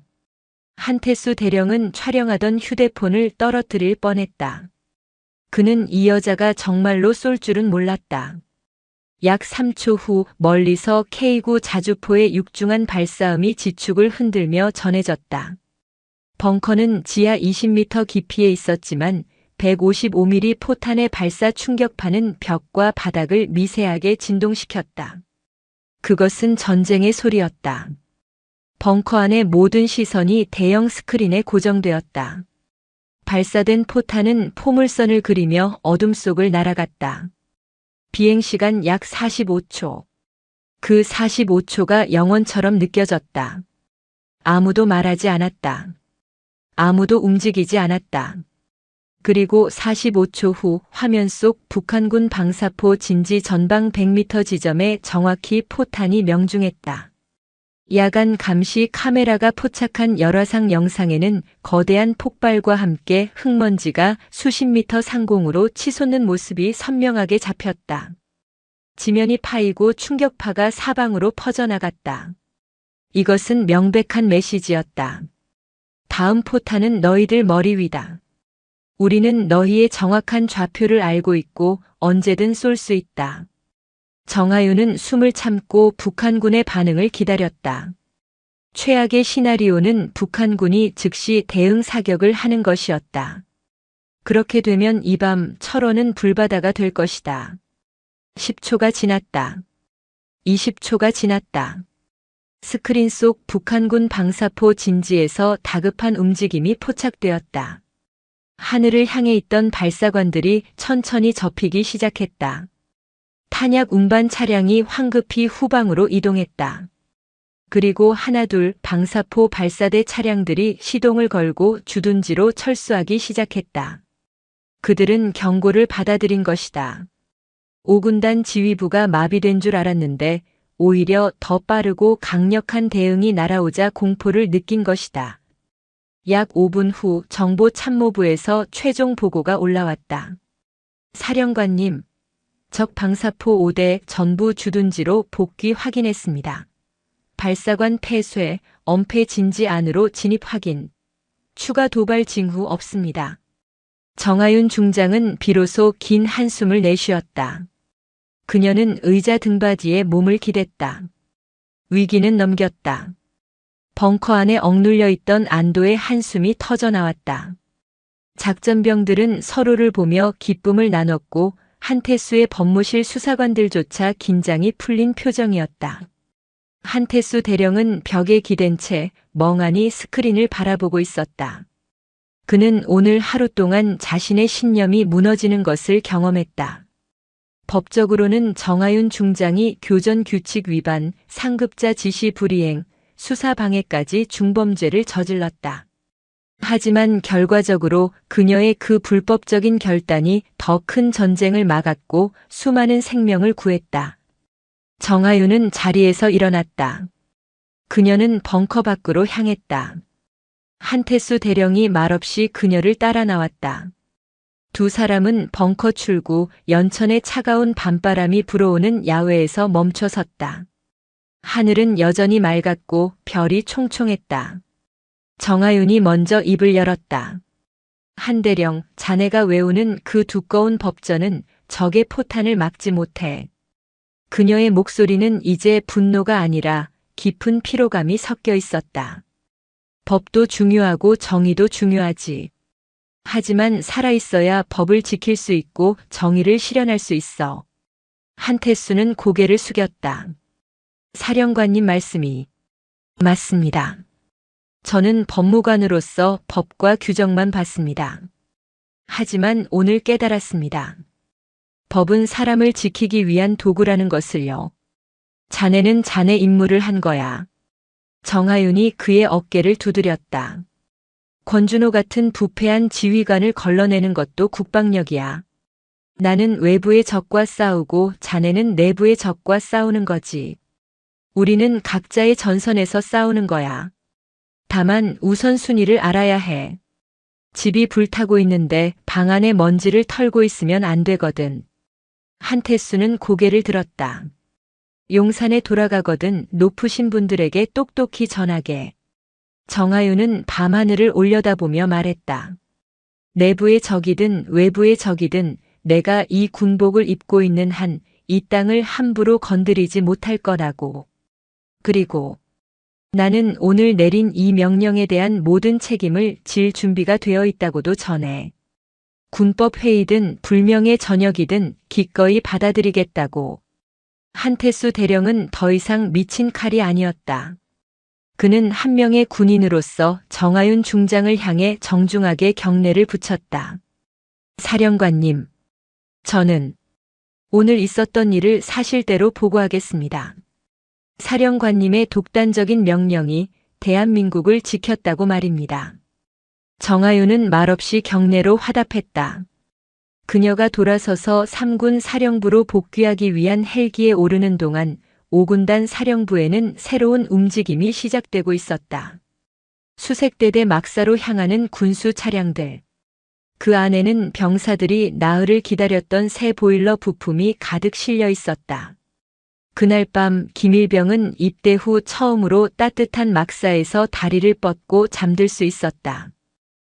한태수 대령은 촬영하던 휴대폰을 떨어뜨릴 뻔했다. 그는 이 여자가 정말로 쏠 줄은 몰랐다. 약 3초 후 멀리서 K9 자주포의 육중한 발사음이 지축을 흔들며 전해졌다. 벙커는 지하 20m 깊이에 있었지만 155mm 포탄의 발사 충격파는 벽과 바닥을 미세하게 진동시켰다. 그것은 전쟁의 소리였다. 벙커 안의 모든 시선이 대형 스크린에 고정되었다. 발사된 포탄은 포물선을 그리며 어둠 속을 날아갔다. 비행시간 약 45초. 그 45초가 영원처럼 느껴졌다. 아무도 말하지 않았다. 아무도 움직이지 않았다. 그리고 45초 후 화면 속 북한군 방사포 진지 전방 100m 지점에 정확히 포탄이 명중했다. 야간 감시 카메라가 포착한 열화상 영상에는 거대한 폭발과 함께 흙먼지가 수십 미터 상공으로 치솟는 모습이 선명하게 잡혔다. 지면이 파이고 충격파가 사방으로 퍼져나갔다. 이것은 명백한 메시지였다. 다음 포탄은 너희들 머리 위다. 우리는 너희의 정확한 좌표를 알고 있고 언제든 쏠 수 있다. 정하윤은 숨을 참고 북한군의 반응을 기다렸다. 최악의 시나리오는 북한군이 즉시 대응 사격을 하는 것이었다. 그렇게 되면 이 밤 철원은 불바다가 될 것이다. 10초가 지났다. 20초가 지났다. 스크린 속 북한군 방사포 진지에서 다급한 움직임이 포착되었다. 하늘을 향해 있던 발사관들이 천천히 접히기 시작했다. 탄약 운반 차량이 황급히 후방으로 이동했다. 그리고 하나둘 방사포 발사대 차량들이 시동을 걸고 주둔지로 철수하기 시작했다. 그들은 경고를 받아들인 것이다. 5군단 지휘부가 마비된 줄 알았는데 오히려 더 빠르고 강력한 대응이 날아오자 공포를 느낀 것이다. 약 5분 후 정보참모부에서 최종 보고가 올라왔다. 사령관님, 적 방사포 5대 전부 주둔지로 복귀 확인했습니다. 발사관 폐쇄, 엄폐 진지 안으로 진입 확인. 추가 도발 징후 없습니다. 정하윤 중장은 비로소 긴 한숨을 내쉬었다. 그녀는 의자 등받이에 몸을 기댔다. 위기는 넘겼다. 벙커 안에 억눌려 있던 안도의 한숨이 터져나왔다. 작전병들은 서로를 보며 기쁨을 나눴고 한태수의 법무실 수사관들조차 긴장이 풀린 표정이었다. 한태수 대령은 벽에 기댄 채 멍하니 스크린을 바라보고 있었다. 그는 오늘 하루 동안 자신의 신념이 무너지는 것을 경험했다. 법적으로는 정하윤 중장이 교전 규칙 위반, 상급자 지시 불이행, 수사 방해까지 중범죄를 저질렀다. 하지만 결과적으로 그녀의 그 불법적인 결단이 더 큰 전쟁을 막았고 수많은 생명을 구했다. 정하윤은 자리에서 일어났다. 그녀는 벙커 밖으로 향했다. 한태수 대령이 말없이 그녀를 따라 나왔다. 두 사람은 벙커 출구 연천의 차가운 밤바람이 불어오는 야외에서 멈춰 섰다. 하늘은 여전히 맑았고 별이 총총했다. 정하윤이 먼저 입을 열었다. 한대령, 자네가 외우는 그 두꺼운 법전은 적의 포탄을 막지 못해. 그녀의 목소리는 이제 분노가 아니라 깊은 피로감이 섞여 있었다. 법도 중요하고 정의도 중요하지. 하지만 살아있어야 법을 지킬 수 있고 정의를 실현할 수 있어. 한태수는 고개를 숙였다. 사령관님 말씀이 맞습니다. 저는 법무관으로서 법과 규정만 봤습니다. 하지만 오늘 깨달았습니다. 법은 사람을 지키기 위한 도구라는 것을요. 자네는 자네 임무를 한 거야. 정하윤이 그의 어깨를 두드렸다. 권준호 같은 부패한 지휘관을 걸러내는 것도 국방력이야. 나는 외부의 적과 싸우고 자네는 내부의 적과 싸우는 거지. 우리는 각자의 전선에서 싸우는 거야. 다만 우선순위를 알아야 해. 집이 불타고 있는데 방 안에 먼지를 털고 있으면 안 되거든. 한태수는 고개를 들었다. 용산에 돌아가거든 높으신 분들에게 똑똑히 전하게. 정하윤은 밤하늘을 올려다보며 말했다. 내부의 적이든 외부의 적이든 내가 이 군복을 입고 있는 한 이 땅을 함부로 건드리지 못할 거라고. 그리고 나는 오늘 내린 이 명령에 대한 모든 책임을 질 준비가 되어 있다고도 전해. 군법회의든 불명예 전역이든 기꺼이 받아들이겠다고. 한태수 대령은 더 이상 미친 칼이 아니었다. 그는 한 명의 군인으로서 정하윤 중장을 향해 정중하게 경례를 붙였다. 사령관님, 저는 오늘 있었던 일을 사실대로 보고하겠습니다. 사령관님의 독단적인 명령이 대한민국을 지켰다고 말입니다. 정하윤은 말없이 경례로 화답했다. 그녀가 돌아서서 3군 사령부로 복귀하기 위한 헬기에 오르는 동안 5군단 사령부에는 새로운 움직임이 시작되고 있었다. 수색대대 막사로 향하는 군수 차량들. 그 안에는 병사들이 나흘을 기다렸던 새 보일러 부품이 가득 실려 있었다. 그날 밤 김일병은 입대 후 처음으로 따뜻한 막사에서 다리를 뻗고 잠들 수 있었다.